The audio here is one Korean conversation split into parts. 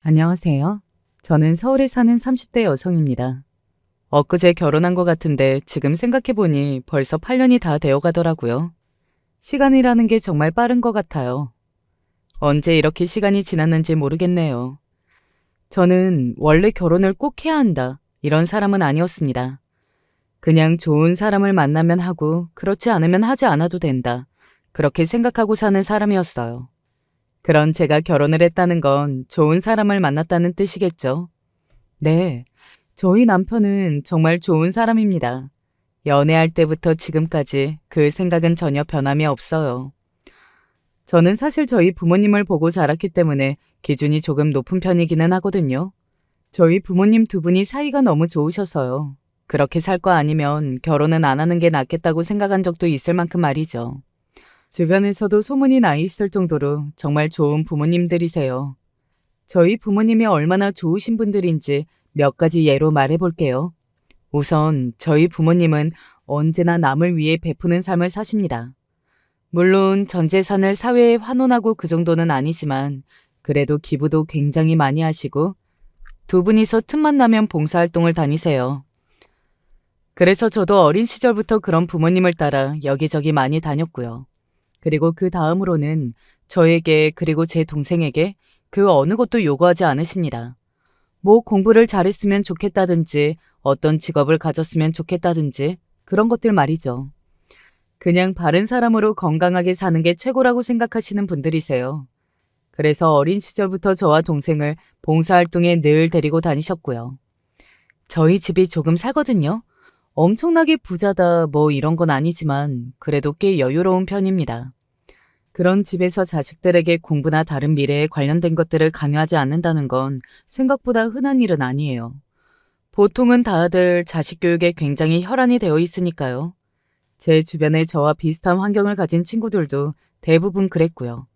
안녕하세요. 저는 서울에 사는 30대 여성입니다. 엊그제 결혼한 것 같은데 지금 생각해보니 벌써 8년이 다 되어 가더라고요. 시간이라는 게 정말 빠른 것 같아요. 언제 이렇게 시간이 지났는지 모르겠네요. 저는 원래 결혼을 꼭 해야 한다, 이런 사람은 아니었습니다. 그냥 좋은 사람을 만나면 하고 그렇지 않으면 하지 않아도 된다, 그렇게 생각하고 사는 사람이었어요. 그런 제가 결혼을 했다는 건 좋은 사람을 만났다는 뜻이겠죠. 네, 저희 남편은 정말 좋은 사람입니다. 연애할 때부터 지금까지 그 생각은 전혀 변함이 없어요. 저는 사실 저희 부모님을 보고 자랐기 때문에 기준이 조금 높은 편이기는 하거든요. 저희 부모님 두 분이 사이가 너무 좋으셔서요. 그렇게 살 거 아니면 결혼은 안 하는 게 낫겠다고 생각한 적도 있을 만큼 말이죠. 주변에서도 소문이 나 있을 정도로 정말 좋은 부모님들이세요. 저희 부모님이 얼마나 좋으신 분들인지 몇 가지 예로 말해 볼게요. 우선 저희 부모님은 언제나 남을 위해 베푸는 삶을 사십니다. 물론 전 재산을 사회에 환원하고 그 정도는 아니지만 그래도 기부도 굉장히 많이 하시고 두 분이서 틈만 나면 봉사활동을 다니세요. 그래서 저도 어린 시절부터 그런 부모님을 따라 여기저기 많이 다녔고요. 그리고 그 다음으로는 저에게 그리고 제 동생에게 그 어느 것도 요구하지 않으십니다. 뭐 공부를 잘했으면 좋겠다든지 어떤 직업을 가졌으면 좋겠다든지 그런 것들 말이죠. 그냥 바른 사람으로 건강하게 사는 게 최고라고 생각하시는 분들이세요. 그래서 어린 시절부터 저와 동생을 봉사활동에 늘 데리고 다니셨고요. 저희 집이 조금 살거든요. 엄청나게 부자다 뭐 이런 건 아니지만 그래도 꽤 여유로운 편입니다. 그런 집에서 자식들에게 공부나 다른 미래에 관련된 것들을 강요하지 않는다는 건 생각보다 흔한 일은 아니에요. 보통은 다들 자식 교육에 굉장히 혈안이 되어 있으니까요. 제 주변에 저와 비슷한 환경을 가진 친구들도 대부분 그랬고요.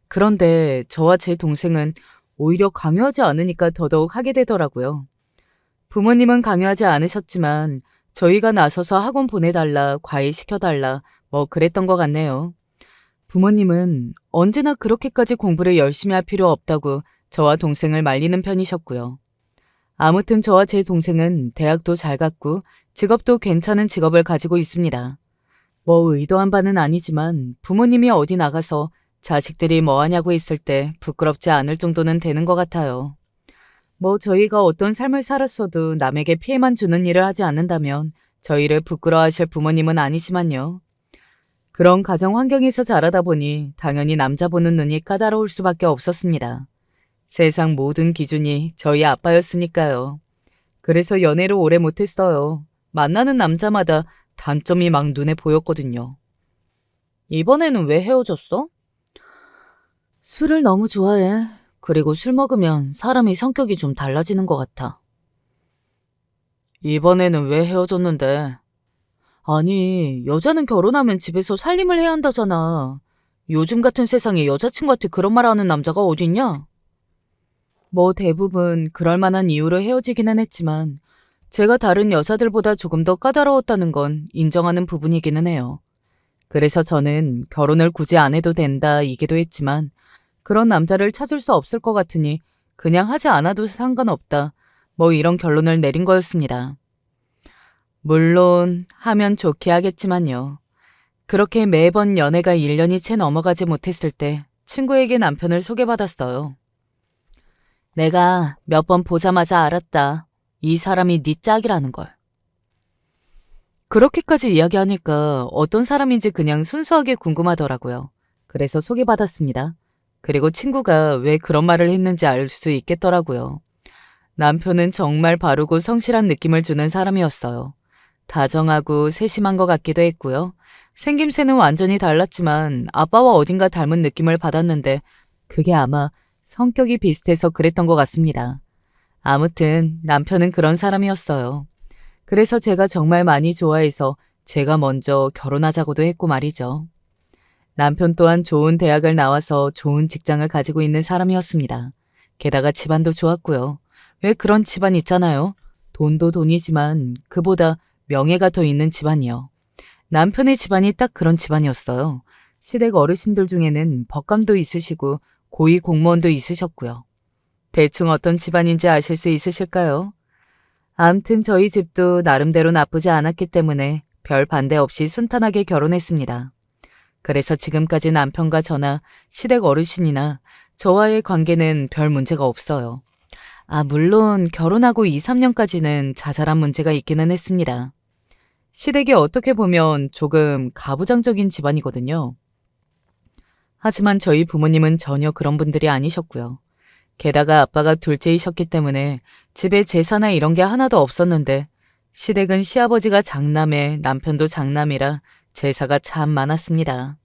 그런데 저와 제 동생은 오히려 강요하지 않으니까 더더욱 하게 되더라고요. 부모님은 강요하지 않으셨지만 저희가 나서서 학원 보내달라, 과외 시켜달라, 뭐 그랬던 것 같네요. 부모님은 언제나 그렇게까지 공부를 열심히 할 필요 없다고 저와 동생을 말리는 편이셨고요. 아무튼 저와 제 동생은 대학도 잘 갔고 직업도 괜찮은 직업을 가지고 있습니다. 뭐 의도한 바는 아니지만 부모님이 어디 나가서 자식들이 뭐 하냐고 했을 때 부끄럽지 않을 정도는 되는 것 같아요. 뭐 저희가 어떤 삶을 살았어도 남에게 피해만 주는 일을 하지 않는다면 저희를 부끄러워하실 부모님은 아니지만요. 그런 가정 환경에서 자라다 보니 당연히 남자 보는 눈이 까다로울 수밖에 없었습니다. 세상 모든 기준이 저희 아빠였으니까요. 그래서 연애를 오래 못했어요. 만나는 남자마다 단점이 막 눈에 보였거든요. 이번에는 왜 헤어졌어? 술을 너무 좋아해. 그리고 술 먹으면 사람이 성격이 좀 달라지는 것 같아. 이번에는 왜 헤어졌는데? 아니, 여자는 결혼하면 집에서 살림을 해야 한다잖아. 요즘 같은 세상에 여자친구한테 그런 말 하는 남자가 어딨냐? 뭐 대부분 그럴 만한 이유로 헤어지기는 했지만 제가 다른 여자들보다 조금 더 까다로웠다는 건 인정하는 부분이기는 해요. 그래서 저는 결혼을 굳이 안 해도 된다 이기도 했지만 그런 남자를 찾을 수 없을 것 같으니 그냥 하지 않아도 상관없다. 뭐 이런 결론을 내린 거였습니다. 물론 하면 좋게 하겠지만요. 그렇게 매번 연애가 1년이 채 넘어가지 못했을 때 친구에게 남편을 소개받았어요. 내가 몇 번 보자마자 알았다. 이 사람이 네 짝이라는 걸. 그렇게까지 이야기하니까 어떤 사람인지 그냥 순수하게 궁금하더라고요. 그래서 소개받았습니다. 그리고 친구가 왜 그런 말을 했는지 알 수 있겠더라고요. 남편은 정말 바르고 성실한 느낌을 주는 사람이었어요. 다정하고 세심한 것 같기도 했고요. 생김새는 완전히 달랐지만 아빠와 어딘가 닮은 느낌을 받았는데 그게 아마 성격이 비슷해서 그랬던 것 같습니다. 아무튼 남편은 그런 사람이었어요. 그래서 제가 정말 많이 좋아해서 제가 먼저 결혼하자고도 했고 말이죠. 남편 또한 좋은 대학을 나와서 좋은 직장을 가지고 있는 사람이었습니다. 게다가 집안도 좋았고요. 왜 그런 집안 있잖아요. 돈도 돈이지만 그보다 명예가 더 있는 집안이요. 남편의 집안이 딱 그런 집안이었어요. 시댁 어르신들 중에는 법관도 있으시고 고위 공무원도 있으셨고요. 대충 어떤 집안인지 아실 수 있으실까요? 암튼 저희 집도 나름대로 나쁘지 않았기 때문에 별 반대 없이 순탄하게 결혼했습니다. 그래서 지금까지 남편과 저나 시댁 어르신이나 저와의 관계는 별 문제가 없어요. 물론 결혼하고 2, 3년까지는 자잘한 문제가 있기는 했습니다. 시댁이 어떻게 보면 조금 가부장적인 집안이거든요. 하지만 저희 부모님은 전혀 그런 분들이 아니셨고요. 게다가 아빠가 둘째이셨기 때문에 집에 제사나 이런 게 하나도 없었는데 시댁은 시아버지가 장남에 남편도 장남이라 제사가 참 많았습니다.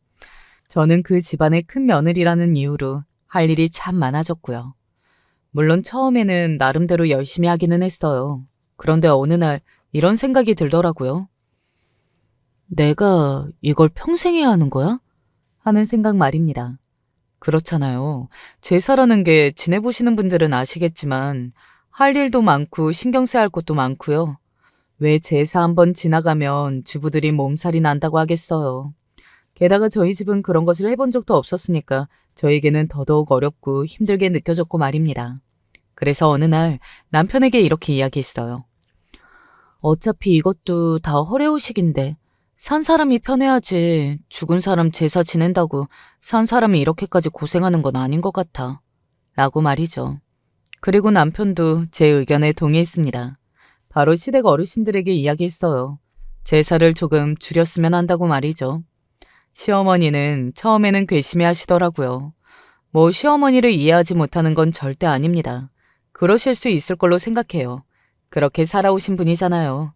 저는 그 집안의 큰 며느리라는 이유로 할 일이 참 많아졌고요. 물론 처음에는 나름대로 열심히 하기는 했어요. 그런데 어느 날 이런 생각이 들더라고요. 내가 이걸 평생 해야 하는 거야? 하는 생각 말입니다. 그렇잖아요. 제사라는 게 지내보시는 분들은 아시겠지만 할 일도 많고 신경 써야 할 것도 많고요. 왜 제사 한번 지나가면 주부들이 몸살이 난다고 하겠어요. 게다가 저희 집은 그런 것을 해본 적도 없었으니까 저에게는 더더욱 어렵고 힘들게 느껴졌고 말입니다. 그래서 어느 날 남편에게 이렇게 이야기했어요. 어차피 이것도 다 허례호식인데 산 사람이 편해야지 죽은 사람 제사 지낸다고 산 사람이 이렇게까지 고생하는 건 아닌 것 같아. 라고 말이죠. 그리고 남편도 제 의견에 동의했습니다. 바로 시댁 어르신들에게 이야기했어요. 제사를 조금 줄였으면 한다고 말이죠. 시어머니는 처음에는 괘씸해 하시더라고요. 뭐 시어머니를 이해하지 못하는 건 절대 아닙니다. 그러실 수 있을 걸로 생각해요. 그렇게 살아오신 분이잖아요.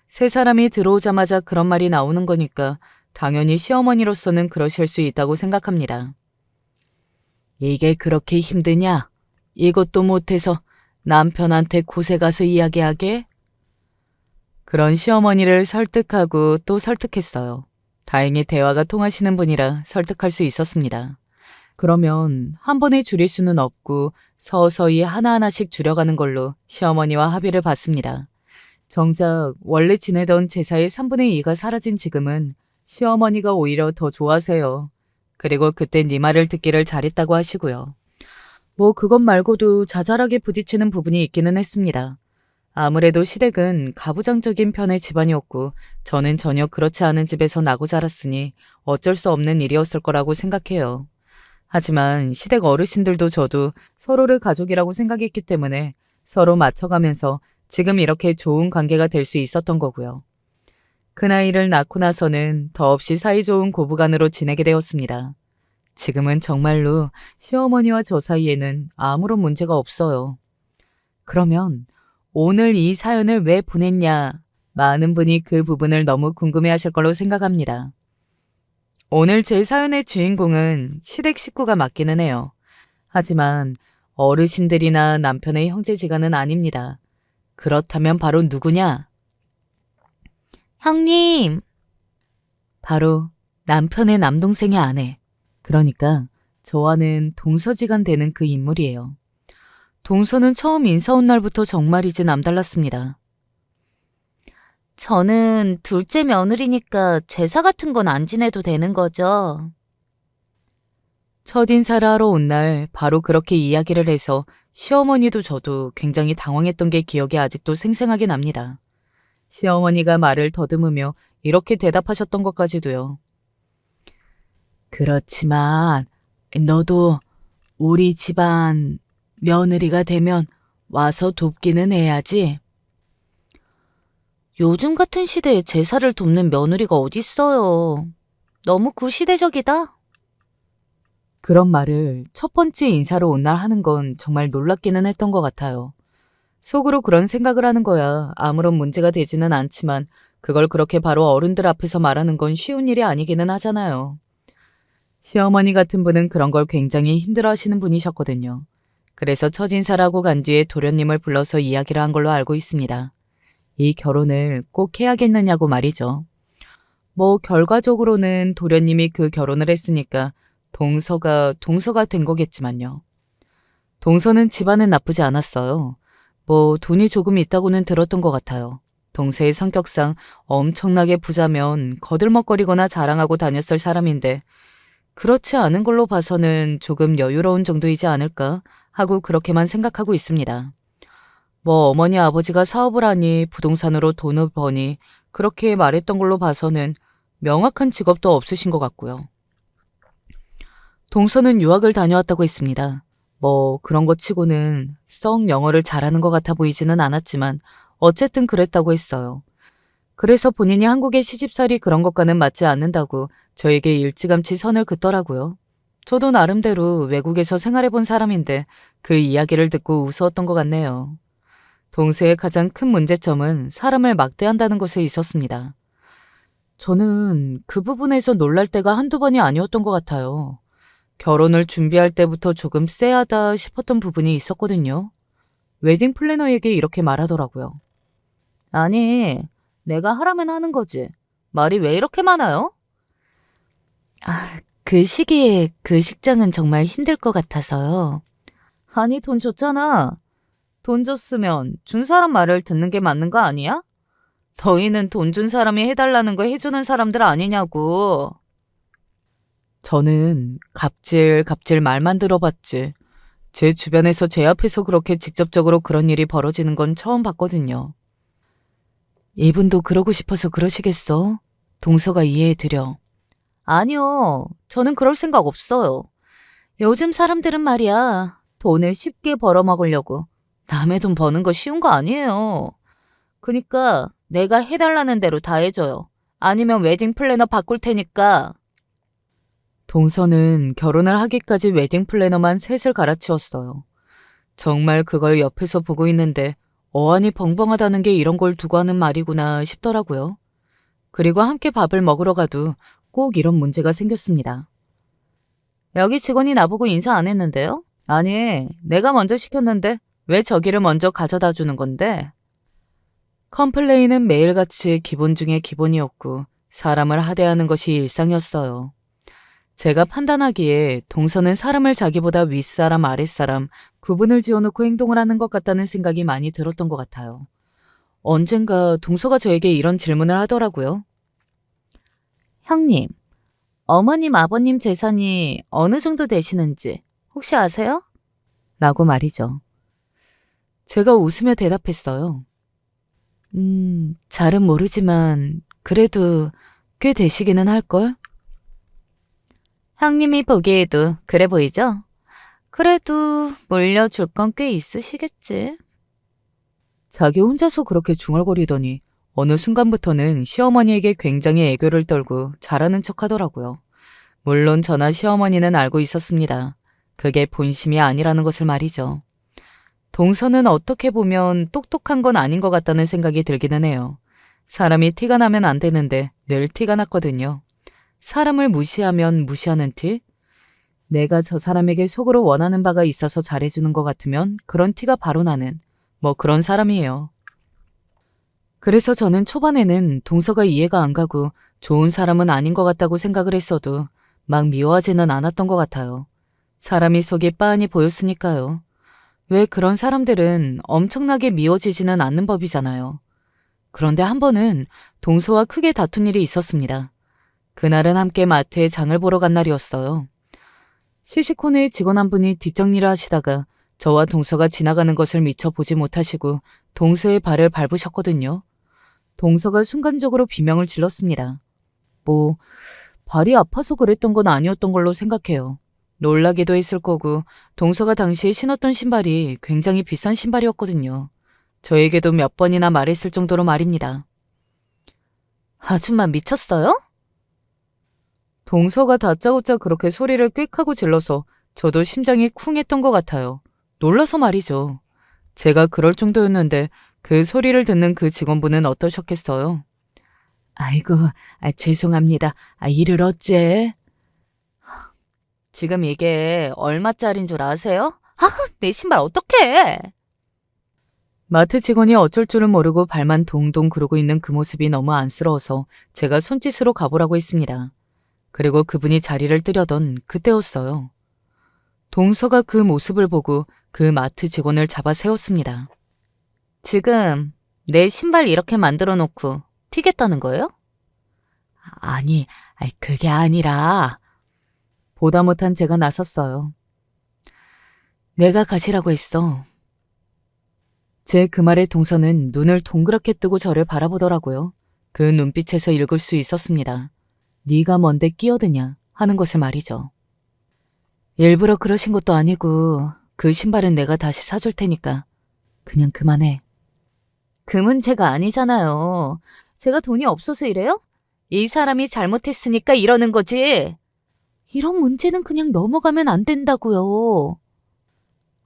새 사람이 들어오자마자 그런 말이 나오는 거니까 당연히 시어머니로서는 그러실 수 있다고 생각합니다. 이게 그렇게 힘드냐? 이것도 못해서 남편한테 곳에 가서 이야기하게? 그런 시어머니를 설득하고 또 설득했어요. 다행히 대화가 통하시는 분이라 설득할 수 있었습니다. 그러면 한 번에 줄일 수는 없고 서서히 하나하나씩 줄여가는 걸로 시어머니와 합의를 봤습니다. 정작 원래 지내던 제사의 3분의 2가 사라진 지금은 시어머니가 오히려 더 좋아하세요. 그리고 그때 네 말을 듣기를 잘했다고 하시고요. 뭐 그것 말고도 자잘하게 부딪히는 부분이 있기는 했습니다. 아무래도 시댁은 가부장적인 편의 집안이었고 저는 전혀 그렇지 않은 집에서 나고 자랐으니 어쩔 수 없는 일이었을 거라고 생각해요. 하지만 시댁 어르신들도 저도 서로를 가족이라고 생각했기 때문에 서로 맞춰가면서 지금 이렇게 좋은 관계가 될 수 있었던 거고요. 그 나이를 낳고 나서는 더없이 사이좋은 고부간으로 지내게 되었습니다. 지금은 정말로 시어머니와 저 사이에는 아무런 문제가 없어요. 그러면 오늘 이 사연을 왜 보냈냐? 많은 분이 그 부분을 너무 궁금해하실 걸로 생각합니다. 오늘 제 사연의 주인공은 시댁 식구가 맞기는 해요. 하지만 어르신들이나 남편의 형제지간은 아닙니다. 그렇다면 바로 누구냐? 형님! 바로 남편의 남동생의 아내. 그러니까 저와는 동서지간 되는 그 인물이에요. 동서는 처음 인사 온 날부터 정말이지 남달랐습니다. 저는 둘째 며느리니까 제사 같은 건 안 지내도 되는 거죠? 첫인사를 하러 온 날 바로 그렇게 이야기를 해서 시어머니도 저도 굉장히 당황했던 게 기억이 아직도 생생하게 납니다. 시어머니가 말을 더듬으며 이렇게 대답하셨던 것까지도요. 그렇지만 너도 우리 집안 며느리가 되면 와서 돕기는 해야지. 요즘 같은 시대에 제사를 돕는 며느리가 어딨어요. 너무 구시대적이다. 그런 말을 첫 번째 인사로 온 날 하는 건 정말 놀랍기는 했던 것 같아요. 속으로 그런 생각을 하는 거야 아무런 문제가 되지는 않지만 그걸 그렇게 바로 어른들 앞에서 말하는 건 쉬운 일이 아니기는 하잖아요. 시어머니 같은 분은 그런 걸 굉장히 힘들어 하시는 분이셨거든요. 그래서 첫인사를 하고 간 뒤에 도련님을 불러서 이야기를 한 걸로 알고 있습니다. 이 결혼을 꼭 해야겠느냐고 말이죠. 뭐 결과적으로는 도련님이 그 결혼을 했으니까 동서가 된 거겠지만요. 동서는 집안은 나쁘지 않았어요. 뭐 돈이 조금 있다고는 들었던 것 같아요. 동서의 성격상 엄청나게 부자면 거들먹거리거나 자랑하고 다녔을 사람인데 그렇지 않은 걸로 봐서는 조금 여유로운 정도이지 않을까 하고 그렇게만 생각하고 있습니다. 뭐 어머니 아버지가 사업을 하니 부동산으로 돈을 버니 그렇게 말했던 걸로 봐서는 명확한 직업도 없으신 것 같고요. 동서는 유학을 다녀왔다고 했습니다. 뭐 그런 것 치고는 썩 영어를 잘하는 것 같아 보이지는 않았지만 어쨌든 그랬다고 했어요. 그래서 본인이 한국의 시집살이 그런 것과는 맞지 않는다고 저에게 일찌감치 선을 긋더라고요. 저도 나름대로 외국에서 생활해본 사람인데 그 이야기를 듣고 웃었던 것 같네요. 동서의 가장 큰 문제점은 사람을 막대한다는 것에 있었습니다. 저는 그 부분에서 놀랄 때가 한두 번이 아니었던 것 같아요. 결혼을 준비할 때부터 조금 쎄하다 싶었던 부분이 있었거든요. 웨딩 플래너에게 이렇게 말하더라고요. 아니, 내가 하라면 하는 거지. 말이 왜 이렇게 많아요? 그 시기에 그 식장은 정말 힘들 것 같아서요. 아니, 돈 줬잖아. 돈 줬으면 준 사람 말을 듣는 게 맞는 거 아니야? 너희는 돈 준 사람이 해달라는 거 해주는 사람들 아니냐고. 저는 갑질 말만 들어봤지. 제 주변에서 제 앞에서 그렇게 직접적으로 그런 일이 벌어지는 건 처음 봤거든요. 이분도 그러고 싶어서 그러시겠어? 동서가 이해해드려. 아니요. 저는 그럴 생각 없어요. 요즘 사람들은 말이야. 돈을 쉽게 벌어먹으려고. 남의 돈 버는 거 쉬운 거 아니에요. 그니까 내가 해달라는 대로 다 해줘요. 아니면 웨딩 플래너 바꿀 테니까. 동서는 결혼을 하기까지 웨딩 플래너만 셋을 갈아치웠어요. 정말 그걸 옆에서 보고 있는데 어안이 벙벙하다는 게 이런 걸 두고 하는 말이구나 싶더라고요. 그리고 함께 밥을 먹으러 가도 꼭 이런 문제가 생겼습니다. 여기 직원이 나보고 인사 안 했는데요? 아니, 내가 먼저 시켰는데 왜 저기를 먼저 가져다 주는 건데? 컴플레인은 매일같이 기본 중에 기본이었고 사람을 하대하는 것이 일상이었어요. 제가 판단하기에 동서는 사람을 자기보다 윗사람 아랫사람 구분을 지어놓고 행동을 하는 것 같다는 생각이 많이 들었던 것 같아요. 언젠가 동서가 저에게 이런 질문을 하더라고요. 형님, 어머님 아버님 재산이 어느 정도 되시는지 혹시 아세요? 라고 말이죠. 제가 웃으며 대답했어요. 잘은 모르지만 그래도 꽤 되시기는 할걸? 형님이 보기에도 그래 보이죠? 그래도 물려줄 건 꽤 있으시겠지. 자기 혼자서 그렇게 중얼거리더니 어느 순간부터는 시어머니에게 굉장히 애교를 떨고 잘하는 척 하더라고요. 물론 저나 시어머니는 알고 있었습니다. 그게 본심이 아니라는 것을 말이죠. 동서는 어떻게 보면 똑똑한 건 아닌 것 같다는 생각이 들기는 해요. 사람이 티가 나면 안 되는데 늘 티가 났거든요. 사람을 무시하면 무시하는 티? 내가 저 사람에게 속으로 원하는 바가 있어서 잘해주는 것 같으면 그런 티가 바로 나는 뭐 그런 사람이에요. 그래서 저는 초반에는 동서가 이해가 안 가고 좋은 사람은 아닌 것 같다고 생각을 했어도 막 미워하지는 않았던 것 같아요. 사람이 속이 빤히 보였으니까요. 왜 그런 사람들은 엄청나게 미워지지는 않는 법이잖아요. 그런데 한 번은 동서와 크게 다툰 일이 있었습니다. 그날은 함께 마트에 장을 보러 간 날이었어요. 시시코네의 직원 한 분이 뒷정리를 하시다가 저와 동서가 지나가는 것을 미처 보지 못하시고 동서의 발을 밟으셨거든요. 동서가 순간적으로 비명을 질렀습니다. 뭐 발이 아파서 그랬던 건 아니었던 걸로 생각해요. 놀라기도 했을 거고 동서가 당시에 신었던 신발이 굉장히 비싼 신발이었거든요. 저에게도 몇 번이나 말했을 정도로 말입니다. 아줌마 미쳤어요? 동서가 다짜고짜 그렇게 소리를 꽥 하고 질러서 저도 심장이 쿵 했던 것 같아요. 놀라서 말이죠. 제가 그럴 정도였는데 그 소리를 듣는 그 직원분은 어떠셨겠어요? 아이고, 죄송합니다. 일을 어째? 지금 이게 얼마짜린 줄 아세요? 내 신발 어떡해! 마트 직원이 어쩔 줄은 모르고 발만 동동 구르고 있는 그 모습이 너무 안쓰러워서 제가 손짓으로 가보라고 했습니다. 그리고 그분이 자리를 뜨려던 그때였어요. 동서가 그 모습을 보고 그 마트 직원을 잡아 세웠습니다. 지금 내 신발 이렇게 만들어 놓고 튀겠다는 거예요? 아니, 그게 아니라 보다 못한 제가 나섰어요. 내가 가시라고 했어. 제 그 말에 동서는 눈을 동그랗게 뜨고 저를 바라보더라고요. 그 눈빛에서 읽을 수 있었습니다. 네가 뭔데 끼어드냐 하는 것을 말이죠. 일부러 그러신 것도 아니고 그 신발은 내가 다시 사줄 테니까 그냥 그만해. 그 문제가 아니잖아요. 제가 돈이 없어서 이래요? 이 사람이 잘못했으니까 이러는 거지. 이런 문제는 그냥 넘어가면 안 된다고요.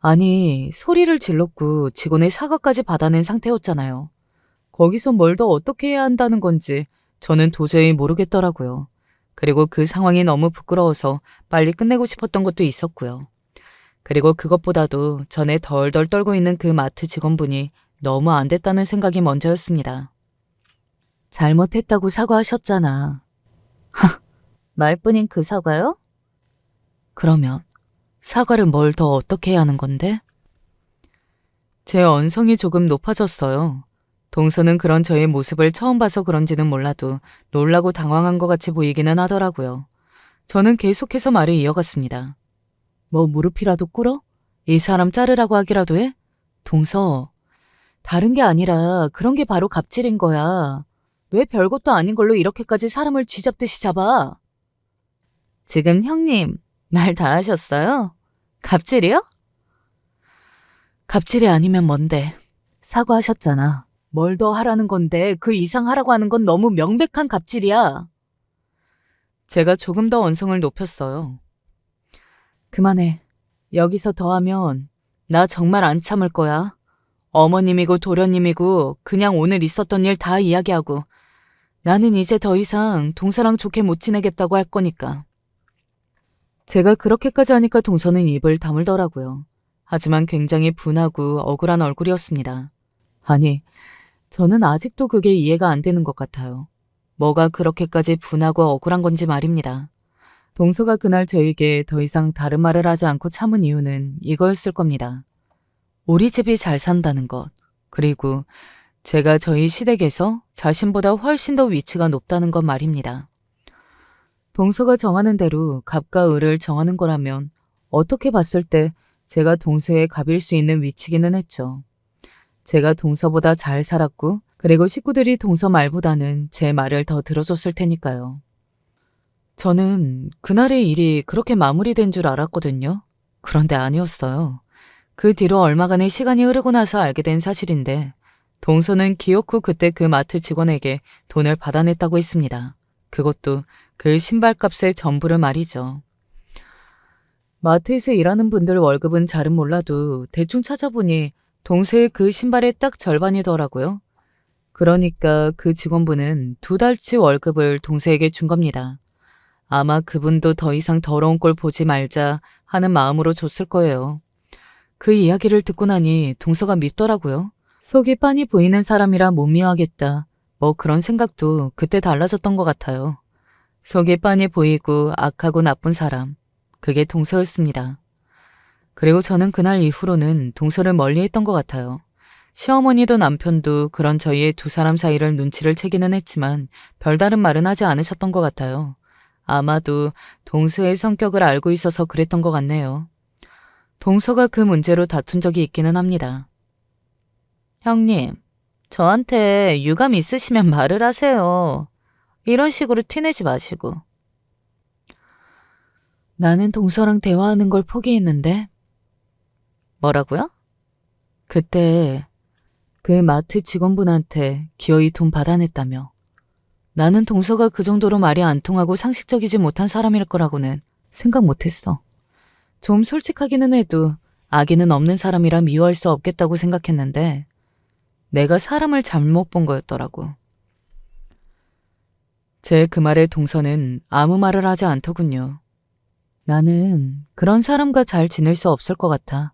아니, 소리를 질렀고 직원의 사과까지 받아낸 상태였잖아요. 거기서 뭘 더 어떻게 해야 한다는 건지 저는 도저히 모르겠더라고요. 그리고 그 상황이 너무 부끄러워서 빨리 끝내고 싶었던 것도 있었고요. 그리고 그것보다도 전에 덜덜 떨고 있는 그 마트 직원분이 너무 안 됐다는 생각이 먼저였습니다. 잘못했다고 사과하셨잖아. 하, 말뿐인 그 사과요? 그러면 사과를 뭘 더 어떻게 해야 하는 건데? 제 언성이 조금 높아졌어요. 동서는 그런 저의 모습을 처음 봐서 그런지는 몰라도 놀라고 당황한 것 같이 보이기는 하더라고요. 저는 계속해서 말을 이어갔습니다. 뭐 무릎이라도 꿇어? 이 사람 자르라고 하기라도 해? 동서, 다른 게 아니라 그런 게 바로 갑질인 거야. 왜 별것도 아닌 걸로 이렇게까지 사람을 쥐잡듯이 잡아? 지금 형님, 말 다 하셨어요? 갑질이요? 갑질이 아니면 뭔데? 사과하셨잖아. 뭘 더 하라는 건데 그 이상 하라고 하는 건 너무 명백한 갑질이야. 제가 조금 더 언성을 높였어요. 그만해. 여기서 더 하면 나 정말 안 참을 거야. 어머님이고 도련님이고 그냥 오늘 있었던 일 다 이야기하고 나는 이제 더 이상 동서랑 좋게 못 지내겠다고 할 거니까. 제가 그렇게까지 하니까 동서는 입을 다물더라고요. 하지만 굉장히 분하고 억울한 얼굴이었습니다. 아니, 저는 아직도 그게 이해가 안 되는 것 같아요. 뭐가 그렇게까지 분하고 억울한 건지 말입니다. 동서가 그날 저에게 더 이상 다른 말을 하지 않고 참은 이유는 이거였을 겁니다. 우리 집이 잘 산다는 것, 그리고 제가 저희 시댁에서 자신보다 훨씬 더 위치가 높다는 것 말입니다. 동서가 정하는 대로 갑과 을을 정하는 거라면 어떻게 봤을 때 제가 동서의 갑일 수 있는 위치기는 했죠. 제가 동서보다 잘 살았고 그리고 식구들이 동서 말보다는 제 말을 더 들어줬을 테니까요. 저는 그날의 일이 그렇게 마무리된 줄 알았거든요. 그런데 아니었어요. 그 뒤로 얼마간의 시간이 흐르고 나서 알게 된 사실인데 동서는 기어코 그때 그 마트 직원에게 돈을 받아냈다고 했습니다. 그것도 그 신발값의 전부를 말이죠. 마트에서 일하는 분들 월급은 잘은 몰라도 대충 찾아보니 동서의 그 신발의 딱 절반이더라고요. 그러니까 그 직원분은 2달치 월급을 동서에게 준 겁니다. 아마 그분도 더 이상 더러운 꼴 보지 말자 하는 마음으로 줬을 거예요. 그 이야기를 듣고 나니 동서가 밉더라고요. 속이 빤히 보이는 사람이라 못 미워하겠다. 뭐 그런 생각도 그때 달라졌던 것 같아요. 속이 빤히 보이고 악하고 나쁜 사람. 그게 동서였습니다. 그리고 저는 그날 이후로는 동서를 멀리했던 것 같아요. 시어머니도 남편도 그런 저희의 두 사람 사이를 눈치를 채기는 했지만 별다른 말은 하지 않으셨던 것 같아요. 아마도 동서의 성격을 알고 있어서 그랬던 것 같네요. 동서가 그 문제로 다툰 적이 있기는 합니다. 형님, 저한테 유감 있으시면 말을 하세요. 이런 식으로 티내지 마시고. 나는 동서랑 대화하는 걸 포기했는데. 뭐라고요? 그때 그 마트 직원분한테 기어이 돈 받아냈다며. 나는 동서가 그 정도로 말이 안 통하고 상식적이지 못한 사람일 거라고는 생각 못했어. 좀 솔직하기는 해도 악의는 없는 사람이라 미워할 수 없겠다고 생각했는데 내가 사람을 잘못 본 거였더라고. 제 그 말에 동서는 아무 말을 하지 않더군요. 나는 그런 사람과 잘 지낼 수 없을 것 같아.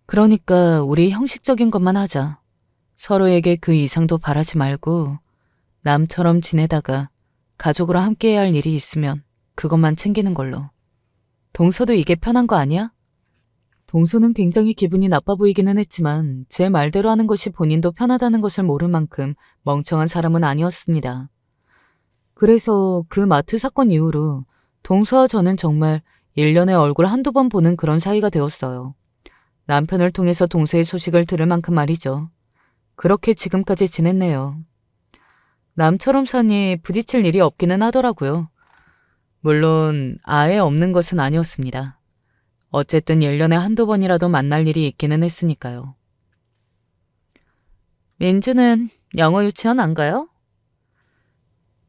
그러니까 우리 형식적인 것만 하자. 서로에게 그 이상도 바라지 말고 남처럼 지내다가 가족으로 함께해야 할 일이 있으면 그것만 챙기는 걸로. 동서도 이게 편한 거 아니야? 동서는 굉장히 기분이 나빠 보이기는 했지만 제 말대로 하는 것이 본인도 편하다는 것을 모를 만큼 멍청한 사람은 아니었습니다. 그래서 그 마트 사건 이후로 동서와 저는 정말 1년에 얼굴 한두 번 보는 그런 사이가 되었어요. 남편을 통해서 동서의 소식을 들을 만큼 말이죠. 그렇게 지금까지 지냈네요. 남처럼 사니 부딪힐 일이 없기는 하더라고요. 물론 아예 없는 것은 아니었습니다. 어쨌든 1년에 한두 번이라도 만날 일이 있기는 했으니까요. 민주는 영어 유치원 안 가요?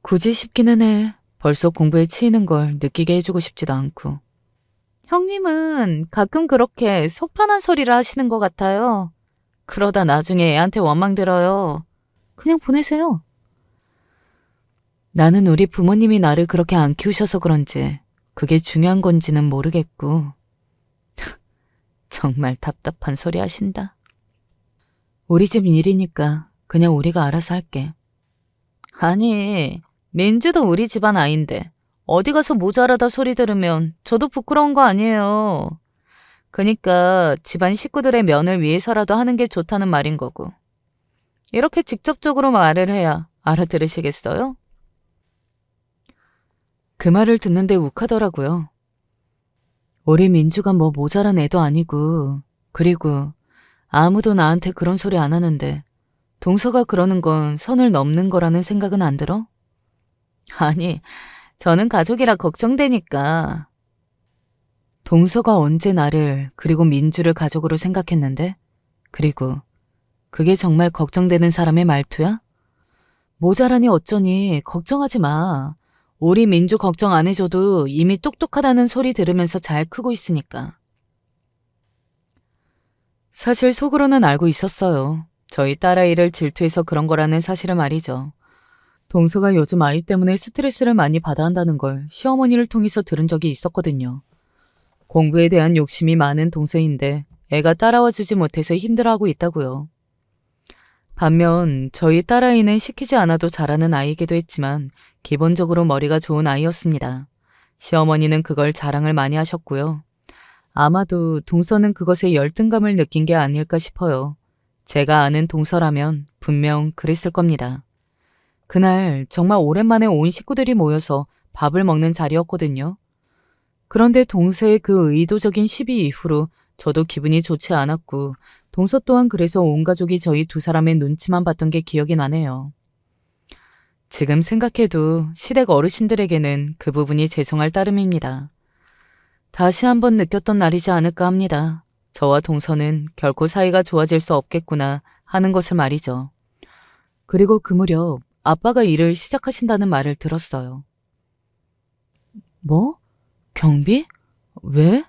굳이 싶기는 해. 벌써 공부에 치이는 걸 느끼게 해주고 싶지도 않고. 형님은 가끔 그렇게 속 편한 소리를 하시는 것 같아요. 그러다 나중에 애한테 원망 들어요. 그냥 보내세요. 나는 우리 부모님이 나를 그렇게 안 키우셔서 그런지 그게 중요한 건지는 모르겠고. 정말 답답한 소리 하신다. 우리 집 일이니까 그냥 우리가 알아서 할게. 아니, 민주도 우리 집안 아인데 어디 가서 모자라다 소리 들으면 저도 부끄러운 거 아니에요. 그니까 집안 식구들의 면을 위해서라도 하는 게 좋다는 말인 거고. 이렇게 직접적으로 말을 해야 알아들으시겠어요? 그 말을 듣는데 욱하더라고요. 우리 민주가 뭐 모자란 애도 아니고, 그리고 아무도 나한테 그런 소리 안 하는데 동서가 그러는 건 선을 넘는 거라는 생각은 안 들어? 아니, 저는 가족이라 걱정되니까. 동서가 언제 나를 그리고 민주를 가족으로 생각했는데? 그리고 그게 정말 걱정되는 사람의 말투야? 모자라니 어쩌니 걱정하지 마. 우리 민주 걱정 안 해줘도 이미 똑똑하다는 소리 들으면서 잘 크고 있으니까. 사실 속으로는 알고 있었어요. 저희 딸아이를 질투해서 그런 거라는 사실을 말이죠. 동서가 요즘 아이 때문에 스트레스를 많이 받아 한다는 걸 시어머니를 통해서 들은 적이 있었거든요. 공부에 대한 욕심이 많은 동서인데 애가 따라와 주지 못해서 힘들어하고 있다고요. 반면 저희 딸아이는 시키지 않아도 잘하는 아이이기도 했지만 기본적으로 머리가 좋은 아이였습니다. 시어머니는 그걸 자랑을 많이 하셨고요. 아마도 동서는 그것에 열등감을 느낀 게 아닐까 싶어요. 제가 아는 동서라면 분명 그랬을 겁니다. 그날 정말 오랜만에 온 식구들이 모여서 밥을 먹는 자리였거든요. 그런데 동서의 그 의도적인 시비 이후로 저도 기분이 좋지 않았고 동서 또한 그래서 온 가족이 저희 두 사람의 눈치만 봤던 게 기억이 나네요. 지금 생각해도 시댁 어르신들에게는 그 부분이 죄송할 따름입니다. 다시 한번 느꼈던 날이지 않을까 합니다. 저와 동서는 결코 사이가 좋아질 수 없겠구나 하는 것을 말이죠. 그리고 그 무렵 아빠가 일을 시작하신다는 말을 들었어요. 뭐? 경비? 왜?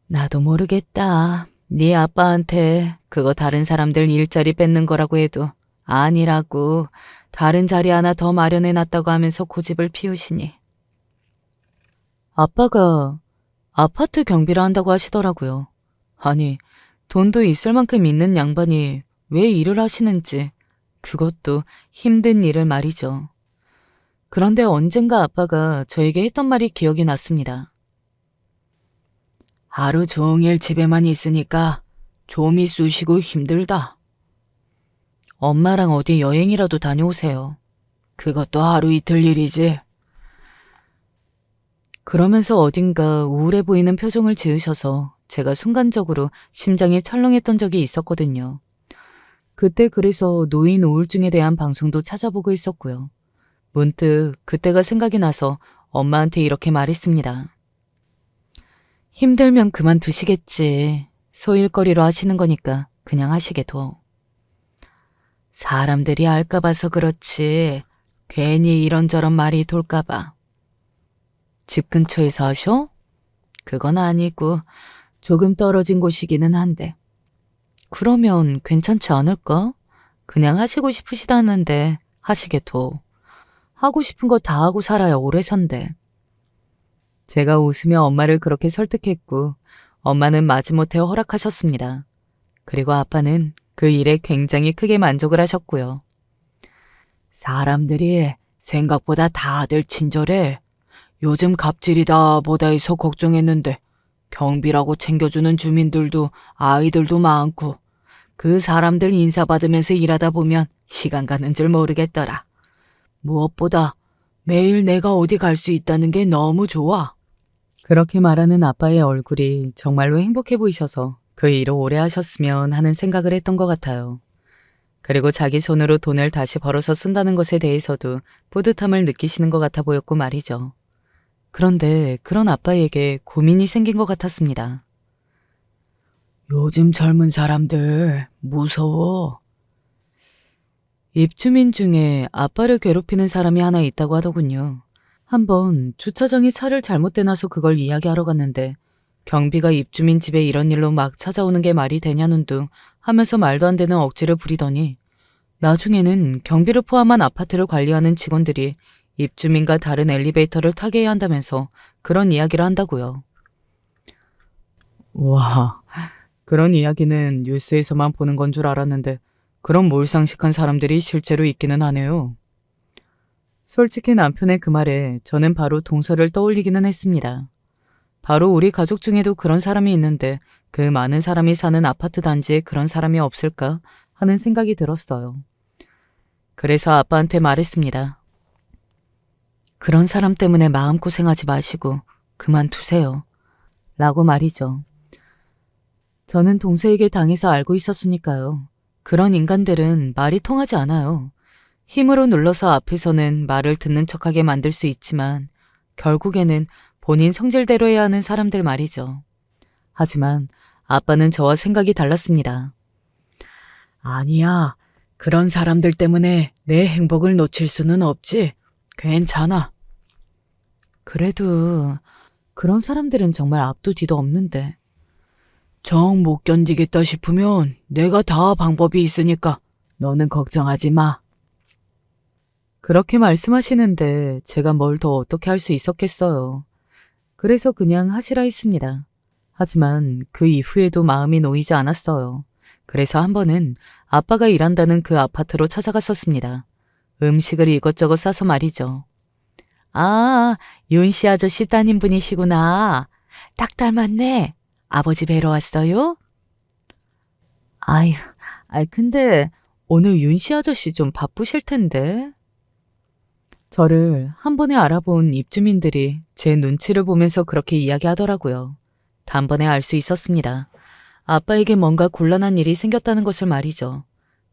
나도 모르겠다. 네 아빠한테 그거 다른 사람들 일자리 뺏는 거라고 해도 아니라고 다른 자리 하나 더 마련해놨다고 하면서 고집을 피우시니. 아빠가 아파트 경비를 한다고 하시더라고요. 아니, 돈도 있을 만큼 있는 양반이 왜 일을 하시는지, 그것도 힘든 일을 말이죠. 그런데 언젠가 아빠가 저에게 했던 말이 기억이 났습니다. 하루 종일 집에만 있으니까 좀이 쑤시고 힘들다. 엄마랑 어디 여행이라도 다녀오세요. 그것도 하루 이틀 일이지. 그러면서 어딘가 우울해 보이는 표정을 지으셔서 제가 순간적으로 심장이 철렁했던 적이 있었거든요. 그때 그래서 노인 우울증에 대한 방송도 찾아보고 있었고요. 문득 그때가 생각이 나서 엄마한테 이렇게 말했습니다. 힘들면 그만두시겠지. 소일거리로 하시는 거니까 그냥 하시게 둬. 사람들이 알까 봐서 그렇지 괜히 이런저런 말이 돌까 봐. 집 근처에서 하셔? 그건 아니고 조금 떨어진 곳이기는 한데. 그러면 괜찮지 않을까? 그냥 하시고 싶으시다는데 하시게 둬. 하고 싶은 거 다 하고 살아야 오래 산대. 제가 웃으며 엄마를 그렇게 설득했고 엄마는 마지못해 허락하셨습니다. 그리고 아빠는 그 일에 굉장히 크게 만족을 하셨고요. 사람들이 생각보다 다들 친절해. 요즘 갑질이다 뭐다 해서 걱정했는데 경비라고 챙겨주는 주민들도 아이들도 많고 그 사람들 인사받으면서 일하다 보면 시간 가는 줄 모르겠더라. 무엇보다 매일 내가 어디 갈 수 있다는 게 너무 좋아. 그렇게 말하는 아빠의 얼굴이 정말로 행복해 보이셔서 그 일을 오래 하셨으면 하는 생각을 했던 것 같아요. 그리고 자기 손으로 돈을 다시 벌어서 쓴다는 것에 대해서도 뿌듯함을 느끼시는 것 같아 보였고 말이죠. 그런데 그런 아빠에게 고민이 생긴 것 같았습니다. 요즘 젊은 사람들 무서워. 입주민 중에 아빠를 괴롭히는 사람이 하나 있다고 하더군요. 한번 주차장에 차를 잘못 대놔서 그걸 이야기하러 갔는데 경비가 입주민 집에 이런 일로 막 찾아오는 게 말이 되냐는 둥 하면서 말도 안 되는 억지를 부리더니 나중에는 경비를 포함한 아파트를 관리하는 직원들이 입주민과 다른 엘리베이터를 타게 해야 한다면서 그런 이야기를 한다고요. 와, 그런 이야기는 뉴스에서만 보는 건 줄 알았는데 그런 몰상식한 사람들이 실제로 있기는 하네요. 솔직히 남편의 그 말에 저는 바로 동서를 떠올리기는 했습니다. 바로 우리 가족 중에도 그런 사람이 있는데 그 많은 사람이 사는 아파트 단지에 그런 사람이 없을까 하는 생각이 들었어요. 그래서 아빠한테 말했습니다. 그런 사람 때문에 마음고생하지 마시고 그만두세요. 라고 말이죠. 저는 동서에게 당해서 알고 있었으니까요. 그런 인간들은 말이 통하지 않아요. 힘으로 눌러서 앞에서는 말을 듣는 척하게 만들 수 있지만 결국에는 본인 성질대로 해야 하는 사람들 말이죠. 하지만 아빠는 저와 생각이 달랐습니다. 아니야. 그런 사람들 때문에 내 행복을 놓칠 수는 없지. 괜찮아. 그래도 그런 사람들은 정말 앞도 뒤도 없는데. 정 못 견디겠다 싶으면 내가 다 방법이 있으니까 너는 걱정하지 마. 그렇게 말씀하시는데 제가 뭘 더 어떻게 할 수 있었겠어요. 그래서 그냥 하시라 했습니다. 하지만 그 이후에도 마음이 놓이지 않았어요. 그래서 한 번은 아빠가 일한다는 그 아파트로 찾아갔었습니다. 음식을 이것저것 싸서 말이죠. 아, 윤씨 아저씨 따님분이시구나. 딱 닮았네. 아버지 뵈러 왔어요? 아유, 근데 오늘 윤씨 아저씨 좀 바쁘실 텐데. 저를 한 번에 알아본 입주민들이 제 눈치를 보면서 그렇게 이야기하더라고요. 단번에 알 수 있었습니다. 아빠에게 뭔가 곤란한 일이 생겼다는 것을 말이죠.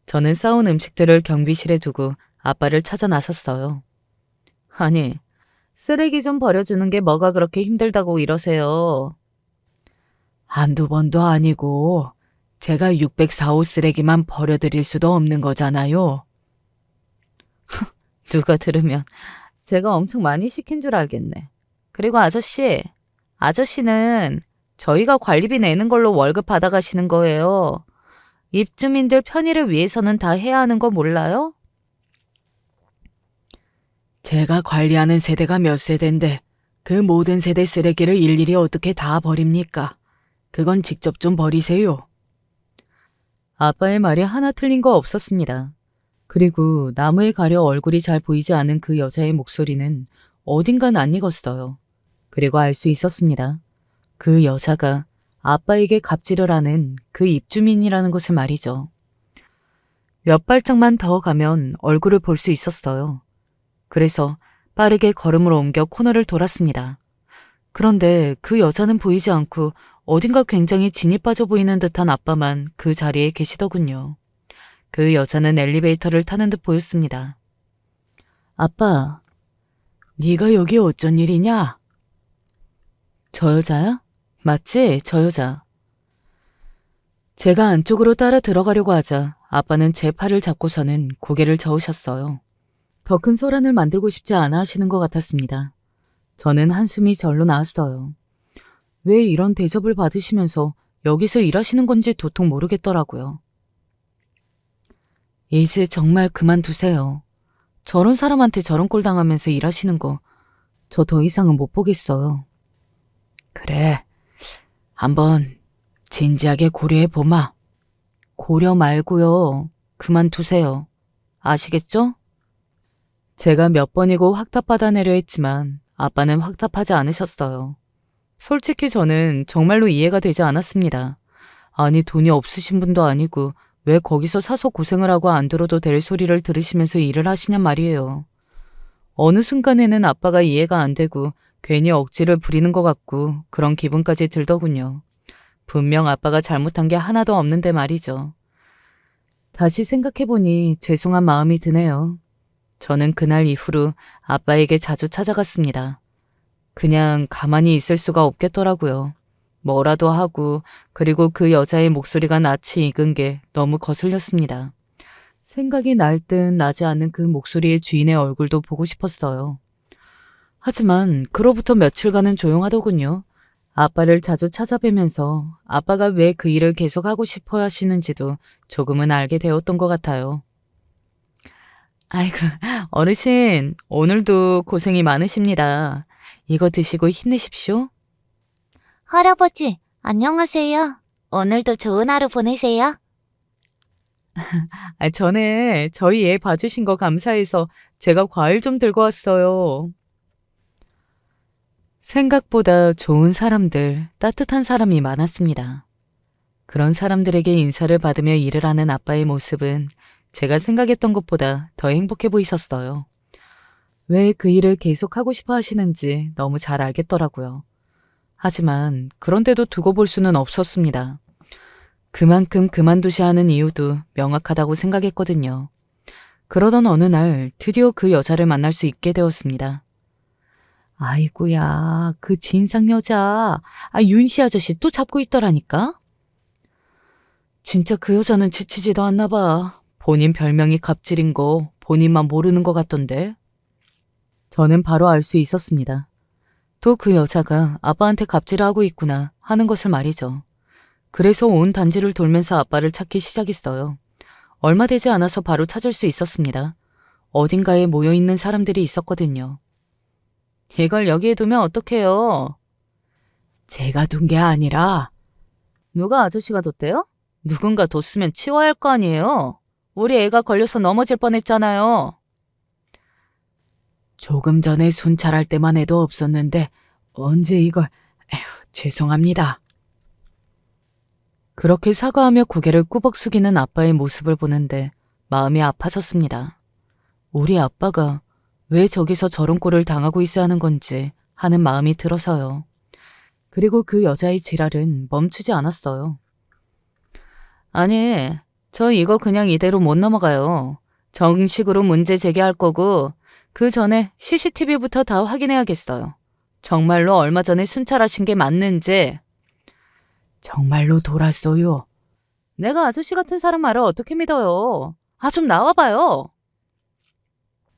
저는 싸온 음식들을 경비실에 두고 아빠를 찾아 나섰어요. 아니, 쓰레기 좀 버려주는 게 뭐가 그렇게 힘들다고 이러세요. 한두 번도 아니고 제가 604호 쓰레기만 버려드릴 수도 없는 거잖아요. 누가 들으면 제가 엄청 많이 시킨 줄 알겠네. 그리고 아저씨는 저희가 관리비 내는 걸로 월급 받아가시는 거예요. 입주민들 편의를 위해서는 다 해야 하는 거 몰라요? 제가 관리하는 세대가 몇 세대인데 그 모든 세대 쓰레기를 일일이 어떻게 다 버립니까? 그건 직접 좀 버리세요. 아빠의 말이 하나 틀린 거 없었습니다. 그리고 나무에 가려 얼굴이 잘 보이지 않은 그 여자의 목소리는 어딘가 낯익었어요. 그리고 알 수 있었습니다. 그 여자가 아빠에게 갑질을 하는 그 입주민이라는 것을 말이죠. 몇 발짝만 더 가면 얼굴을 볼 수 있었어요. 그래서 빠르게 걸음을 옮겨 코너를 돌았습니다. 그런데 그 여자는 보이지 않고 어딘가 굉장히 진이 빠져 보이는 듯한 아빠만 그 자리에 계시더군요. 그 여자는 엘리베이터를 타는 듯 보였습니다. 아빠, 네가 여기 어쩐 일이냐? 저 여자야? 맞지? 저 여자. 제가 안쪽으로 따라 들어가려고 하자 아빠는 제 팔을 잡고서는 고개를 저으셨어요. 더 큰 소란을 만들고 싶지 않아 하시는 것 같았습니다. 저는 한숨이 절로 나왔어요. 왜 이런 대접을 받으시면서 여기서 일하시는 건지 도통 모르겠더라고요. 이제 정말 그만두세요. 저런 사람한테 저런 꼴 당하면서 일하시는 거 저 더 이상은 못 보겠어요. 그래, 한번 진지하게 고려해 보마. 고려 말고요. 그만두세요. 아시겠죠? 제가 몇 번이고 확답받아내려 했지만 아빠는 확답하지 않으셨어요. 솔직히 저는 정말로 이해가 되지 않았습니다. 아니 돈이 없으신 분도 아니고 왜 거기서 사서 고생을 하고 안 들어도 될 소리를 들으시면서 일을 하시냔 말이에요. 어느 순간에는 아빠가 이해가 안 되고 괜히 억지를 부리는 것 같고 그런 기분까지 들더군요. 분명 아빠가 잘못한 게 하나도 없는데 말이죠. 다시 생각해보니 죄송한 마음이 드네요. 저는 그날 이후로 아빠에게 자주 찾아갔습니다. 그냥 가만히 있을 수가 없겠더라고요. 뭐라도 하고 그리고 그 여자의 목소리가 낯이 익은 게 너무 거슬렸습니다. 생각이 날 듯 나지 않는 그 목소리의 주인의 얼굴도 보고 싶었어요. 하지만 그로부터 며칠간은 조용하더군요. 아빠를 자주 찾아뵈면서 아빠가 왜 그 일을 계속하고 싶어 하시는지도 조금은 알게 되었던 것 같아요. 아이고, 어르신, 오늘도 고생이 많으십니다. 이거 드시고 힘내십시오. 할아버지, 안녕하세요. 오늘도 좋은 하루 보내세요. 전에 저희 애 봐주신 거 감사해서 제가 과일 좀 들고 왔어요. 생각보다 좋은 사람들, 따뜻한 사람이 많았습니다. 그런 사람들에게 인사를 받으며 일을 하는 아빠의 모습은 제가 생각했던 것보다 더 행복해 보이셨어요. 왜 그 일을 계속하고 싶어 하시는지 너무 잘 알겠더라고요. 하지만 그런데도 두고 볼 수는 없었습니다. 그만큼 그만두셔야 하는 이유도 명확하다고 생각했거든요. 그러던 어느 날 드디어 그 여자를 만날 수 있게 되었습니다. 아이고야, 그 진상 여자. 윤씨 아저씨 또 잡고 있더라니까? 진짜 그 여자는 지치지도 않나 봐. 본인 별명이 갑질인 거 본인만 모르는 것 같던데. 저는 바로 알 수 있었습니다. 또 그 여자가 아빠한테 갑질을 하고 있구나 하는 것을 말이죠. 그래서 온 단지를 돌면서 아빠를 찾기 시작했어요. 얼마 되지 않아서 바로 찾을 수 있었습니다. 어딘가에 모여있는 사람들이 있었거든요. 이걸 여기에 두면 어떡해요? 제가 둔 게 아니라 누가 아저씨가 뒀대요? 누군가 뒀으면 치워야 할 거 아니에요? 우리 애가 걸려서 넘어질 뻔했잖아요. 조금 전에 순찰할 때만 해도 없었는데 언제 이걸... 에휴, 죄송합니다. 그렇게 사과하며 고개를 꾸벅 숙이는 아빠의 모습을 보는데 마음이 아파졌습니다. 우리 아빠가 왜 저기서 저런 꼴을 당하고 있어야 하는 건지 하는 마음이 들어서요. 그리고 그 여자의 지랄은 멈추지 않았어요. 아니, 저 이거 그냥 이대로 못 넘어가요. 정식으로 문제 제기할 거고 그 전에 CCTV부터 다 확인해야겠어요. 정말로 얼마 전에 순찰하신 게 맞는지. 정말로 돌았어요. 내가 아저씨 같은 사람 말을 어떻게 믿어요. 좀 나와봐요.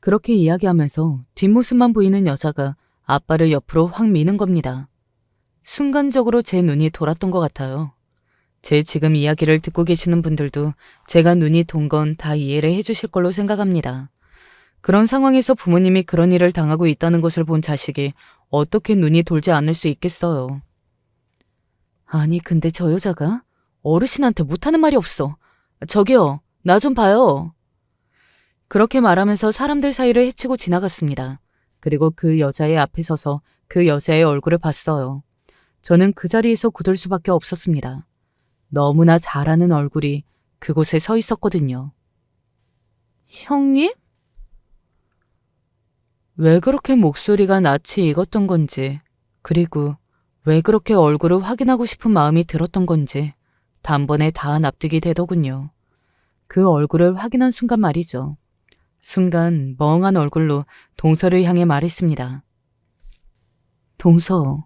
그렇게 이야기하면서 뒷모습만 보이는 여자가 아빠를 옆으로 확 미는 겁니다. 순간적으로 제 눈이 돌았던 것 같아요. 제 지금 이야기를 듣고 계시는 분들도 제가 눈이 돈 건 다 이해를 해주실 걸로 생각합니다. 그런 상황에서 부모님이 그런 일을 당하고 있다는 것을 본 자식이 어떻게 눈이 돌지 않을 수 있겠어요. 아니 근데 저 여자가 어르신한테 못하는 말이 없어. 저기요, 나 좀 봐요. 그렇게 말하면서 사람들 사이를 헤치고 지나갔습니다. 그리고 그 여자의 앞에 서서 그 여자의 얼굴을 봤어요. 저는 그 자리에서 굳을 수밖에 없었습니다. 너무나 잘 아는 얼굴이 그곳에 서 있었거든요. 형님? 왜 그렇게 목소리가 낯이 익었던 건지, 그리고 왜 그렇게 얼굴을 확인하고 싶은 마음이 들었던 건지 단번에 다 납득이 되더군요. 그 얼굴을 확인한 순간 말이죠. 순간 멍한 얼굴로 동서를 향해 말했습니다. 동서,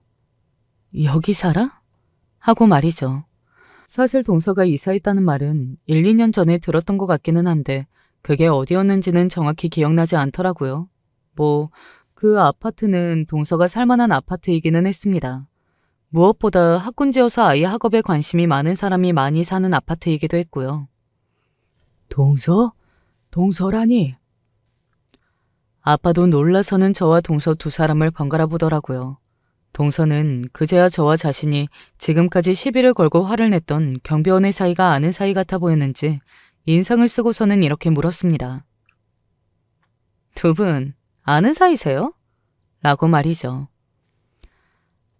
여기 살아? 하고 말이죠. 사실 동서가 이사했다는 말은 1, 2년 전에 들었던 것 같기는 한데 그게 어디였는지는 정확히 기억나지 않더라고요. 그 아파트는 동서가 살만한 아파트이기는 했습니다. 무엇보다 학군지어서 아이 학업에 관심이 많은 사람이 많이 사는 아파트이기도 했고요. 동서? 동서라니? 아빠도 놀라서는 저와 동서 두 사람을 번갈아 보더라고요. 동서는 그제야 저와 자신이 지금까지 시비를 걸고 화를 냈던 경비원의 사이가 아는 사이 같아 보였는지 인상을 쓰고서는 이렇게 물었습니다. 두 분 아는 사이세요? 라고 말이죠.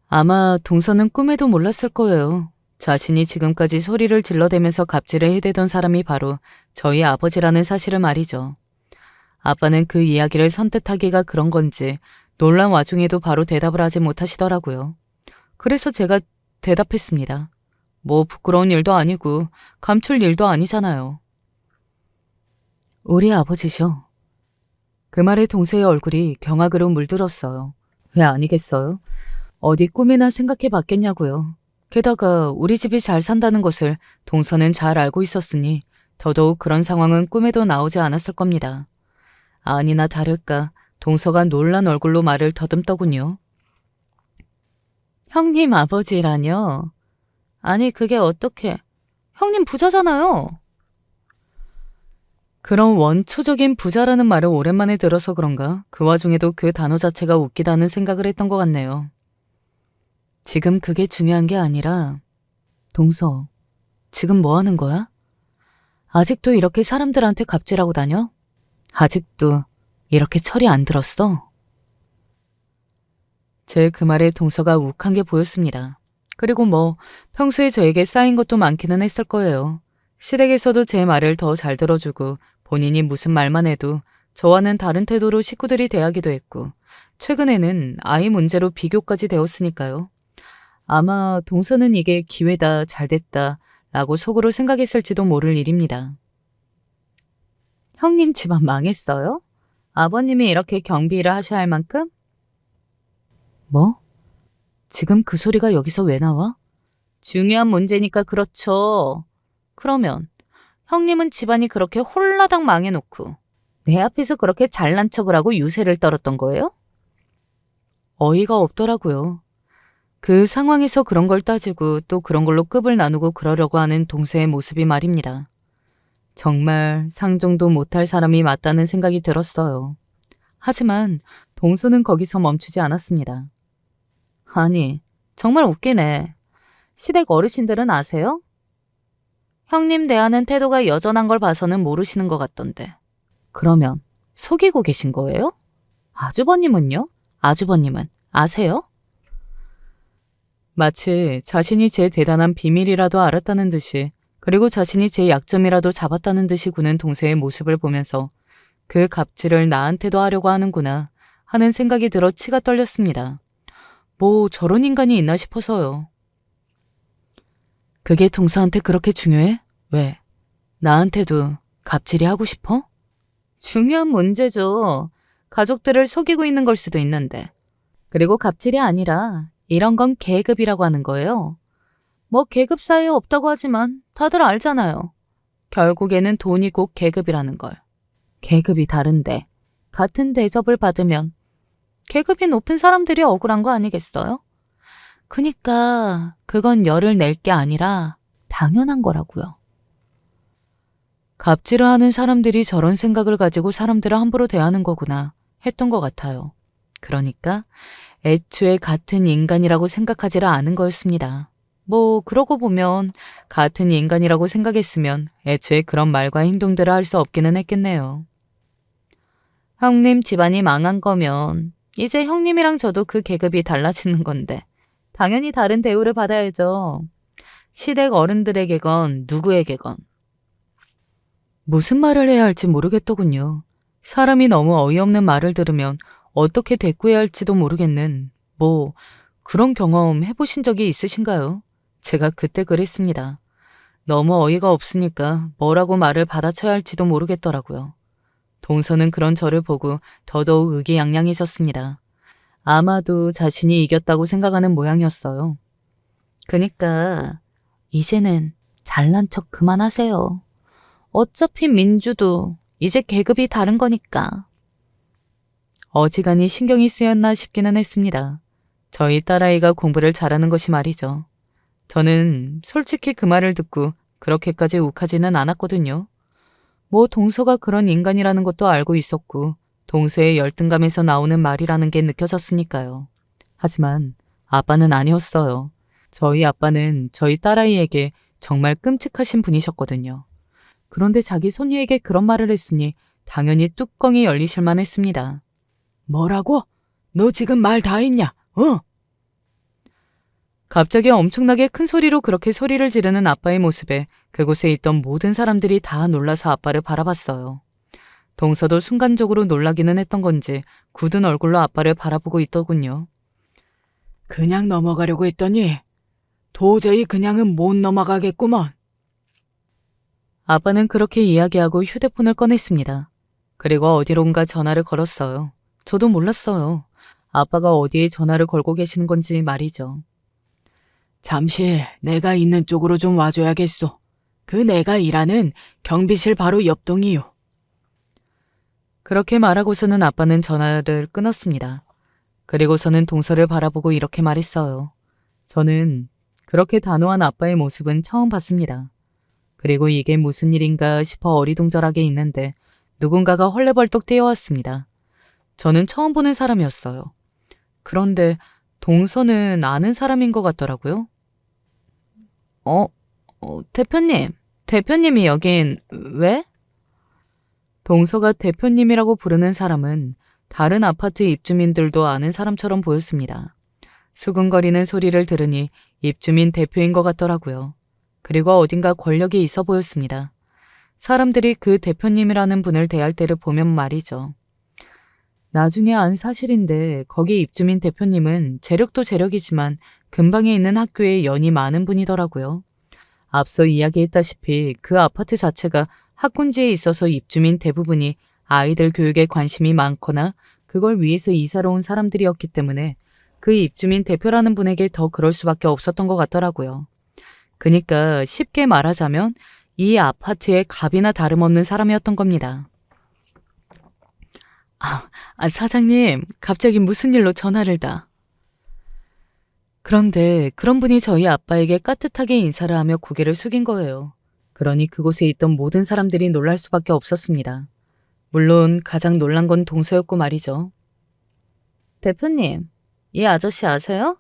아마 동서는 꿈에도 몰랐을 거예요. 자신이 지금까지 소리를 질러대면서 갑질을 해대던 사람이 바로 저희 아버지라는 사실을 말이죠. 아빠는 그 이야기를 선뜻하기가 그런 건지 놀란 와중에도 바로 대답을 하지 못하시더라고요. 그래서 제가 대답했습니다. 뭐 부끄러운 일도 아니고 감출 일도 아니잖아요. 우리 아버지셔. 그 말에 동서의 얼굴이 경악으로 물들었어요. 왜 아니겠어요? 어디 꿈이나 생각해 봤겠냐고요. 게다가 우리 집이 잘 산다는 것을 동서는 잘 알고 있었으니 더더욱 그런 상황은 꿈에도 나오지 않았을 겁니다. 아니나 다를까 동서가 놀란 얼굴로 말을 더듬더군요. 형님 아버지라뇨? 아니 그게 어떻게? 형님 부자잖아요. 그런 원초적인 부자라는 말을 오랜만에 들어서 그런가 그 와중에도 그 단어 자체가 웃기다는 생각을 했던 것 같네요. 지금 그게 중요한 게 아니라 동서, 지금 뭐 하는 거야? 아직도 이렇게 사람들한테 갑질하고 다녀? 아직도 이렇게 철이 안 들었어? 제 그 말에 동서가 욱한 게 보였습니다. 그리고 뭐 평소에 저에게 쌓인 것도 많기는 했을 거예요. 시댁에서도 제 말을 더 잘 들어주고 본인이 무슨 말만 해도 저와는 다른 태도로 식구들이 대하기도 했고 최근에는 아이 문제로 비교까지 되었으니까요. 아마 동서는 이게 기회다, 잘됐다 라고 속으로 생각했을지도 모를 일입니다. 형님 집안 망했어요? 아버님이 이렇게 경비 일을 하셔야 할 만큼? 뭐? 지금 그 소리가 여기서 왜 나와? 중요한 문제니까 그렇죠. 그러면 형님은 집안이 그렇게 홀라당 망해놓고 내 앞에서 그렇게 잘난 척을 하고 유세를 떨었던 거예요? 어이가 없더라고요. 그 상황에서 그런 걸 따지고 또 그런 걸로 급을 나누고 그러려고 하는 동서의 모습이 말입니다. 정말 상종도 못할 사람이 맞다는 생각이 들었어요. 하지만 동서는 거기서 멈추지 않았습니다. 아니, 정말 웃기네. 시댁 어르신들은 아세요? 형님 대하는 태도가 여전한 걸 봐서는 모르시는 것 같던데. 그러면 속이고 계신 거예요? 아주버님은요? 아주버님은 아세요? 마치 자신이 제 대단한 비밀이라도 알았다는 듯이 그리고 자신이 제 약점이라도 잡았다는 듯이 구는 동서의 모습을 보면서 그 갑질을 나한테도 하려고 하는구나 하는 생각이 들어 치가 떨렸습니다. 뭐 저런 인간이 있나 싶어서요. 그게 동서한테 그렇게 중요해? 왜? 나한테도 갑질이 하고 싶어? 중요한 문제죠. 가족들을 속이고 있는 걸 수도 있는데. 그리고 갑질이 아니라 이런 건 계급이라고 하는 거예요. 뭐 계급 사이에 없다고 하지만 다들 알잖아요. 결국에는 돈이 곧 계급이라는 걸. 계급이 다른데 같은 대접을 받으면 계급이 높은 사람들이 억울한 거 아니겠어요? 그니까 그건 열을 낼 게 아니라 당연한 거라고요. 갑질을 하는 사람들이 저런 생각을 가지고 사람들을 함부로 대하는 거구나 했던 것 같아요. 그러니까 애초에 같은 인간이라고 생각하지를 않은 거였습니다. 뭐 그러고 보면 같은 인간이라고 생각했으면 애초에 그런 말과 행동들을 할 수 없기는 했겠네요. 형님 집안이 망한 거면 이제 형님이랑 저도 그 계급이 달라지는 건데 당연히 다른 대우를 받아야죠. 시댁 어른들에게건 누구에게건. 무슨 말을 해야 할지 모르겠더군요. 사람이 너무 어이없는 말을 들으면 어떻게 대꾸해야 할지도 모르겠는 뭐 그런 경험 해보신 적이 있으신가요? 제가 그때 그랬습니다. 너무 어이가 없으니까 뭐라고 말을 받아쳐야 할지도 모르겠더라고요. 동서는 그런 저를 보고 더더욱 의기양양해졌습니다. 아마도 자신이 이겼다고 생각하는 모양이었어요. 그니까 이제는 잘난 척 그만하세요. 어차피 민주도 이제 계급이 다른 거니까. 어지간히 신경이 쓰였나 싶기는 했습니다. 저희 딸아이가 공부를 잘하는 것이 말이죠. 저는 솔직히 그 말을 듣고 그렇게까지 욱하지는 않았거든요. 뭐 동서가 그런 인간이라는 것도 알고 있었고 동서의 열등감에서 나오는 말이라는 게 느껴졌으니까요. 하지만 아빠는 아니었어요. 저희 아빠는 저희 딸아이에게 정말 끔찍하신 분이셨거든요. 그런데 자기 손녀에게 그런 말을 했으니 당연히 뚜껑이 열리실만 했습니다. 뭐라고? 너 지금 말 다 했냐? 갑자기 엄청나게 큰 소리로 그렇게 소리를 지르는 아빠의 모습에 그곳에 있던 모든 사람들이 다 놀라서 아빠를 바라봤어요. 동서도 순간적으로 놀라기는 했던 건지 굳은 얼굴로 아빠를 바라보고 있더군요. 그냥 넘어가려고 했더니 도저히 그냥은 못 넘어가겠구먼. 아빠는 그렇게 이야기하고 휴대폰을 꺼냈습니다. 그리고 어디론가 전화를 걸었어요. 저도 몰랐어요. 아빠가 어디에 전화를 걸고 계시는 건지 말이죠. 잠시 내가 있는 쪽으로 좀 와줘야겠소. 그 내가 일하는 경비실 바로 옆동이요. 그렇게 말하고서는 아빠는 전화를 끊었습니다. 그리고서는 동서를 바라보고 이렇게 말했어요. 저는 그렇게 단호한 아빠의 모습은 처음 봤습니다. 그리고 이게 무슨 일인가 싶어 어리둥절하게 있는데 누군가가 헐레벌떡 뛰어왔습니다. 저는 처음 보는 사람이었어요. 그런데 동서는 아는 사람인 것 같더라고요. 대표님이 여긴 왜? 동서가 대표님이라고 부르는 사람은 다른 아파트 입주민들도 아는 사람처럼 보였습니다. 수근거리는 소리를 들으니 입주민 대표인 것 같더라고요. 그리고 어딘가 권력이 있어 보였습니다. 사람들이 그 대표님이라는 분을 대할 때를 보면 말이죠. 나중에 안 사실인데 거기 입주민 대표님은 재력도 재력이지만 근방에 있는 학교에 연이 많은 분이더라고요. 앞서 이야기했다시피 그 아파트 자체가 학군지에 있어서 입주민 대부분이 아이들 교육에 관심이 많거나 그걸 위해서 이사를 온 사람들이었기 때문에 그 입주민 대표라는 분에게 더 그럴 수밖에 없었던 것 같더라고요. 그러니까 쉽게 말하자면 이 아파트의 갑이나 다름없는 사람이었던 겁니다. 사장님, 갑자기 무슨 일로 전화를 다. 그런데 그런 분이 저희 아빠에게 깍듯하게 인사를 하며 고개를 숙인 거예요. 그러니 그곳에 있던 모든 사람들이 놀랄 수밖에 없었습니다. 물론 가장 놀란 건 동서였고 말이죠. 대표님, 이 아저씨 아세요?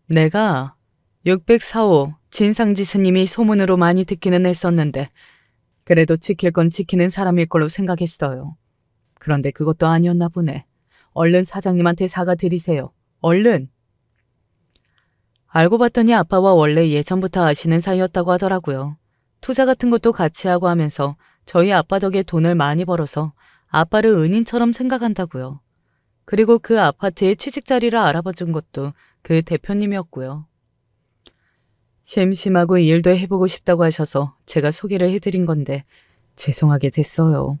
내가 604호 진상지 스님이 소문으로 많이 듣기는 했었는데 그래도 지킬 건 지키는 사람일 걸로 생각했어요. 그런데 그것도 아니었나 보네. 얼른 사장님한테 사과드리세요. 얼른! 알고 봤더니 아빠와 원래 예전부터 아시는 사이였다고 하더라고요. 투자 같은 것도 같이 하고 하면서 저희 아빠 덕에 돈을 많이 벌어서 아빠를 은인처럼 생각한다고요. 그리고 그 아파트의 취직 자리를 알아봐 준 것도 그 대표님이었고요. 심심하고 일도 해보고 싶다고 하셔서 제가 소개를 해드린 건데 죄송하게 됐어요.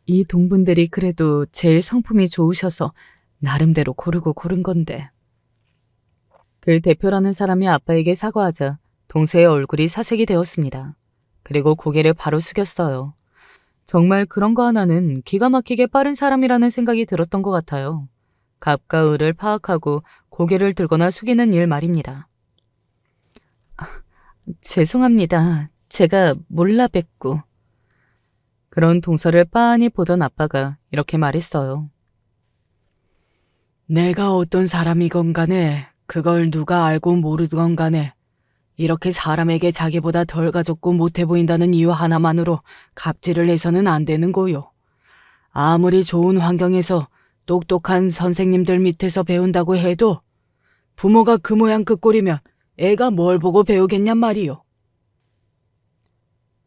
이 동분들이 그래도 제일 성품이 좋으셔서 나름대로 고르고 고른 건데. 그 대표라는 사람이 아빠에게 사과하자 동서의 얼굴이 사색이 되었습니다. 그리고 고개를 바로 숙였어요. 정말 그런 거 하나는 기가 막히게 빠른 사람이라는 생각이 들었던 것 같아요. 갑과 을을 파악하고 고개를 들거나 숙이는 일 말입니다. 죄송합니다. 제가 몰라 뵙고. 그런 동서를 빤히 보던 아빠가 이렇게 말했어요. 내가 어떤 사람이건 간에 그걸 누가 알고 모르건 간에 이렇게 사람에게 자기보다 덜 가졌고 못해 보인다는 이유 하나만으로 갑질을 해서는 안 되는 거요. 아무리 좋은 환경에서 똑똑한 선생님들 밑에서 배운다고 해도 부모가 그 모양 그 꼴이면 애가 뭘 보고 배우겠냔 말이요.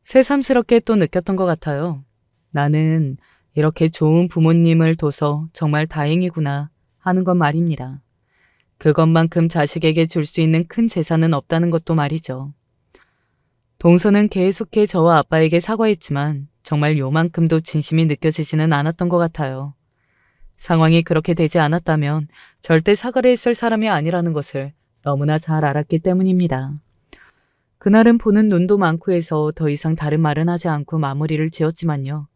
새삼스럽게 또 느꼈던 것 같아요. 나는 이렇게 좋은 부모님을 둬서 정말 다행이구나 하는 건 말입니다. 그것만큼 자식에게 줄 수 있는 큰 재산은 없다는 것도 말이죠. 동서는 계속해 저와 아빠에게 사과했지만 정말 요만큼도 진심이 느껴지지는 않았던 것 같아요. 상황이 그렇게 되지 않았다면 절대 사과를 했을 사람이 아니라는 것을 너무나 잘 알았기 때문입니다. 그날은 보는 눈도 많고 해서 더 이상 다른 말은 하지 않고 마무리를 지었지만요.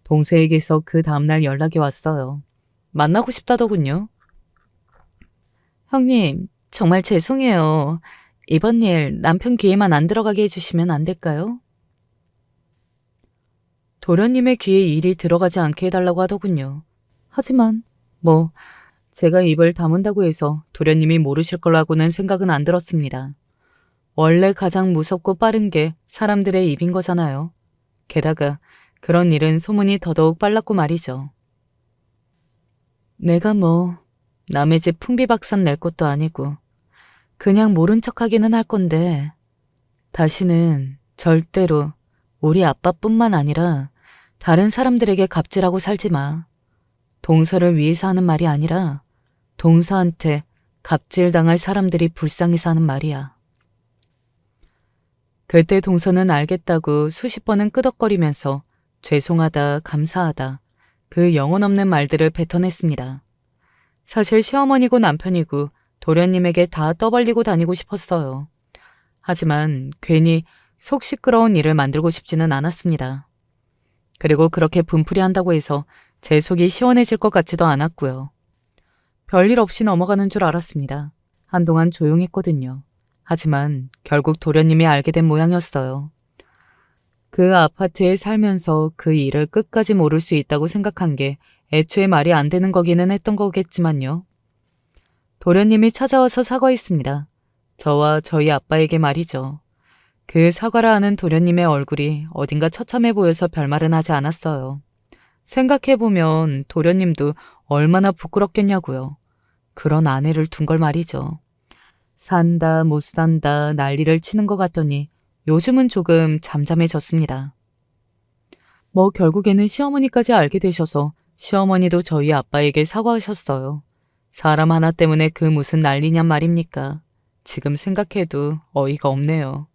동서에게서 그 다음날 연락이 왔어요. 만나고 싶다더군요. 형님, 정말 죄송해요. 이번 일 남편 귀에만 안 들어가게 해주시면 안 될까요? 도련님의 귀에 일이 들어가지 않게 해달라고 하더군요. 하지만 제가 입을 다문다고 해서 도련님이 모르실 거라고는 생각은 안 들었습니다. 원래 가장 무섭고 빠른 게 사람들의 입인 거잖아요. 게다가 그런 일은 소문이 더더욱 빨랐고 말이죠. 내가 남의 집 풍비박산 낼 것도 아니고 그냥 모른 척하기는 할 건데 다시는 절대로 우리 아빠뿐만 아니라 다른 사람들에게 갑질하고 살지 마. 동서를 위해서 하는 말이 아니라 동서한테 갑질당할 사람들이 불쌍해서 하는 말이야. 그때 동서는 알겠다고 수십 번은 끄덕거리면서 죄송하다, 감사하다, 그 영혼 없는 말들을 뱉어냈습니다. 사실 시어머니고 남편이고 도련님에게 다 떠벌리고 다니고 싶었어요. 하지만 괜히 속 시끄러운 일을 만들고 싶지는 않았습니다. 그리고 그렇게 분풀이 한다고 해서 제 속이 시원해질 것 같지도 않았고요. 별일 없이 넘어가는 줄 알았습니다. 한동안 조용했거든요. 하지만 결국 도련님이 알게 된 모양이었어요. 그 아파트에 살면서 그 일을 끝까지 모를 수 있다고 생각한 게 애초에 말이 안 되는 거기는 했던 거겠지만요. 도련님이 찾아와서 사과했습니다. 저와 저희 아빠에게 말이죠. 그 사과라 하는 도련님의 얼굴이 어딘가 처참해 보여서 별말은 하지 않았어요. 생각해보면 도련님도 얼마나 부끄럽겠냐고요. 그런 아내를 둔 걸 말이죠. 산다 못 산다 난리를 치는 것 같더니 요즘은 조금 잠잠해졌습니다. 뭐 결국에는 시어머니까지 알게 되셔서 시어머니도 저희 아빠에게 사과하셨어요. 사람 하나 때문에 그 무슨 난리냔 말입니까. 지금 생각해도 어이가 없네요.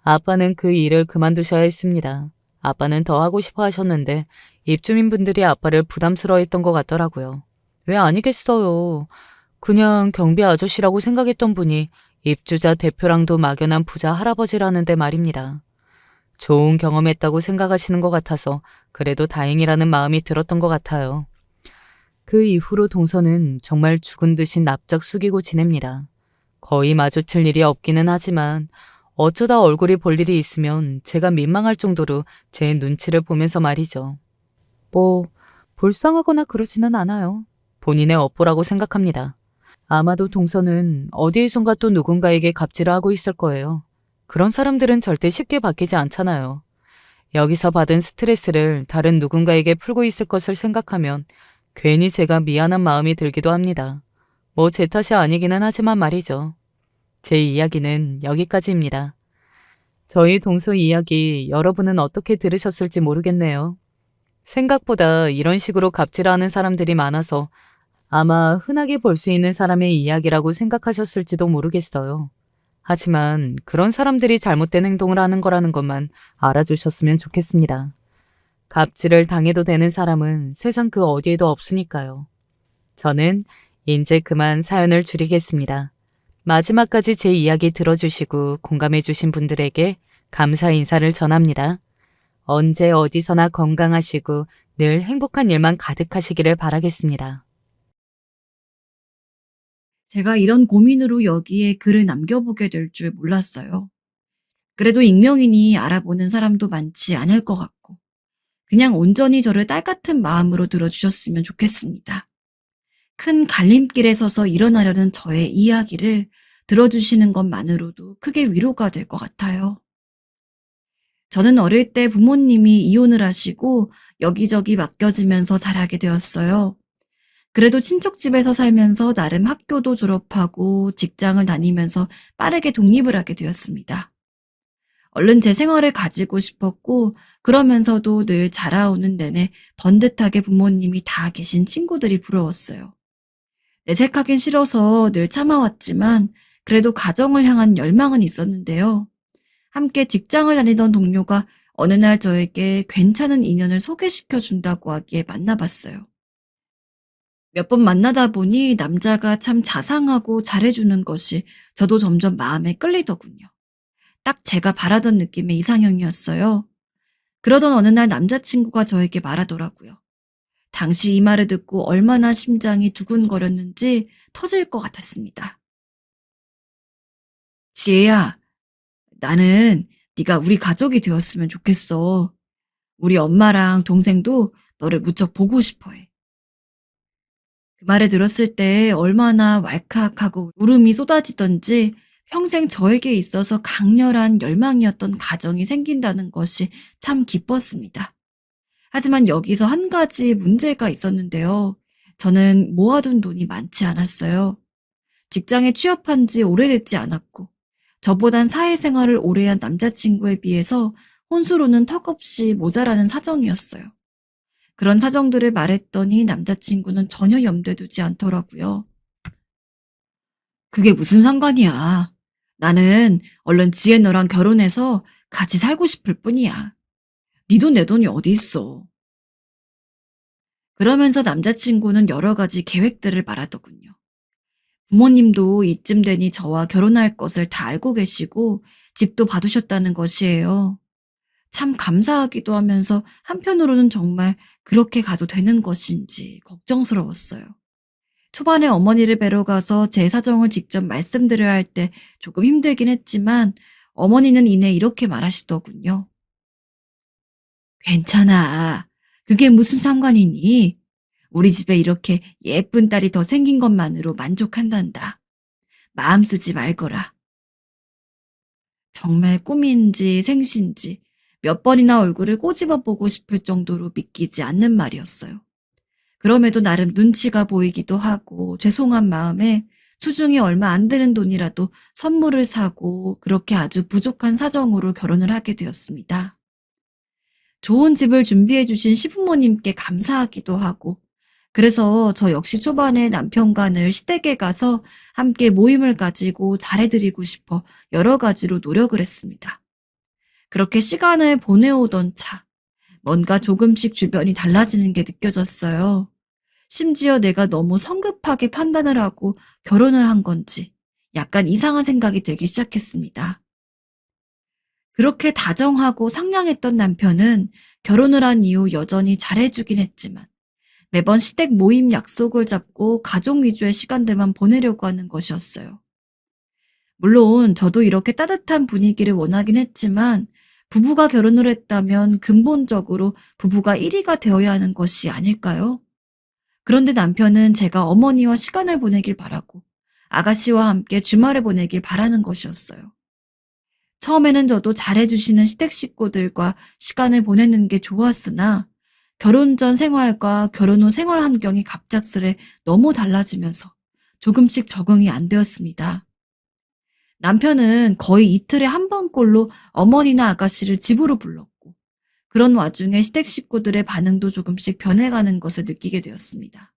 아빠는 그 일을 그만두셔야 했습니다. 아빠는 더 하고 싶어 하셨는데 입주민분들이 아빠를 부담스러워했던 것 같더라고요. 왜 아니겠어요. 그냥 경비 아저씨라고 생각했던 분이 입주자 대표랑도 막연한 부자 할아버지라는데 말입니다. 좋은 경험했다고 생각하시는 것 같아서 그래도 다행이라는 마음이 들었던 것 같아요. 그 이후로 동서는 정말 죽은 듯이 납작 숙이고 지냅니다. 거의 마주칠 일이 없기는 하지만 어쩌다 얼굴이 볼 일이 있으면 제가 민망할 정도로 제 눈치를 보면서 말이죠. 뭐 불쌍하거나 그러지는 않아요. 본인의 업보라고 생각합니다. 아마도 동서는 어디에선가 또 누군가에게 갑질을 하고 있을 거예요. 그런 사람들은 절대 쉽게 바뀌지 않잖아요. 여기서 받은 스트레스를 다른 누군가에게 풀고 있을 것을 생각하면 괜히 제가 미안한 마음이 들기도 합니다. 뭐 제 탓이 아니기는 하지만 말이죠. 제 이야기는 여기까지입니다. 저희 동서 이야기 여러분은 어떻게 들으셨을지 모르겠네요. 생각보다 이런 식으로 갑질하는 사람들이 많아서 아마 흔하게 볼 수 있는 사람의 이야기라고 생각하셨을지도 모르겠어요. 하지만 그런 사람들이 잘못된 행동을 하는 거라는 것만 알아주셨으면 좋겠습니다. 갑질을 당해도 되는 사람은 세상 그 어디에도 없으니까요. 저는 이제 그만 사연을 줄이겠습니다. 마지막까지 제 이야기 들어주시고 공감해주신 분들에게 감사 인사를 전합니다. 언제 어디서나 건강하시고 늘 행복한 일만 가득하시기를 바라겠습니다. 제가 이런 고민으로 여기에 글을 남겨보게 될 줄 몰랐어요. 그래도 익명이니 알아보는 사람도 많지 않을 것 같고, 그냥 온전히 저를 딸 같은 마음으로 들어주셨으면 좋겠습니다. 큰 갈림길에 서서 일어나려는 저의 이야기를 들어주시는 것만으로도 크게 위로가 될 것 같아요. 저는 어릴 때 부모님이 이혼을 하시고 여기저기 맡겨지면서 자라게 되었어요. 그래도 친척집에서 살면서 나름 학교도 졸업하고 직장을 다니면서 빠르게 독립을 하게 되었습니다. 얼른 제 생활을 가지고 싶었고 그러면서도 늘 자라오는 내내 번듯하게 부모님이 다 계신 친구들이 부러웠어요. 내색하긴 싫어서 늘 참아왔지만 그래도 가정을 향한 열망은 있었는데요. 함께 직장을 다니던 동료가 어느 날 저에게 괜찮은 인연을 소개시켜 준다고 하기에 만나봤어요. 몇 번 만나다 보니 남자가 참 자상하고 잘해주는 것이 저도 점점 마음에 끌리더군요. 딱 제가 바라던 느낌의 이상형이었어요. 그러던 어느 날 남자친구가 저에게 말하더라고요. 당시 이 말을 듣고 얼마나 심장이 두근거렸는지 터질 것 같았습니다. 지혜야, 나는 네가 우리 가족이 되었으면 좋겠어. 우리 엄마랑 동생도 너를 무척 보고 싶어해. 그 말을 들었을 때 얼마나 왈칵하고 울음이 쏟아지던지 평생 저에게 있어서 강렬한 열망이었던 가정이 생긴다는 것이 참 기뻤습니다. 하지만 여기서 한 가지 문제가 있었는데요. 저는 모아둔 돈이 많지 않았어요. 직장에 취업한 지 오래됐지 않았고 저보단 사회생활을 오래 한 남자친구에 비해서 혼수로는 턱없이 모자라는 사정이었어요. 그런 사정들을 말했더니 남자친구는 전혀 염두에 두지 않더라고요. 그게 무슨 상관이야. 나는 얼른 지혜 너랑 결혼해서 같이 살고 싶을 뿐이야. 네 돈 내 돈이 어디 있어. 그러면서 남자친구는 여러 가지 계획들을 말하더군요. 부모님도 이쯤 되니 저와 결혼할 것을 다 알고 계시고 집도 봐두셨다는 것이에요. 참 감사하기도 하면서 한편으로는 정말 그렇게 가도 되는 것인지 걱정스러웠어요. 초반에 어머니를 뵈러 가서 제 사정을 직접 말씀드려야 할 때 조금 힘들긴 했지만 어머니는 이내 이렇게 말하시더군요. 괜찮아. 그게 무슨 상관이니? 우리 집에 이렇게 예쁜 딸이 더 생긴 것만으로 만족한단다. 마음 쓰지 말거라. 정말 꿈인지 생신지 몇 번이나 얼굴을 꼬집어 보고 싶을 정도로 믿기지 않는 말이었어요. 그럼에도 나름 눈치가 보이기도 하고 죄송한 마음에 수중이 얼마 안 되는 돈이라도 선물을 사고 그렇게 아주 부족한 사정으로 결혼을 하게 되었습니다. 좋은 집을 준비해 주신 시부모님께 감사하기도 하고 그래서 저 역시 초반에 남편과는 시댁에 가서 함께 모임을 가지고 잘해드리고 싶어 여러 가지로 노력을 했습니다. 그렇게 시간을 보내오던 차, 뭔가 조금씩 주변이 달라지는 게 느껴졌어요. 심지어 내가 너무 성급하게 판단을 하고 결혼을 한 건지 약간 이상한 생각이 들기 시작했습니다. 그렇게 다정하고 상냥했던 남편은 결혼을 한 이후 여전히 잘해주긴 했지만 매번 시댁 모임 약속을 잡고 가족 위주의 시간들만 보내려고 하는 것이었어요. 물론 저도 이렇게 따뜻한 분위기를 원하긴 했지만 부부가 결혼을 했다면 근본적으로 부부가 1위가 되어야 하는 것이 아닐까요? 그런데 남편은 제가 어머니와 시간을 보내길 바라고 아가씨와 함께 주말을 보내길 바라는 것이었어요. 처음에는 저도 잘해주시는 시댁 식구들과 시간을 보내는 게 좋았으나 결혼 전 생활과 결혼 후 생활 환경이 갑작스레 너무 달라지면서 조금씩 적응이 안 되었습니다. 남편은 거의 이틀에 한 번꼴로 어머니나 아가씨를 집으로 불렀고 그런 와중에 시댁 식구들의 반응도 조금씩 변해가는 것을 느끼게 되었습니다.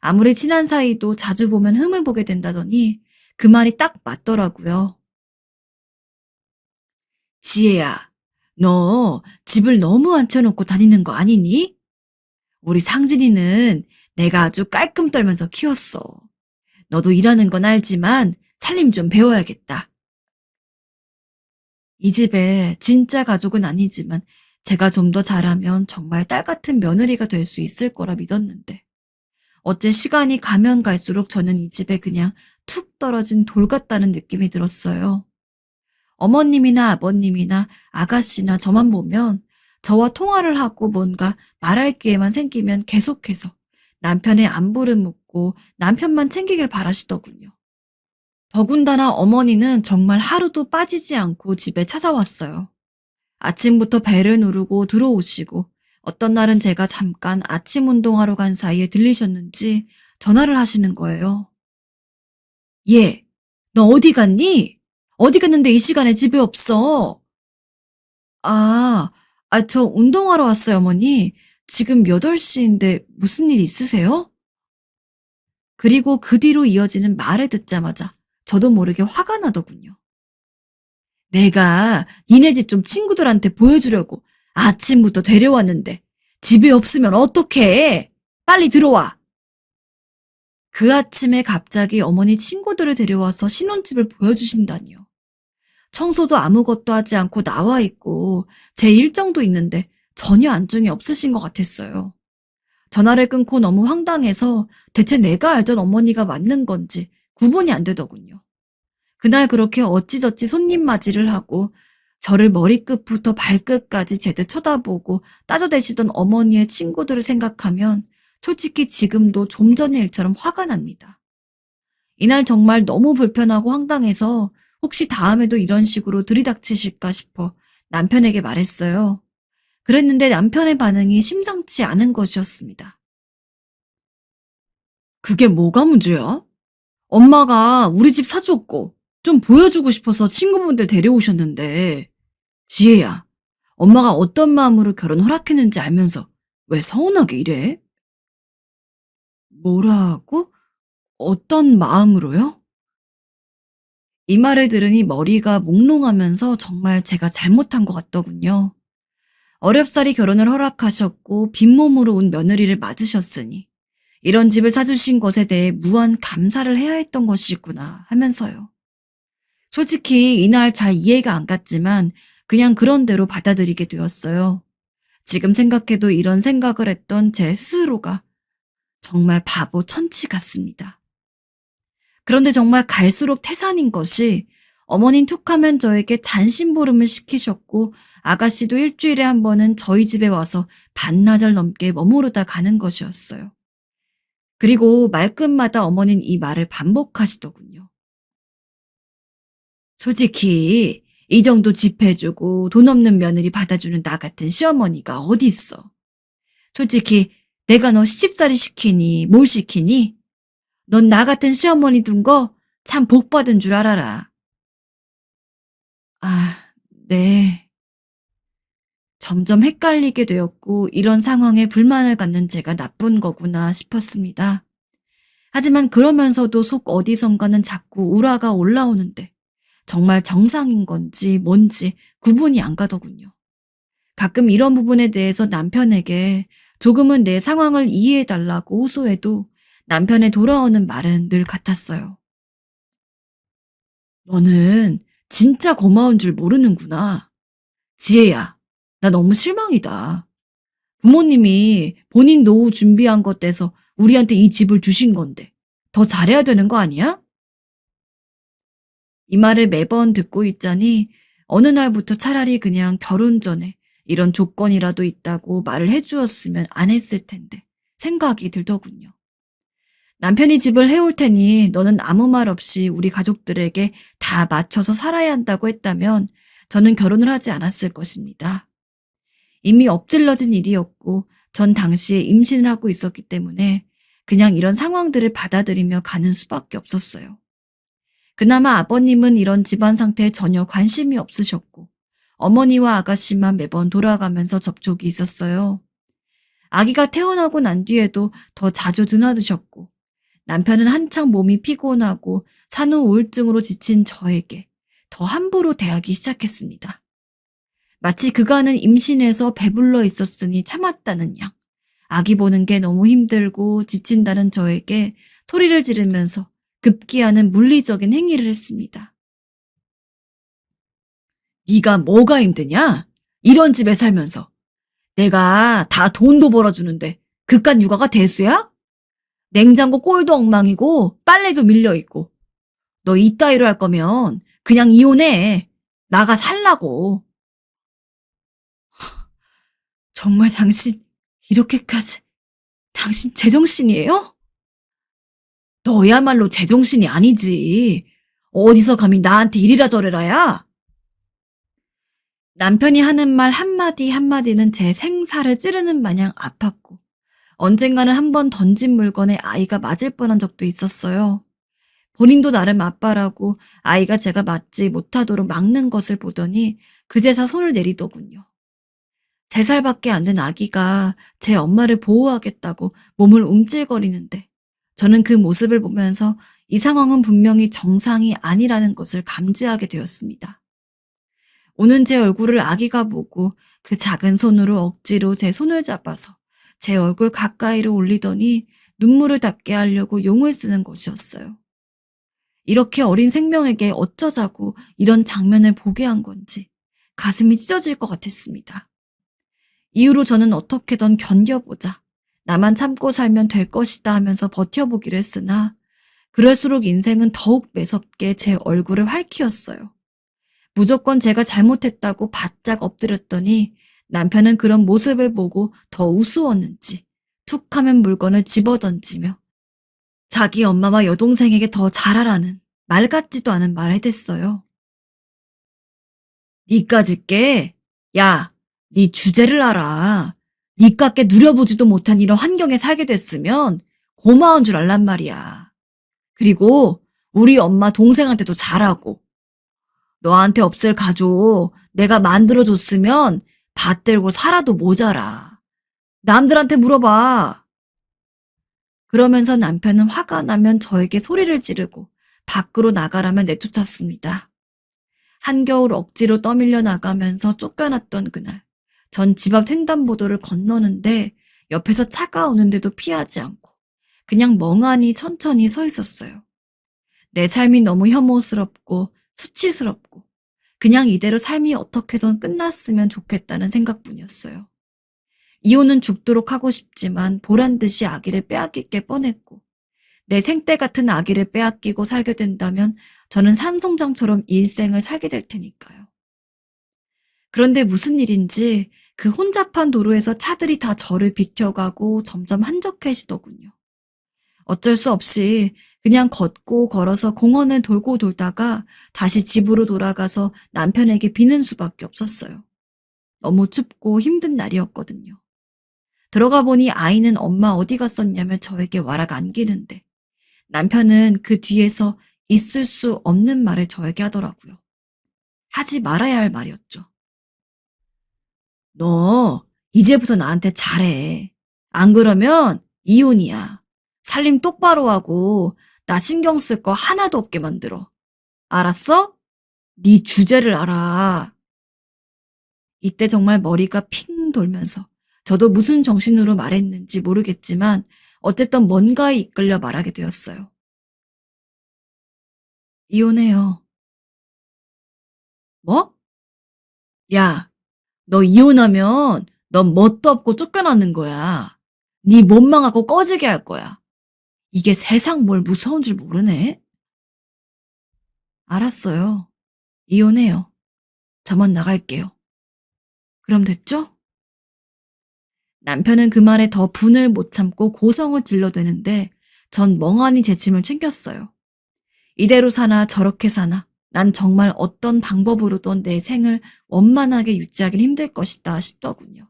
아무리 친한 사이도 자주 보면 흠을 보게 된다더니 그 말이 딱 맞더라고요. 지혜야, 너 집을 너무 앉혀놓고 다니는 거 아니니? 우리 상진이는 내가 아주 깔끔 떨면서 키웠어. 너도 일하는 건 알지만 살림 좀 배워야겠다. 이 집에 진짜 가족은 아니지만 제가 좀 더 잘하면 정말 딸 같은 며느리가 될 수 있을 거라 믿었는데 어째 시간이 가면 갈수록 저는 이 집에 그냥 툭 떨어진 돌 같다는 느낌이 들었어요. 어머님이나 아버님이나 아가씨나 저만 보면 저와 통화를 하고 뭔가 말할 기회만 생기면 계속해서 남편의 안부를 묻고 남편만 챙기길 바라시더군요. 더군다나 어머니는 정말 하루도 빠지지 않고 집에 찾아왔어요. 아침부터 벨을 누르고 들어오시고 어떤 날은 제가 잠깐 아침 운동하러 간 사이에 들리셨는지 전화를 하시는 거예요. 얘, 너 어디 갔니? 어디 갔는데 이 시간에 집에 없어? 저 운동하러 왔어요, 어머니. 지금 8시인데 무슨 일 있으세요? 그리고 그 뒤로 이어지는 말을 듣자마자 저도 모르게 화가 나더군요. 내가 니네 집 좀 친구들한테 보여주려고 아침부터 데려왔는데 집에 없으면 어떡해? 빨리 들어와. 그 아침에 갑자기 어머니 친구들을 데려와서 신혼집을 보여주신다니요. 청소도 아무것도 하지 않고 나와 있고 제 일정도 있는데 전혀 안중이 없으신 것 같았어요. 전화를 끊고 너무 황당해서 대체 내가 알던 어머니가 맞는 건지 구분이 안 되더군요. 그날 그렇게 어찌저찌 손님 맞이를 하고 저를 머리끝부터 발끝까지 제듯 쳐다보고 따져대시던 어머니의 친구들을 생각하면 솔직히 지금도 좀 전의 일처럼 화가 납니다. 이날 정말 너무 불편하고 황당해서 혹시 다음에도 이런 식으로 들이닥치실까 싶어 남편에게 말했어요. 그랬는데 남편의 반응이 심상치 않은 것이었습니다. 그게 뭐가 문제야? 엄마가 우리 집 사줬고 좀 보여주고 싶어서 친구분들 데려오셨는데 지혜야, 엄마가 어떤 마음으로 결혼 허락했는지 알면서 왜 서운하게 이래? 뭐라고? 어떤 마음으로요? 이 말을 들으니 머리가 몽롱하면서 정말 제가 잘못한 것 같더군요. 어렵사리 결혼을 허락하셨고 빈몸으로 온 며느리를 맞으셨으니 이런 집을 사주신 것에 대해 무한 감사를 해야 했던 것이구나 하면서요. 솔직히 이날 잘 이해가 안 갔지만 그냥 그런 대로 받아들이게 되었어요. 지금 생각해도 이런 생각을 했던 제 스스로가 정말 바보 천치 같습니다. 그런데 정말 갈수록 태산인 것이 어머닌 툭하면 저에게 잔심부름을 시키셨고 아가씨도 일주일에 한 번은 저희 집에 와서 반나절 넘게 머무르다 가는 것이었어요. 그리고 말끝마다 어머닌 이 말을 반복하시더군요. 솔직히 이 정도 집 해주고 돈 없는 며느리 받아주는 나 같은 시어머니가 어디 있어. 솔직히 내가 너 시집살이 시키니 뭘 시키니? 넌 나 같은 시어머니 둔 거 참 복 받은 줄 알아라. 아, 네. 점점 헷갈리게 되었고 이런 상황에 불만을 갖는 제가 나쁜 거구나 싶었습니다. 하지만 그러면서도 속 어디선가는 자꾸 우라가 올라오는데 정말 정상인 건지 뭔지 구분이 안 가더군요. 가끔 이런 부분에 대해서 남편에게 조금은 내 상황을 이해해달라고 호소해도 남편의 돌아오는 말은 늘 같았어요. 너는 진짜 고마운 줄 모르는구나. 지혜야, 나 너무 실망이다. 부모님이 본인 노후 준비한 것 떼서 우리한테 이 집을 주신 건데 더 잘해야 되는 거 아니야? 이 말을 매번 듣고 있자니 어느 날부터 차라리 그냥 결혼 전에 이런 조건이라도 있다고 말을 해주었으면 안 했을 텐데 생각이 들더군요. 남편이 집을 해올 테니 너는 아무 말 없이 우리 가족들에게 다 맞춰서 살아야 한다고 했다면 저는 결혼을 하지 않았을 것입니다. 이미 엎질러진 일이었고 전 당시에 임신을 하고 있었기 때문에 그냥 이런 상황들을 받아들이며 가는 수밖에 없었어요. 그나마 아버님은 이런 집안 상태에 전혀 관심이 없으셨고 어머니와 아가씨만 매번 돌아가면서 접촉이 있었어요. 아기가 태어나고 난 뒤에도 더 자주 드나드셨고 남편은 한창 몸이 피곤하고 산후 우울증으로 지친 저에게 더 함부로 대하기 시작했습니다. 마치 그간은 임신해서 배불러 있었으니 참았다는 양, 아기 보는 게 너무 힘들고 지친다는 저에게 소리를 지르면서 급기야는 물리적인 행위를 했습니다. 네가 뭐가 힘드냐? 이런 집에 살면서. 내가 다 돈도 벌어주는데 그깟 육아가 대수야? 냉장고 꼴도 엉망이고 빨래도 밀려있고. 너 이따위로 할 거면 그냥 이혼해. 나가 살라고. 정말 당신 이렇게까지 당신 제정신이에요? 너야말로 제정신이 아니지. 어디서 감히 나한테 이리라 저래라야? 남편이 하는 말 한마디 한마디는 제 생사를 찌르는 마냥 아팠고 언젠가는 한 번 던진 물건에 아이가 맞을 뻔한 적도 있었어요. 본인도 나름 아빠라고 아이가 제가 맞지 못하도록 막는 것을 보더니 그제서 손을 내리더군요. 3살밖에 안 된 아기가 제 엄마를 보호하겠다고 몸을 움찔거리는데 저는 그 모습을 보면서 이 상황은 분명히 정상이 아니라는 것을 감지하게 되었습니다. 우는 제 얼굴을 아기가 보고 그 작은 손으로 억지로 제 손을 잡아서 제 얼굴 가까이로 올리더니 눈물을 닦게 하려고 용을 쓰는 것이었어요. 이렇게 어린 생명에게 어쩌자고 이런 장면을 보게 한 건지 가슴이 찢어질 것 같았습니다. 이후로 저는 어떻게든 견뎌보자. 나만 참고 살면 될 것이다 하면서 버텨보기로 했으나 그럴수록 인생은 더욱 매섭게 제 얼굴을 핥히었어요. 무조건 제가 잘못했다고 바짝 엎드렸더니 남편은 그런 모습을 보고 더 우스웠는지 툭 하면 물건을 집어던지며 자기 엄마와 여동생에게 더 잘하라는 말 같지도 않은 말을 해댔어요. 니까짓 게? 야, 니 주제를 알아. 니깎게 누려보지도 못한 이런 환경에 살게 됐으면 고마운 줄 알란 말이야. 그리고 우리 엄마 동생한테도 잘하고 너한테 없을 가족 내가 만들어줬으면 받들고 살아도 모자라. 남들한테 물어봐. 그러면서 남편은 화가 나면 저에게 소리를 지르고 밖으로 나가라면 내쫓았습니다. 한겨울 억지로 떠밀려 나가면서 쫓겨났던 그날, 전 집 앞 횡단보도를 건너는데 옆에서 차가 오는데도 피하지 않고 그냥 멍하니 천천히 서 있었어요. 내 삶이 너무 혐오스럽고 수치스럽고 그냥 이대로 삶이 어떻게든 끝났으면 좋겠다는 생각뿐이었어요. 이혼은 죽도록 하고 싶지만 보란듯이 아기를 빼앗길 게 뻔했고 내 생때 같은 아기를 빼앗기고 살게 된다면 저는 산송장처럼 일생을 살게 될 테니까요. 그런데 무슨 일인지 그 혼잡한 도로에서 차들이 다 저를 비켜가고 점점 한적해지더군요. 어쩔 수 없이 그냥 걷고 걸어서 공원을 돌고 돌다가 다시 집으로 돌아가서 남편에게 비는 수밖에 없었어요. 너무 춥고 힘든 날이었거든요. 들어가 보니 아이는 엄마 어디 갔었냐며 저에게 와락 안기는데 남편은 그 뒤에서 있을 수 없는 말을 저에게 하더라고요. 하지 말아야 할 말이었죠. 너 이제부터 나한테 잘해. 안 그러면 이혼이야. 살림 똑바로 하고 나 신경 쓸 거 하나도 없게 만들어. 알았어? 네 주제를 알아. 이때 정말 머리가 핑 돌면서 저도 무슨 정신으로 말했는지 모르겠지만 어쨌든 뭔가에 이끌려 말하게 되었어요. 이혼해요. 뭐? 야, 너 이혼하면 넌 뭣도 없고 쫓겨나는 거야. 네 몸망하고 꺼지게 할 거야. 이게 세상 뭘 무서운 줄 모르네. 알았어요. 이혼해요. 저만 나갈게요. 그럼 됐죠? 남편은 그 말에 더 분을 못 참고 고성을 질러대는데 전 멍하니 제 짐을 챙겼어요. 이대로 사나 저렇게 사나 난 정말 어떤 방법으로든 내 생을 원만하게 유지하긴 힘들 것이다 싶더군요.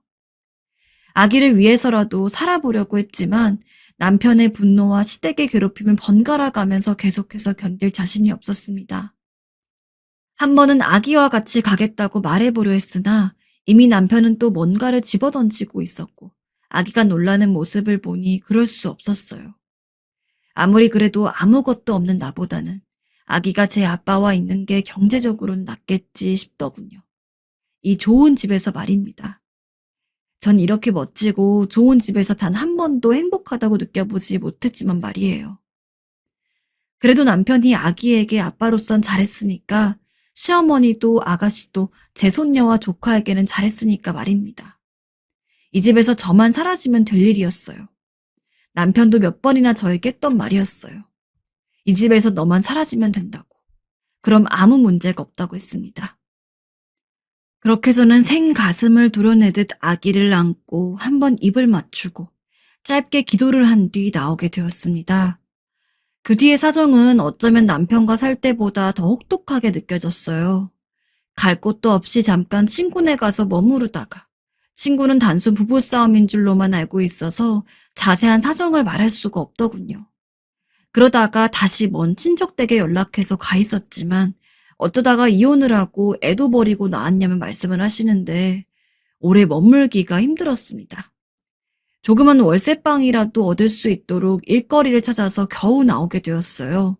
아기를 위해서라도 살아보려고 했지만 남편의 분노와 시댁의 괴롭힘을 번갈아 가면서 계속해서 견딜 자신이 없었습니다. 한 번은 아기와 같이 가겠다고 말해보려 했으나 이미 남편은 또 뭔가를 집어던지고 있었고 아기가 놀라는 모습을 보니 그럴 수 없었어요. 아무리 그래도 아무것도 없는 나보다는 아기가 제 아빠와 있는 게 경제적으로는 낫겠지 싶더군요. 이 좋은 집에서 말입니다. 전 이렇게 멋지고 좋은 집에서 단 한 번도 행복하다고 느껴보지 못했지만 말이에요. 그래도 남편이 아기에게 아빠로선 잘했으니까 시어머니도 아가씨도 제 손녀와 조카에게는 잘했으니까 말입니다. 이 집에서 저만 사라지면 될 일이었어요. 남편도 몇 번이나 저에게 했던 말이었어요. 이 집에서 너만 사라지면 된다고. 그럼 아무 문제가 없다고 했습니다. 그렇게 저는 생가슴을 도려내듯 아기를 안고 한번 입을 맞추고 짧게 기도를 한 뒤 나오게 되었습니다. 그 뒤의 사정은 어쩌면 남편과 살 때보다 더 혹독하게 느껴졌어요. 갈 곳도 없이 잠깐 친구네 가서 머무르다가 친구는 단순 부부싸움인 줄로만 알고 있어서 자세한 사정을 말할 수가 없더군요. 그러다가 다시 먼 친척 댁에 연락해서 가 있었지만 어쩌다가 이혼을 하고 애도 버리고 나왔냐면 말씀을 하시는데 오래 머물기가 힘들었습니다. 조그만 월세방이라도 얻을 수 있도록 일거리를 찾아서 겨우 나오게 되었어요.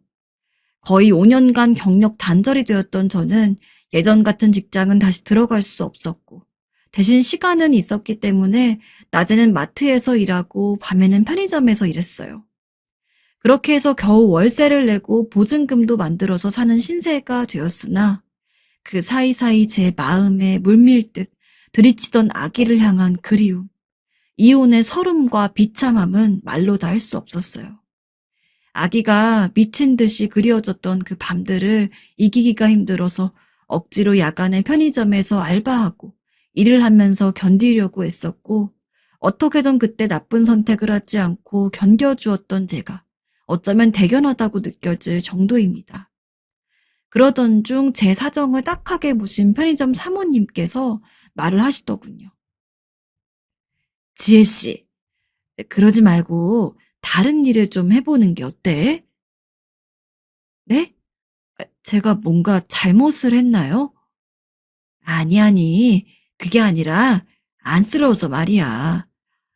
거의 5년간 경력 단절이 되었던 저는 예전 같은 직장은 다시 들어갈 수 없었고 대신 시간은 있었기 때문에 낮에는 마트에서 일하고 밤에는 편의점에서 일했어요. 그렇게 해서 겨우 월세를 내고 보증금도 만들어서 사는 신세가 되었으나 그 사이사이 제 마음에 물밀듯 들이치던 아기를 향한 그리움, 이혼의 서름과 비참함은 말로 다 할 수 없었어요. 아기가 미친 듯이 그리워졌던 그 밤들을 이기기가 힘들어서 억지로 야간에 편의점에서 알바하고 일을 하면서 견디려고 애썼고 어떻게든 그때 나쁜 선택을 하지 않고 견뎌주었던 제가 어쩌면 대견하다고 느껴질 정도입니다. 그러던 중 제 사정을 딱하게 보신 편의점 사모님께서 말을 하시더군요. 지혜씨, 그러지 말고 다른 일을 좀 해보는 게 어때? 네? 제가 뭔가 잘못을 했나요? 아니, 그게 아니라 안쓰러워서 말이야.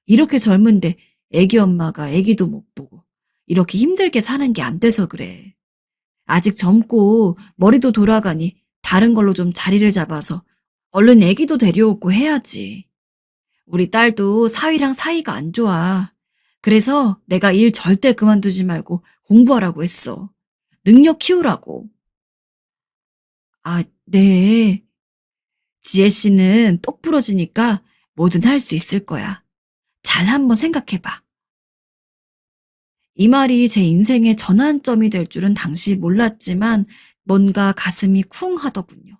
이렇게 젊은데 애기 엄마가 애기도 못 보고 이렇게 힘들게 사는 게 안 돼서 그래. 아직 젊고 머리도 돌아가니 다른 걸로 좀 자리를 잡아서 얼른 애기도 데려오고 해야지. 우리 딸도 사위랑 사이가 안 좋아. 그래서 내가 일 절대 그만두지 말고 공부하라고 했어. 능력 키우라고. 아, 네. 지혜 씨는 똑 부러지니까 뭐든 할 수 있을 거야. 잘 한번 생각해봐. 이 말이 제 인생의 전환점이 될 줄은 당시 몰랐지만 뭔가 가슴이 쿵 하더군요.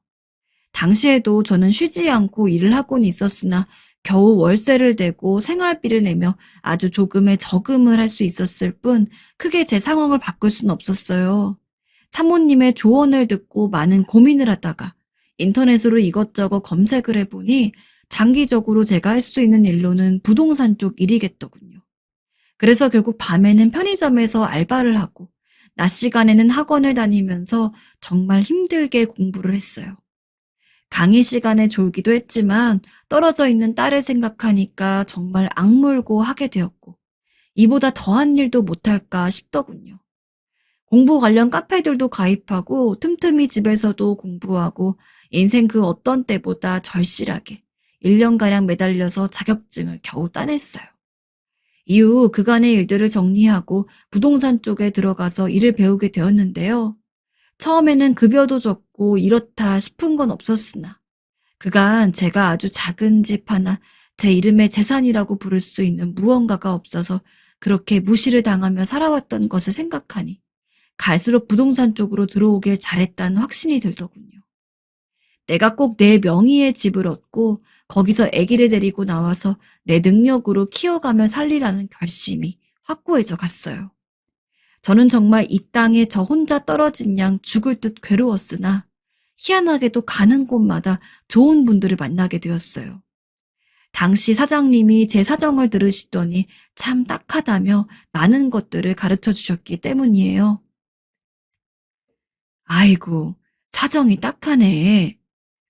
당시에도 저는 쉬지 않고 일을 하고는 있었으나 겨우 월세를 내고 생활비를 내며 아주 조금의 저금을 할 수 있었을 뿐 크게 제 상황을 바꿀 수는 없었어요. 사모님의 조언을 듣고 많은 고민을 하다가 인터넷으로 이것저것 검색을 해보니 장기적으로 제가 할 수 있는 일로는 부동산 쪽 일이겠더군요. 그래서 결국 밤에는 편의점에서 알바를 하고 낮 시간에는 학원을 다니면서 정말 힘들게 공부를 했어요. 강의 시간에 졸기도 했지만 떨어져 있는 딸을 생각하니까 정말 악물고 하게 되었고 이보다 더한 일도 못할까 싶더군요. 공부 관련 카페들도 가입하고 틈틈이 집에서도 공부하고 인생 그 어떤 때보다 절실하게 1년가량 매달려서 자격증을 겨우 따냈어요. 이후 그간의 일들을 정리하고 부동산 쪽에 들어가서 일을 배우게 되었는데요. 처음에는 급여도 적고 이렇다 싶은 건 없었으나 그간 제가 아주 작은 집 하나 제 이름의 재산이라고 부를 수 있는 무언가가 없어서 그렇게 무시를 당하며 살아왔던 것을 생각하니 갈수록 부동산 쪽으로 들어오길 잘했다는 확신이 들더군요. 내가 꼭 내 명의의 집을 얻고 거기서 아기를 데리고 나와서 내 능력으로 키워가며 살리라는 결심이 확고해져 갔어요. 저는 정말 이 땅에 저 혼자 떨어진 양 죽을 듯 괴로웠으나 희한하게도 가는 곳마다 좋은 분들을 만나게 되었어요. 당시 사장님이 제 사정을 들으시더니 참 딱하다며 많은 것들을 가르쳐 주셨기 때문이에요. 아이고, 사정이 딱하네.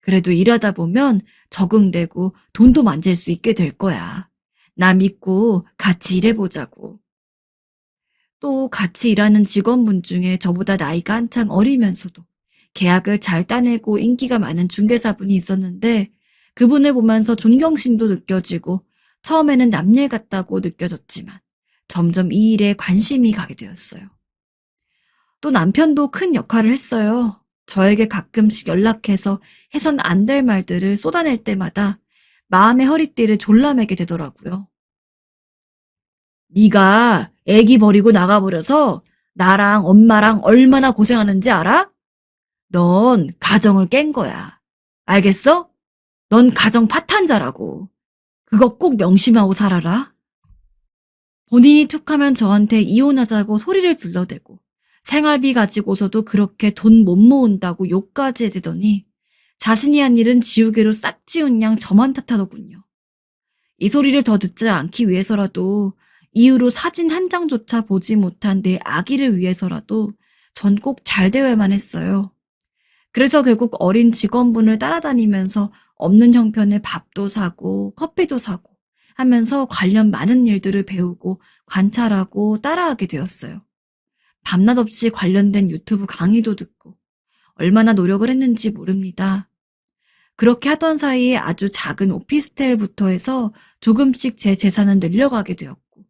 그래도 일하다 보면 적응되고 돈도 만질 수 있게 될 거야. 나 믿고 같이 일해보자고. 또 같이 일하는 직원분 중에 저보다 나이가 한창 어리면서도 계약을 잘 따내고 인기가 많은 중개사분이 있었는데 그분을 보면서 존경심도 느껴지고 처음에는 남일 같다고 느껴졌지만 점점 이 일에 관심이 가게 되었어요. 또 남편도 큰 역할을 했어요. 저에게 가끔씩 연락해서 해선 안 될 말들을 쏟아낼 때마다 마음의 허리띠를 졸라매게 되더라고요. 네가 애기 버리고 나가버려서 나랑 엄마랑 얼마나 고생하는지 알아? 넌 가정을 깬 거야. 알겠어? 넌 가정 파탄자라고. 그거 꼭 명심하고 살아라. 본인이 툭하면 저한테 이혼하자고 소리를 질러대고 생활비 가지고서도 그렇게 돈 못 모은다고 욕까지 해대더니 자신이 한 일은 지우개로 싹 지운 양 저만 탓하더군요. 이 소리를 더 듣지 않기 위해서라도 이후로 사진 한 장조차 보지 못한 내 아기를 위해서라도 전 꼭 잘 되어야만 했어요. 그래서 결국 어린 직원분을 따라다니면서 없는 형편에 밥도 사고 커피도 사고 하면서 관련 많은 일들을 배우고 관찰하고 따라하게 되었어요. 밤낮 없이 관련된 유튜브 강의도 듣고 얼마나 노력을 했는지 모릅니다. 그렇게 하던 사이에 아주 작은 오피스텔부터 해서 조금씩 제 재산은 늘려가게 되었고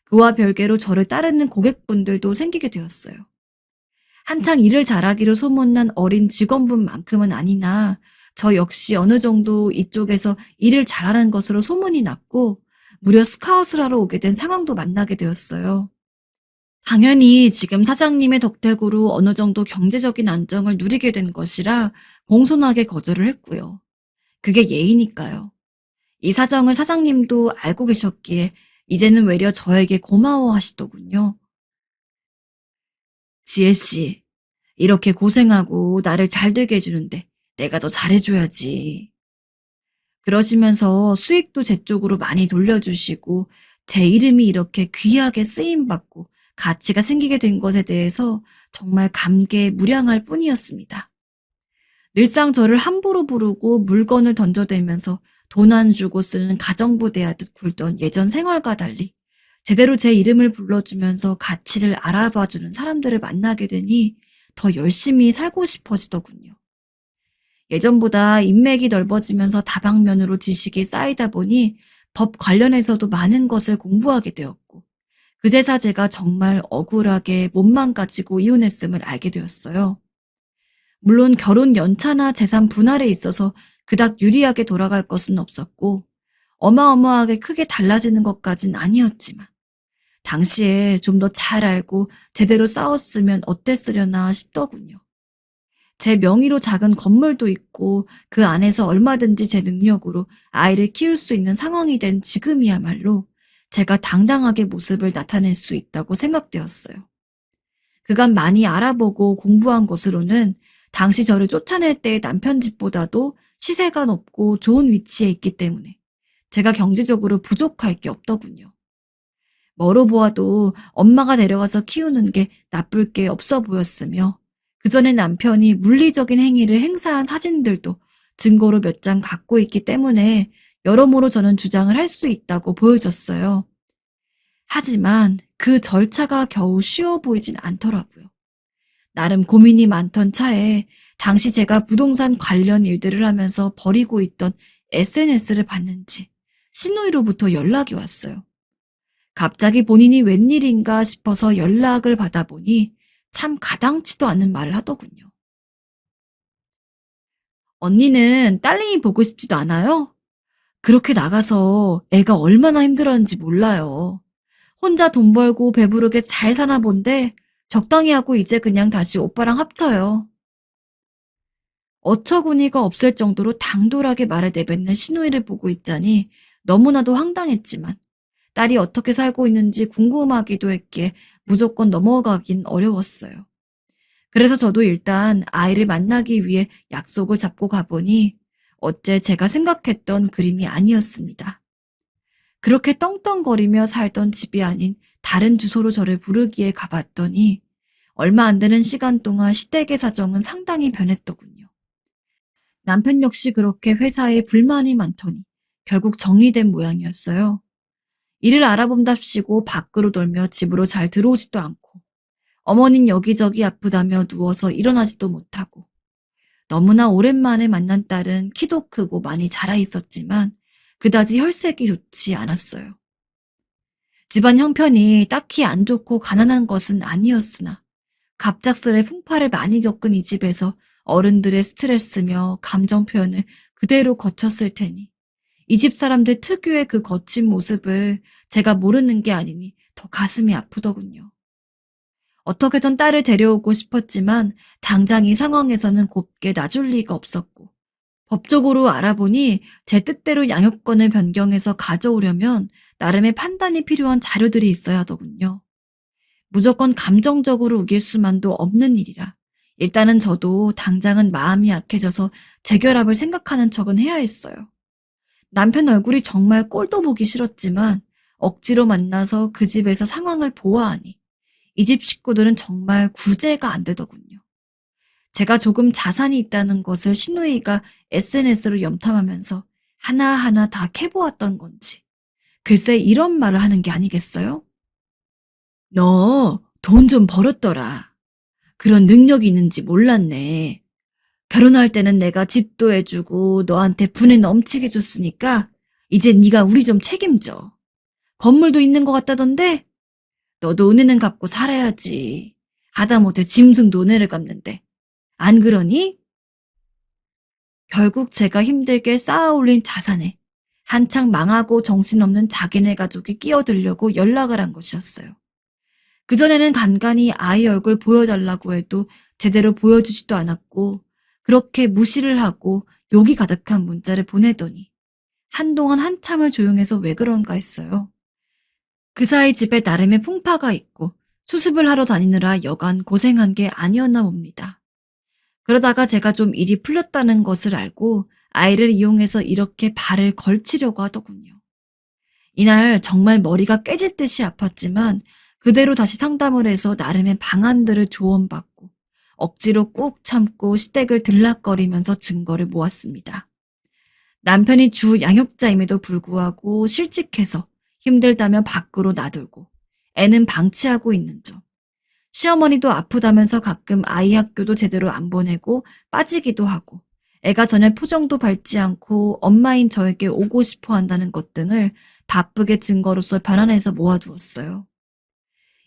그와 별개로 저를 따르는 고객분들도 생기게 되었어요. 한창 일을 잘하기로 소문난 어린 직원분만큼은 아니나 저 역시 어느 정도 이쪽에서 일을 잘하는 것으로 소문이 났고 무려 스카웃을 하러 오게 된 상황도 만나게 되었어요. 당연히 지금 사장님의 덕택으로 어느 정도 경제적인 안정을 누리게 된 것이라 공손하게 거절을 했고요. 그게 예의니까요. 이 사정을 사장님도 알고 계셨기에 이제는 외려 저에게 고마워하시더군요. 지혜씨, 이렇게 고생하고 나를 잘 되게 해주는데 내가 더 잘해줘야지. 그러시면서 수익도 제 쪽으로 많이 돌려주시고 제 이름이 이렇게 귀하게 쓰임받고 가치가 생기게 된 것에 대해서 정말 감개무량할 뿐이었습니다. 늘상 저를 함부로 부르고 물건을 던져대면서 돈 안 주고 쓰는 가정부대하듯 굴던 예전 생활과 달리 제대로 제 이름을 불러주면서 가치를 알아봐주는 사람들을 만나게 되니 더 열심히 살고 싶어지더군요. 예전보다 인맥이 넓어지면서 다방면으로 지식이 쌓이다 보니 법 관련해서도 많은 것을 공부하게 되었고, 그제서 제가 정말 억울하게 몸만 가지고 이혼했음을 알게 되었어요. 물론 결혼 연차나 재산 분할에 있어서 그닥 유리하게 돌아갈 것은 없었고, 어마어마하게 크게 달라지는 것까진 아니었지만, 당시에 좀 더 잘 알고 제대로 싸웠으면 어땠으려나 싶더군요. 제 명의로 작은 건물도 있고 그 안에서 얼마든지 제 능력으로 아이를 키울 수 있는 상황이 된 지금이야말로 제가 당당하게 모습을 나타낼 수 있다고 생각되었어요. 그간 많이 알아보고 공부한 것으로는 당시 저를 쫓아낼 때의 남편 집보다도 시세가 높고 좋은 위치에 있기 때문에 제가 경제적으로 부족할 게 없더군요. 뭐로 보아도 엄마가 데려가서 키우는 게 나쁠 게 없어 보였으며 그 전에 남편이 물리적인 행위를 행사한 사진들도 증거로 몇 장 갖고 있기 때문에 여러모로 저는 주장을 할 수 있다고 보여졌어요. 하지만 그 절차가 겨우 쉬워 보이진 않더라고요. 나름 고민이 많던 차에 당시 제가 부동산 관련 일들을 하면서 버리고 있던 SNS를 봤는지 신우이로부터 연락이 왔어요. 갑자기 본인이 웬일인가 싶어서 연락을 받아보니 참 가당치도 않은 말을 하더군요. 언니는 딸님이 보고 싶지도 않아요? 그렇게 나가서 애가 얼마나 힘들었는지 몰라요. 혼자 돈 벌고 배부르게 잘 사나 본데 적당히 하고 이제 그냥 다시 오빠랑 합쳐요. 어처구니가 없을 정도로 당돌하게 말을 내뱉는 신우이를 보고 있자니 너무나도 황당했지만 딸이 어떻게 살고 있는지 궁금하기도 했기에 무조건 넘어가긴 어려웠어요. 그래서 저도 일단 아이를 만나기 위해 약속을 잡고 가보니 어째 제가 생각했던 그림이 아니었습니다. 그렇게 떵떵거리며 살던 집이 아닌 다른 주소로 저를 부르기에 가봤더니 얼마 안 되는 시간 동안 시댁의 사정은 상당히 변했더군요. 남편 역시 그렇게 회사에 불만이 많더니 결국 정리된 모양이었어요. 일을 알아본답시고 밖으로 돌며 집으로 잘 들어오지도 않고 어머닌 여기저기 아프다며 누워서 일어나지도 못하고 너무나 오랜만에 만난 딸은 키도 크고 많이 자라 있었지만 그다지 혈색이 좋지 않았어요. 집안 형편이 딱히 안 좋고 가난한 것은 아니었으나 갑작스레 풍파를 많이 겪은 이 집에서 어른들의 스트레스며 감정 표현을 그대로 거쳤을 테니 이 집 사람들 특유의 그 거친 모습을 제가 모르는 게 아니니 더 가슴이 아프더군요. 어떻게든 딸을 데려오고 싶었지만 당장 이 상황에서는 곱게 놔줄 리가 없었고 법적으로 알아보니 제 뜻대로 양육권을 변경해서 가져오려면 나름의 판단이 필요한 자료들이 있어야 하더군요. 무조건 감정적으로 우길 수만도 없는 일이라 일단은 저도 당장은 마음이 약해져서 재결합을 생각하는 척은 해야 했어요. 남편 얼굴이 정말 꼴도 보기 싫었지만 억지로 만나서 그 집에서 상황을 보아하니 이 집 식구들은 정말 구제가 안 되더군요. 제가 조금 자산이 있다는 것을 신우이가 SNS로 염탐하면서 하나하나 다 캐보았던 건지 글쎄 이런 말을 하는 게 아니겠어요? 너 돈 좀 벌었더라. 그런 능력이 있는지 몰랐네. 결혼할 때는 내가 집도 해주고 너한테 분에 넘치게 줬으니까 이제 네가 우리 좀 책임져. 건물도 있는 것 같다던데? 너도 은혜는 갚고 살아야지. 하다못해 짐승도 은혜를 갚는데. 안 그러니? 결국 제가 힘들게 쌓아올린 자산에 한창 망하고 정신없는 자기네 가족이 끼어들려고 연락을 한 것이었어요. 그전에는 간간히 아이 얼굴 보여달라고 해도 제대로 보여주지도 않았고 그렇게 무시를 하고 욕이 가득한 문자를 보내더니 한동안 한참을 조용해서 왜 그런가 했어요. 그 사이 집에 나름의 풍파가 있고 수습을 하러 다니느라 여간 고생한 게 아니었나 봅니다. 그러다가 제가 좀 일이 풀렸다는 것을 알고 아이를 이용해서 이렇게 발을 걸치려고 하더군요. 이날 정말 머리가 깨질 듯이 아팠지만 그대로 다시 상담을 해서 나름의 방안들을 조언받고 억지로 꾹 참고 시댁을 들락거리면서 증거를 모았습니다. 남편이 주 양육자임에도 불구하고 실직해서 힘들다며 밖으로 나돌고 애는 방치하고 있는 점. 시어머니도 아프다면서 가끔 아이 학교도 제대로 안 보내고 빠지기도 하고 애가 전혀 표정도 밝지 않고 엄마인 저에게 오고 싶어 한다는 것 등을 바쁘게 증거로서 변환해서 모아두었어요.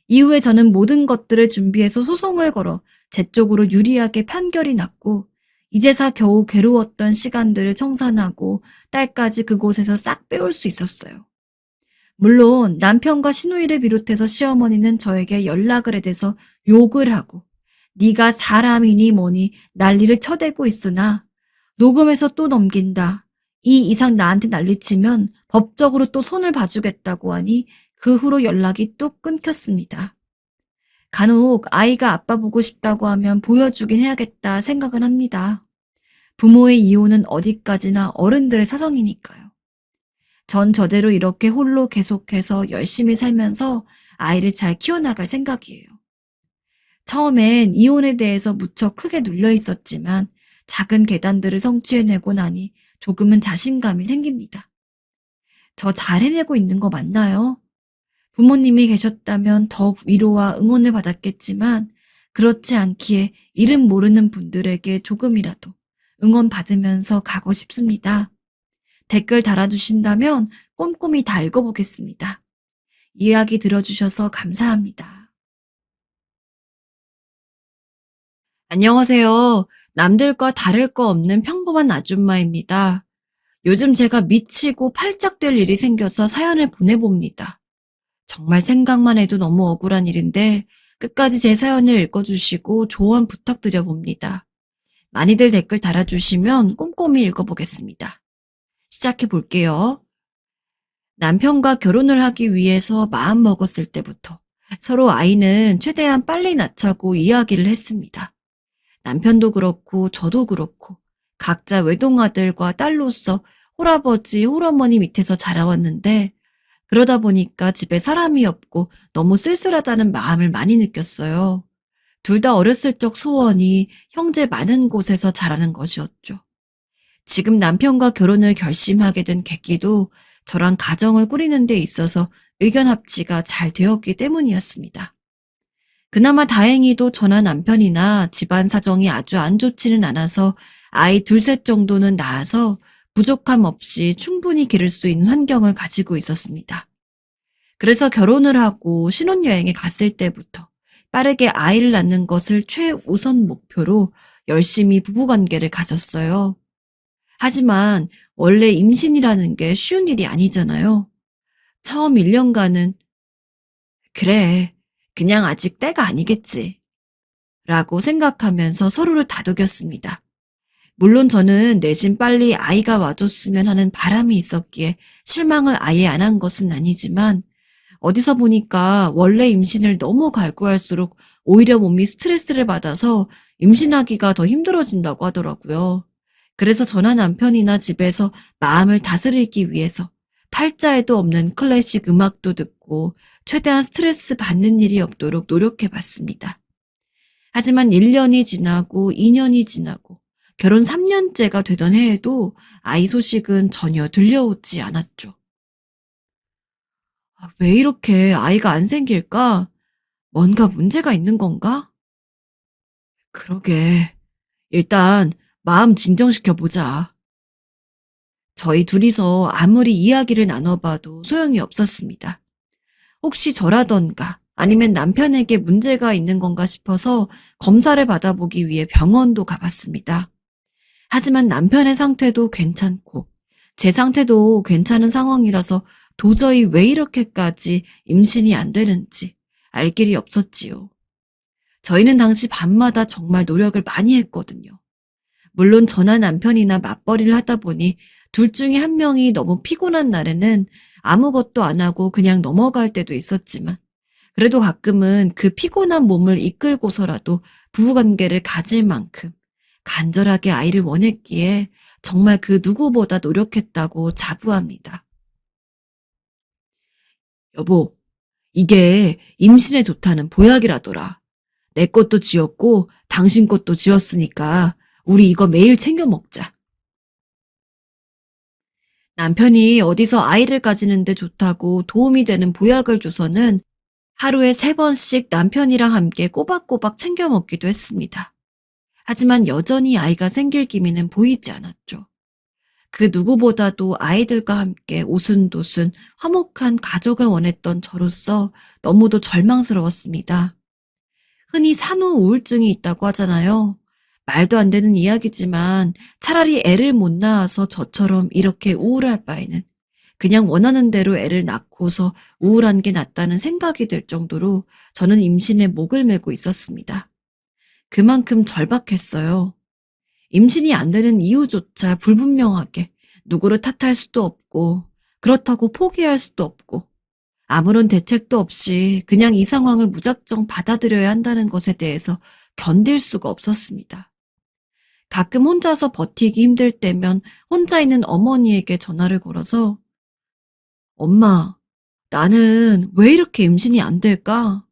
이후에 저는 모든 것들을 준비해서 소송을 걸어 제 쪽으로 유리하게 판결이 났고 이제사 겨우 괴로웠던 시간들을 청산하고 딸까지 그곳에서 싹 빼올 수 있었어요. 물론 남편과 시누이를 비롯해서 시어머니는 저에게 연락을 해대서 욕을 하고 네가 사람이니 뭐니 난리를 쳐대고 있으나 녹음해서 또 넘긴다. 이 이상 나한테 난리치면 법적으로 또 손을 봐주겠다고 하니 그 후로 연락이 뚝 끊겼습니다. 간혹 아이가 아빠 보고 싶다고 하면 보여주긴 해야겠다 생각은 합니다. 부모의 이혼은 어디까지나 어른들의 사정이니까요. 전 저대로 이렇게 홀로 계속해서 열심히 살면서 아이를 잘 키워나갈 생각이에요. 처음엔 이혼에 대해서 무척 크게 눌려 있었지만 작은 계단들을 성취해내고 나니 조금은 자신감이 생깁니다. 저 잘 해내고 있는 거 맞나요? 부모님이 계셨다면 더욱 위로와 응원을 받았겠지만 그렇지 않기에 이름 모르는 분들에게 조금이라도 응원받으면서 가고 싶습니다. 댓글 달아주신다면 꼼꼼히 다 읽어보겠습니다. 이야기 들어주셔서 감사합니다. 안녕하세요. 남들과 다를 거 없는 평범한 아줌마입니다. 요즘 제가 미치고 팔짝 될 일이 생겨서 사연을 보내봅니다. 정말 생각만 해도 너무 억울한 일인데 끝까지 제 사연을 읽어주시고 조언 부탁드려봅니다. 많이들 댓글 달아주시면 꼼꼼히 읽어보겠습니다. 시작해 볼게요. 남편과 결혼을 하기 위해서 마음먹었을 때부터 서로 아이는 최대한 빨리 낳자고 이야기를 했습니다. 남편도 그렇고 저도 그렇고 각자 외동아들과 딸로서 홀아버지, 홀어머니 밑에서 자라왔는데 그러다 보니까 집에 사람이 없고 너무 쓸쓸하다는 마음을 많이 느꼈어요. 둘 다 어렸을 적 소원이 형제 많은 곳에서 자라는 것이었죠. 지금 남편과 결혼을 결심하게 된 계기도 저랑 가정을 꾸리는 데 있어서 의견 합치가 잘 되었기 때문이었습니다. 그나마 다행히도 저나 남편이나 집안 사정이 아주 안 좋지는 않아서 아이 둘셋 정도는 낳아서 부족함 없이 충분히 기를 수 있는 환경을 가지고 있었습니다. 그래서 결혼을 하고 신혼여행에 갔을 때부터 빠르게 아이를 낳는 것을 최우선 목표로 열심히 부부관계를 가졌어요. 하지만 원래 임신이라는 게 쉬운 일이 아니잖아요. 처음 1년간은 그래, 그냥 아직 때가 아니겠지 라고 생각하면서 서로를 다독였습니다. 물론 저는 내심 빨리 아이가 와줬으면 하는 바람이 있었기에 실망을 아예 안 한 것은 아니지만 어디서 보니까 원래 임신을 너무 갈구할수록 오히려 몸이 스트레스를 받아서 임신하기가 더 힘들어진다고 하더라고요. 그래서 저나 남편이나 집에서 마음을 다스리기 위해서 팔자에도 없는 클래식 음악도 듣고 최대한 스트레스 받는 일이 없도록 노력해봤습니다. 하지만 1년이 지나고 2년이 지나고 결혼 3년째가 되던 해에도 아이 소식은 전혀 들려오지 않았죠. 왜 이렇게 아이가 안 생길까? 뭔가 문제가 있는 건가? 그러게. 일단 마음 진정시켜보자. 저희 둘이서 아무리 이야기를 나눠봐도 소용이 없었습니다. 혹시 저라던가 아니면 남편에게 문제가 있는 건가 싶어서 검사를 받아보기 위해 병원도 가봤습니다. 하지만 남편의 상태도 괜찮고 제 상태도 괜찮은 상황이라서 도저히 왜 이렇게까지 임신이 안 되는지 알 길이 없었지요. 저희는 당시 밤마다 정말 노력을 많이 했거든요. 물론 저나 남편이나 맞벌이를 하다 보니 둘 중에 한 명이 너무 피곤한 날에는 아무것도 안 하고 그냥 넘어갈 때도 있었지만 그래도 가끔은 그 피곤한 몸을 이끌고서라도 부부관계를 가질 만큼 간절하게 아이를 원했기에 정말 그 누구보다 노력했다고 자부합니다. 여보, 이게 임신에 좋다는 보약이라더라. 내 것도 쥐었고 당신 것도 쥐었으니까 우리 이거 매일 챙겨 먹자. 남편이 어디서 아이를 가지는데 좋다고 도움이 되는 보약을 줘서는 하루에 3번씩 남편이랑 함께 꼬박꼬박 챙겨 먹기도 했습니다. 하지만 여전히 아이가 생길 기미는 보이지 않았죠. 그 누구보다도 아이들과 함께 오순도순 화목한 가족을 원했던 저로서 너무도 절망스러웠습니다. 흔히 산후 우울증이 있다고 하잖아요. 말도 안 되는 이야기지만 차라리 애를 못 낳아서 저처럼 이렇게 우울할 바에는 그냥 원하는 대로 애를 낳고서 우울한 게 낫다는 생각이 들 정도로 저는 임신에 목을 메고 있었습니다. 그만큼 절박했어요. 임신이 안 되는 이유조차 불분명하게 누구를 탓할 수도 없고 그렇다고 포기할 수도 없고 아무런 대책도 없이 그냥 이 상황을 무작정 받아들여야 한다는 것에 대해서 견딜 수가 없었습니다. 가끔 혼자서 버티기 힘들 때면 혼자 있는 어머니에게 전화를 걸어서 엄마, 나는 왜 이렇게 임신이 안 될까?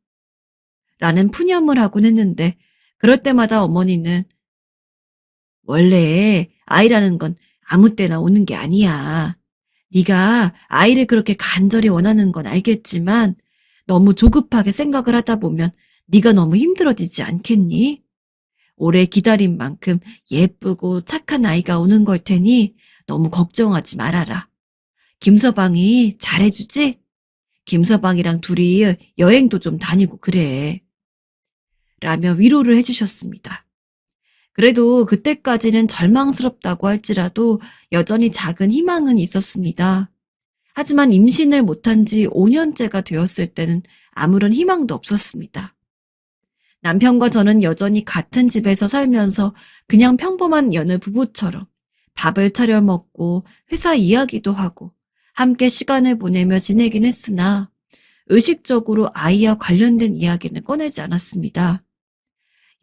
라는 푸념을 하곤 했는데 그럴 때마다 어머니는 원래 아이라는 건 아무 때나 오는 게 아니야. 네가 아이를 그렇게 간절히 원하는 건 알겠지만 너무 조급하게 생각을 하다 보면 네가 너무 힘들어지지 않겠니? 오래 기다린 만큼 예쁘고 착한 아이가 오는 걸 테니 너무 걱정하지 말아라. 김서방이 잘해주지? 김서방이랑 둘이 여행도 좀 다니고 그래. 라며 위로를 해주셨습니다. 그래도 그때까지는 절망스럽다고 할지라도 여전히 작은 희망은 있었습니다. 하지만 임신을 못한 지 5년째가 되었을 때는 아무런 희망도 없었습니다. 남편과 저는 여전히 같은 집에서 살면서 그냥 평범한 여느 부부처럼 밥을 차려 먹고 회사 이야기도 하고 함께 시간을 보내며 지내긴 했으나 의식적으로 아이와 관련된 이야기는 꺼내지 않았습니다.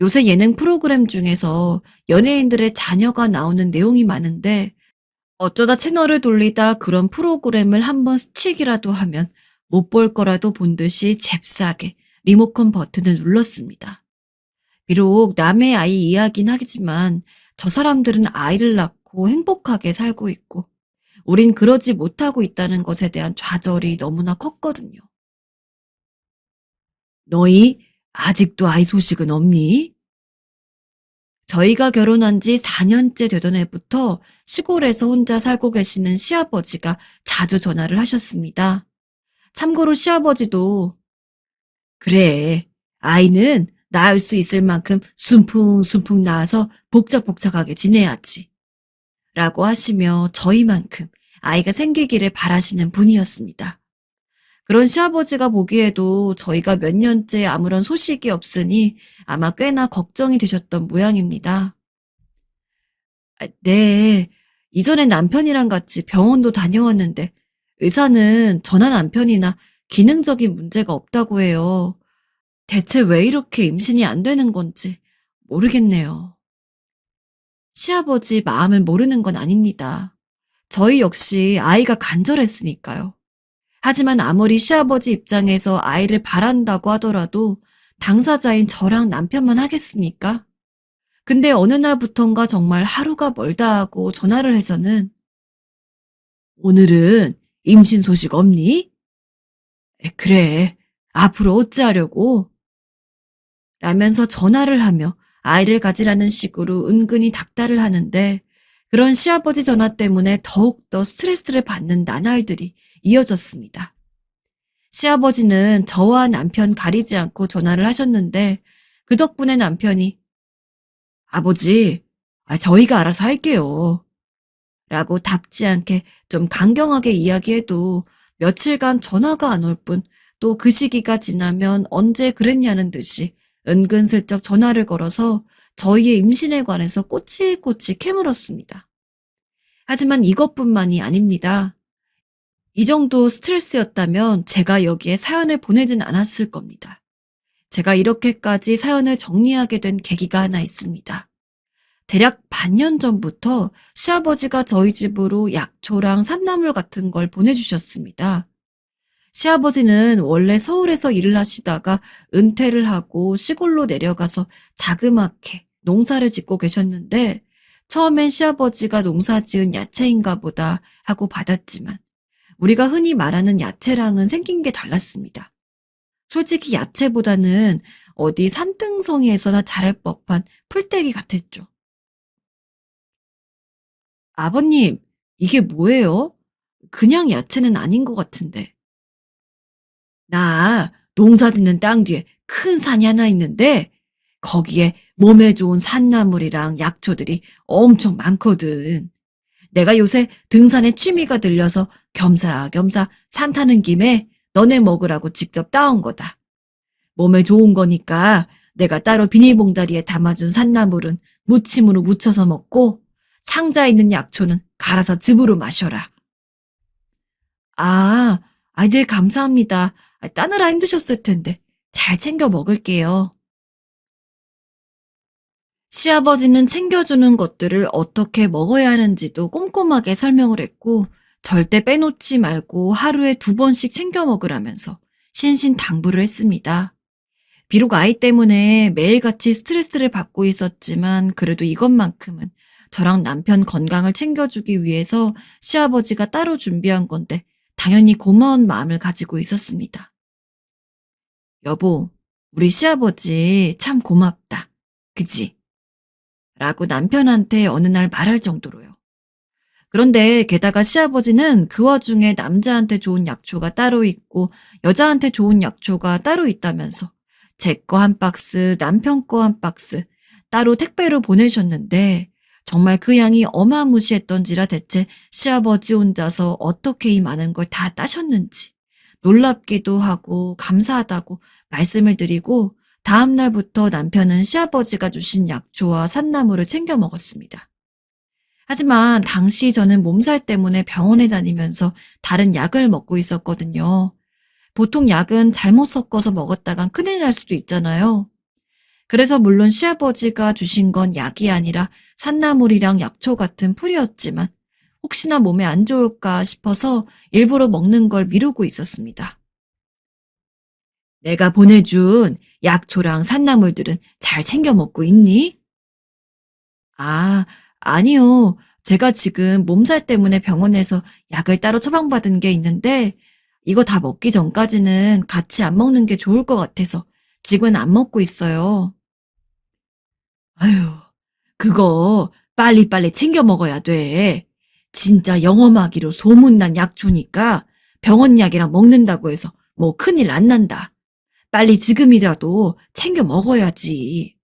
요새 예능 프로그램 중에서 연예인들의 자녀가 나오는 내용이 많은데 어쩌다 채널을 돌리다 그런 프로그램을 한번 스치기라도 하면 못 볼 거라도 본 듯이 잽싸게 리모컨 버튼을 눌렀습니다. 비록 남의 아이 이야기는 하겠지만 저 사람들은 아이를 낳고 행복하게 살고 있고 우린 그러지 못하고 있다는 것에 대한 좌절이 너무나 컸거든요. 너희 아직도 아이 소식은 없니? 저희가 결혼한 지 4년째 되던 해부터 시골에서 혼자 살고 계시는 시아버지가 자주 전화를 하셨습니다. 참고로 시아버지도 그래, 아이는 낳을 수 있을 만큼 순풍순풍 낳아서 복작복작하게 지내야지. 라고 하시며 저희만큼 아이가 생기기를 바라시는 분이었습니다. 그런 시아버지가 보기에도 저희가 몇 년째 아무런 소식이 없으니 아마 꽤나 걱정이 되셨던 모양입니다. 네, 이전에 남편이랑 같이 병원도 다녀왔는데 의사는 저나 남편이나 기능적인 문제가 없다고 해요. 대체 왜 이렇게 임신이 안 되는 건지 모르겠네요. 시아버지 마음을 모르는 건 아닙니다. 저희 역시 아이가 간절했으니까요. 하지만 아무리 시아버지 입장에서 아이를 바란다고 하더라도 당사자인 저랑 남편만 하겠습니까? 근데 어느 날부턴가 정말 하루가 멀다 하고 전화를 해서는 오늘은 임신 소식 없니? 그래, 앞으로 어찌하려고? 라면서 전화를 하며 아이를 가지라는 식으로 은근히 닥달을 하는데 그런 시아버지 전화 때문에 더욱더 스트레스를 받는 나날들이 이어졌습니다. 시아버지는 저와 남편 가리지 않고 전화를 하셨는데 그 덕분에 남편이 아버지, 저희가 알아서 할게요. 라고 답지 않게 좀 강경하게 이야기해도 며칠간 전화가 안 올 뿐 또 그 시기가 지나면 언제 그랬냐는 듯이 은근슬쩍 전화를 걸어서 저희의 임신에 관해서 꼬치꼬치 캐물었습니다. 하지만 이것뿐만이 아닙니다. 이 정도 스트레스였다면 제가 여기에 사연을 보내진 않았을 겁니다. 제가 이렇게까지 사연을 정리하게 된 계기가 하나 있습니다. 대략 반년 전부터 시아버지가 저희 집으로 약초랑 산나물 같은 걸 보내주셨습니다. 시아버지는 원래 서울에서 일을 하시다가 은퇴를 하고 시골로 내려가서 자그맣게 농사를 짓고 계셨는데 처음엔 시아버지가 농사 지은 야채인가 보다 하고 받았지만 우리가 흔히 말하는 야채랑은 생긴 게 달랐습니다. 솔직히 야채보다는 어디 산등성이에서나 자랄 법한 풀떼기 같았죠. 아버님, 이게 뭐예요? 그냥 야채는 아닌 것 같은데. 나 농사 짓는 땅 뒤에 큰 산이 하나 있는데 거기에 몸에 좋은 산나물이랑 약초들이 엄청 많거든. 내가 요새 등산에 취미가 들려서 겸사겸사 산 타는 김에 너네 먹으라고 직접 따온 거다. 몸에 좋은 거니까 내가 따로 비닐봉다리에 담아준 산나물은 무침으로 무쳐서 먹고 상자에 있는 약초는 갈아서 즙으로 마셔라. 네, 감사합니다. 따느라 힘드셨을 텐데 잘 챙겨 먹을게요. 시아버지는 챙겨주는 것들을 어떻게 먹어야 하는지도 꼼꼼하게 설명을 했고 절대 빼놓지 말고 하루에 2번씩 챙겨 먹으라면서 신신당부를 했습니다. 비록 아이 때문에 매일같이 스트레스를 받고 있었지만 그래도 이것만큼은 저랑 남편 건강을 챙겨주기 위해서 시아버지가 따로 준비한 건데 당연히 고마운 마음을 가지고 있었습니다. 여보, 우리 시아버지 참 고맙다. 그지? 라고 남편한테 어느 날 말할 정도로요. 그런데 게다가 시아버지는 그 와중에 남자한테 좋은 약초가 따로 있고 여자한테 좋은 약초가 따로 있다면서 제 거 한 박스, 남편 거 한 박스 따로 택배로 보내셨는데 정말 그 양이 어마무시했던지라 대체 시아버지 혼자서 어떻게 이 많은 걸 다 따셨는지 놀랍기도 하고 감사하다고 말씀을 드리고 다음 날부터 남편은 시아버지가 주신 약초와 산나물을 챙겨 먹었습니다. 하지만 당시 저는 몸살 때문에 병원에 다니면서 다른 약을 먹고 있었거든요. 보통 약은 잘못 섞어서 먹었다간 큰일 날 수도 있잖아요. 그래서 물론 시아버지가 주신 건 약이 아니라 산나물이랑 약초 같은 풀이었지만 혹시나 몸에 안 좋을까 싶어서 일부러 먹는 걸 미루고 있었습니다. 내가 보내준 약초랑 산나물들은 잘 챙겨 먹고 있니? 아니요. 제가 지금 몸살 때문에 병원에서 약을 따로 처방받은 게 있는데 이거 다 먹기 전까지는 같이 안 먹는 게 좋을 것 같아서 지금은 안 먹고 있어요. 아유, 그거 빨리빨리 챙겨 먹어야 돼. 진짜 영험하기로 소문난 약초니까 병원 약이랑 먹는다고 해서 뭐 큰일 안 난다. 빨리 지금이라도 챙겨 먹어야지.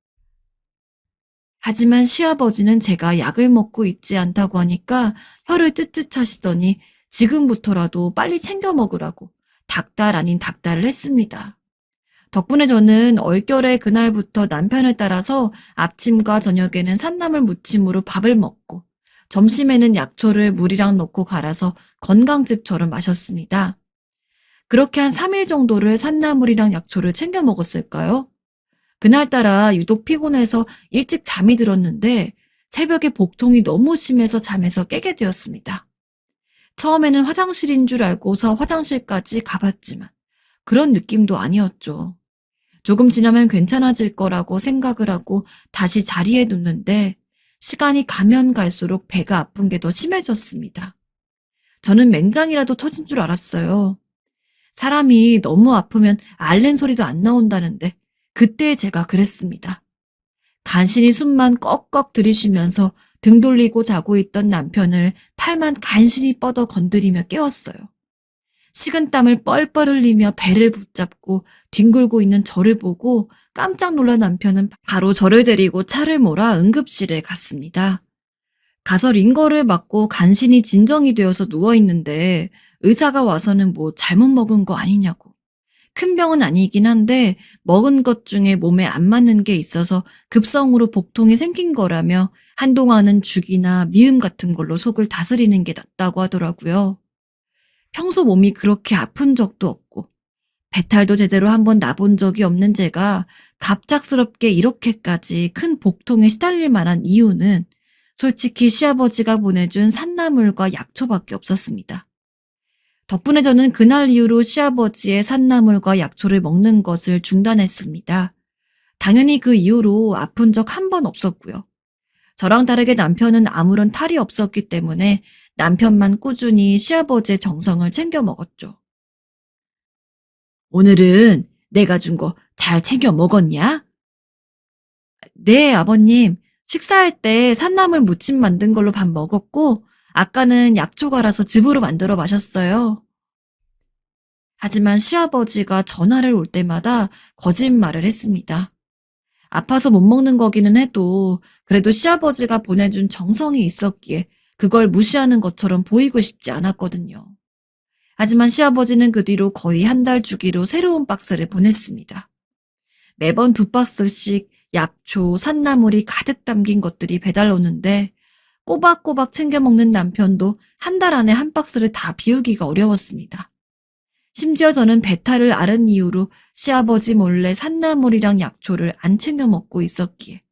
하지만 시아버지는 제가 약을 먹고 있지 않다고 하니까 혀를 쯧쯧 하시더니 지금부터라도 빨리 챙겨 먹으라고 닥달 아닌 닥달을 했습니다. 덕분에 저는 얼결에 그날부터 남편을 따라서 아침과 저녁에는 산나물 무침으로 밥을 먹고 점심에는 약초를 물이랑 넣고 갈아서 건강즙처럼 마셨습니다. 그렇게 한 3일 정도를 산나물이랑 약초를 챙겨 먹었을까요? 그날따라 유독 피곤해서 일찍 잠이 들었는데 새벽에 복통이 너무 심해서 잠에서 깨게 되었습니다. 처음에는 화장실인 줄 알고서 화장실까지 가봤지만 그런 느낌도 아니었죠. 조금 지나면 괜찮아질 거라고 생각을 하고 다시 자리에 눕는데 시간이 가면 갈수록 배가 아픈 게 더 심해졌습니다. 저는 맹장이라도 터진 줄 알았어요. 사람이 너무 아프면 앓는 소리도 안 나온다는데 그때 제가 그랬습니다. 간신히 숨만 꺽꺽 들이쉬면서 등 돌리고 자고 있던 남편을 팔만 간신히 뻗어 건드리며 깨웠어요. 식은땀을 뻘뻘 흘리며 배를 붙잡고 뒹굴고 있는 저를 보고 깜짝 놀란 남편은 바로 저를 데리고 차를 몰아 응급실에 갔습니다. 가서 링거를 맞고 간신히 진정이 되어서 누워있는데 의사가 와서는 뭐 잘못 먹은 거 아니냐고. 큰 병은 아니긴 한데 먹은 것 중에 몸에 안 맞는 게 있어서 급성으로 복통이 생긴 거라며 한동안은 죽이나 미음 같은 걸로 속을 다스리는 게 낫다고 하더라고요. 평소 몸이 그렇게 아픈 적도 없고 배탈도 제대로 한번 나본 적이 없는 제가 갑작스럽게 이렇게까지 큰 복통에 시달릴 만한 이유는 솔직히 시아버지가 보내준 산나물과 약초밖에 없었습니다. 덕분에 저는 그날 이후로 시아버지의 산나물과 약초를 먹는 것을 중단했습니다. 당연히 그 이후로 아픈 적 한 번 없었고요. 저랑 다르게 남편은 아무런 탈이 없었기 때문에 남편만 꾸준히 시아버지의 정성을 챙겨 먹었죠. 오늘은 내가 준 거 잘 챙겨 먹었냐? 네, 아버님. 식사할 때 산나물 무침 만든 걸로 밥 먹었고, 아까는 약초 갈아서 즙으로 만들어 마셨어요. 하지만 시아버지가 전화를 올 때마다 거짓말을 했습니다. 아파서 못 먹는 거기는 해도 그래도 시아버지가 보내준 정성이 있었기에 그걸 무시하는 것처럼 보이고 싶지 않았거든요. 하지만 시아버지는 그 뒤로 거의 한 달 주기로 새로운 박스를 보냈습니다. 매번 2박스씩 약초, 산나물이 가득 담긴 것들이 배달 오는데 꼬박꼬박 챙겨 먹는 남편도 한 달 안에 한 박스를 다 비우기가 어려웠습니다. 심지어 저는 배탈을 앓은 이후로 시아버지 몰래 산나물이랑 약초를 안 챙겨 먹고 있었기에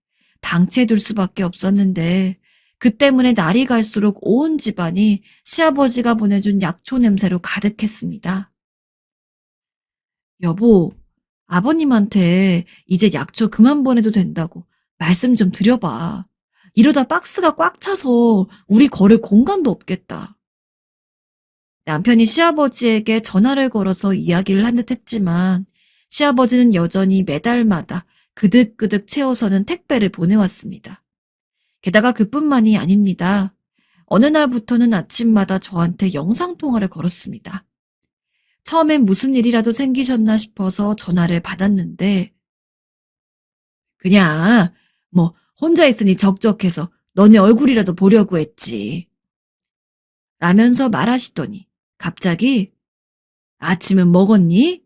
방치해둘 수밖에 없었는데 그 때문에 날이 갈수록 온 집안이 시아버지가 보내준 약초 냄새로 가득했습니다. 여보, 아버님한테 이제 약초 그만 보내도 된다고 말씀 좀 드려봐. 이러다 박스가 꽉 차서 우리 거를 공간도 없겠다. 남편이 시아버지에게 전화를 걸어서 이야기를 한 듯 했지만 시아버지는 여전히 매달마다 그득그득 채워서는 택배를 보내왔습니다. 게다가 그뿐만이 아닙니다. 어느 날부터는 아침마다 저한테 영상통화를 걸었습니다. 처음엔 무슨 일이라도 생기셨나 싶어서 전화를 받았는데 그냥 뭐 혼자 있으니 적적해서 너네 얼굴이라도 보려고 했지. 라면서 말하시더니 갑자기 아침은 먹었니?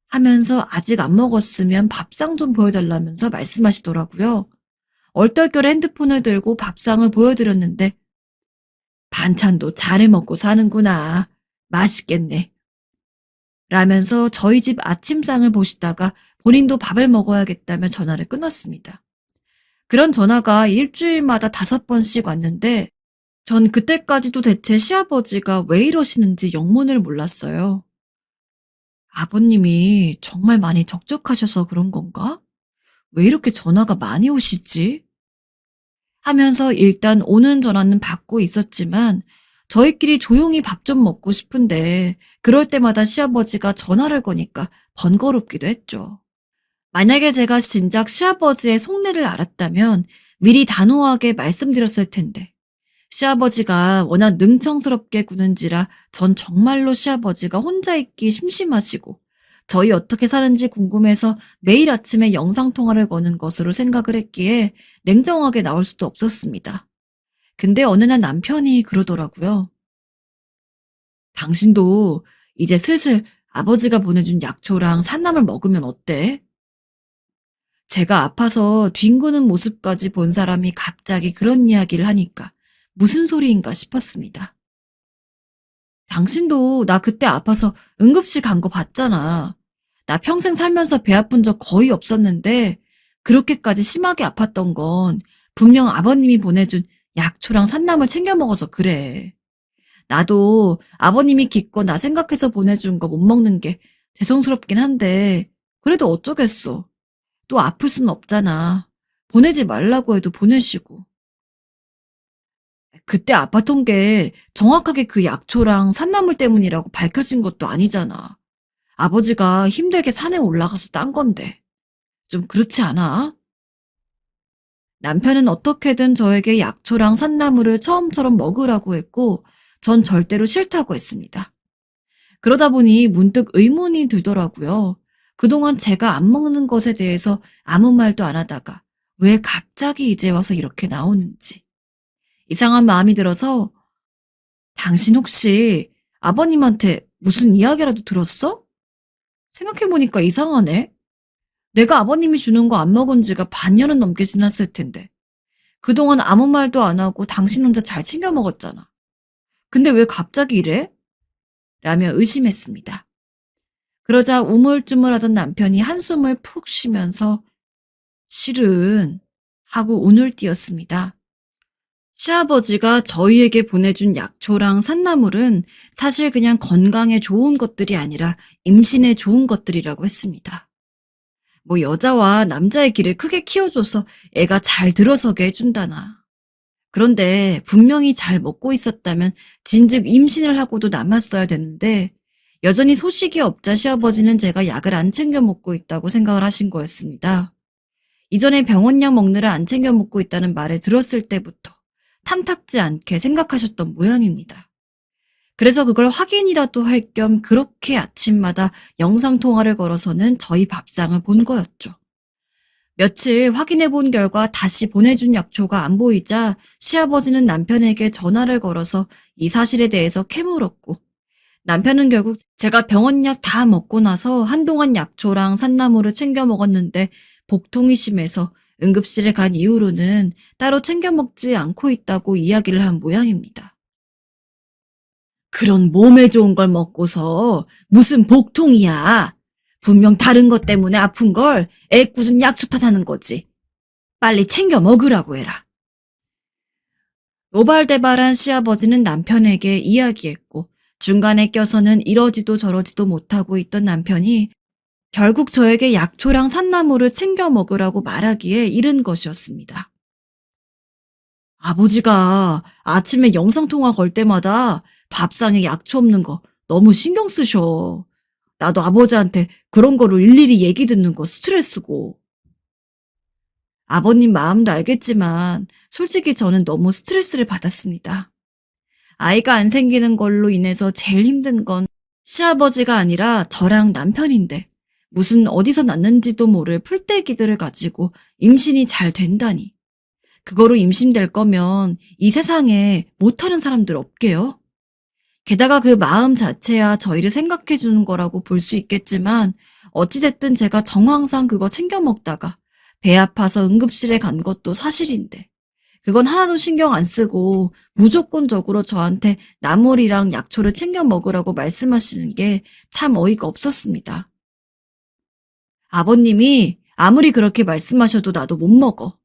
하면서 아직 안 먹었으면 밥상 좀 보여달라면서 말씀하시더라고요. 얼떨결에 핸드폰을 들고 밥상을 보여드렸는데 반찬도 잘해 먹고 사는구나. 맛있겠네. 라면서 저희 집 아침상을 보시다가 본인도 밥을 먹어야겠다며 전화를 끊었습니다. 그런 전화가 일주일마다 5번씩 왔는데 전 그때까지도 대체 시아버지가 왜 이러시는지 영문을 몰랐어요. 아버님이 정말 많이 적적하셔서 그런 건가? 왜 이렇게 전화가 많이 오시지? 하면서 일단 오는 전화는 받고 있었지만 저희끼리 조용히 밥 좀 먹고 싶은데 그럴 때마다 시아버지가 전화를 거니까 번거롭기도 했죠. 만약에 제가 진작 시아버지의 속내를 알았다면 미리 단호하게 말씀드렸을 텐데 시아버지가 워낙 능청스럽게 구는지라 전 정말로 시아버지가 혼자 있기 심심하시고 저희 어떻게 사는지 궁금해서 매일 아침에 영상통화를 거는 것으로 생각을 했기에 냉정하게 나올 수도 없었습니다. 근데 어느 날 남편이 그러더라고요. 당신도 이제 슬슬 아버지가 보내준 약초랑 산나물 먹으면 어때? 제가 아파서 뒹구는 모습까지 본 사람이 갑자기 그런 이야기를 하니까 무슨 소리인가 싶었습니다. 당신도 나 그때 아파서 응급실 간 거 봤잖아. 나 평생 살면서 배 아픈 적 거의 없었는데 그렇게까지 심하게 아팠던 건 분명 아버님이 보내준 약초랑 산나물 챙겨 먹어서 그래. 나도 아버님이 기껏 나 생각해서 보내준 거 못 먹는 게 죄송스럽긴 한데 그래도 어쩌겠어. 또 아플 순 없잖아. 보내지 말라고 해도 보내시고. 그때 아팠던 게 정확하게 그 약초랑 산나물 때문이라고 밝혀진 것도 아니잖아. 아버지가 힘들게 산에 올라가서 딴 건데. 좀 그렇지 않아? 남편은 어떻게든 저에게 약초랑 산나물을 처음처럼 먹으라고 했고 전 절대로 싫다고 했습니다. 그러다 보니 문득 의문이 들더라고요. 그동안 제가 안 먹는 것에 대해서 아무 말도 안 하다가 왜 갑자기 이제 와서 이렇게 나오는지. 이상한 마음이 들어서 당신 혹시 아버님한테 무슨 이야기라도 들었어? 생각해보니까 이상하네. 내가 아버님이 주는 거 안 먹은 지가 반년은 넘게 지났을 텐데. 그동안 아무 말도 안 하고 당신 혼자 잘 챙겨 먹었잖아. 근데 왜 갑자기 이래? 라며 의심했습니다. 그러자 우물쭈물하던 남편이 한숨을 푹 쉬면서 실은 하고 운을 띄었습니다. 시아버지가 저희에게 보내준 약초랑 산나물은 사실 그냥 건강에 좋은 것들이 아니라 임신에 좋은 것들이라고 했습니다. 뭐 여자와 남자의 길을 크게 키워줘서 애가 잘 들어서게 해준다나. 그런데 분명히 잘 먹고 있었다면 진즉 임신을 하고도 남았어야 되는데 여전히 소식이 없자 시아버지는 제가 약을 안 챙겨 먹고 있다고 생각을 하신 거였습니다. 이전에 병원약 먹느라 안 챙겨 먹고 있다는 말을 들었을 때부터 탐탁지 않게 생각하셨던 모양입니다. 그래서 그걸 확인이라도 할 겸 그렇게 아침마다 영상통화를 걸어서는 저희 밥상을 본 거였죠. 며칠 확인해 본 결과 다시 보내준 약초가 안 보이자 시아버지는 남편에게 전화를 걸어서 이 사실에 대해서 캐물었고 남편은 결국 제가 병원약 다 먹고 나서 한동안 약초랑 산나물을 챙겨 먹었는데 복통이 심해서 응급실에 간 이후로는 따로 챙겨 먹지 않고 있다고 이야기를 한 모양입니다. 그런 몸에 좋은 걸 먹고서 무슨 복통이야. 분명 다른 것 때문에 아픈 걸 애꿎은 약초 탓하는 거지. 빨리 챙겨 먹으라고 해라. 노발대발한 시아버지는 남편에게 이야기했고 중간에 껴서는 이러지도 저러지도 못하고 있던 남편이 결국 저에게 약초랑 산나물을 챙겨 먹으라고 말하기에 이른 것이었습니다. 아버지가 아침에 영상통화 걸 때마다 밥상에 약초 없는 거 너무 신경 쓰셔. 나도 아버지한테 그런 거로 일일이 얘기 듣는 거 스트레스고. 아버님 마음도 알겠지만 솔직히 저는 너무 스트레스를 받았습니다. 아이가 안 생기는 걸로 인해서 제일 힘든 건 시아버지가 아니라 저랑 남편인데 무슨 어디서 났는지도 모를 풀떼기들을 가지고 임신이 잘 된다니. 그거로 임신될 거면 이 세상에 못하는 사람들 없게요. 게다가 그 마음 자체야 저희를 생각해 주는 거라고 볼 수 있겠지만 어찌됐든 제가 정황상 그거 챙겨 먹다가 배 아파서 응급실에 간 것도 사실인데 그건 하나도 신경 안 쓰고 무조건적으로 저한테 나물이랑 약초를 챙겨 먹으라고 말씀하시는 게 참 어이가 없었습니다. 아버님이 아무리 그렇게 말씀하셔도 나도 못 먹어.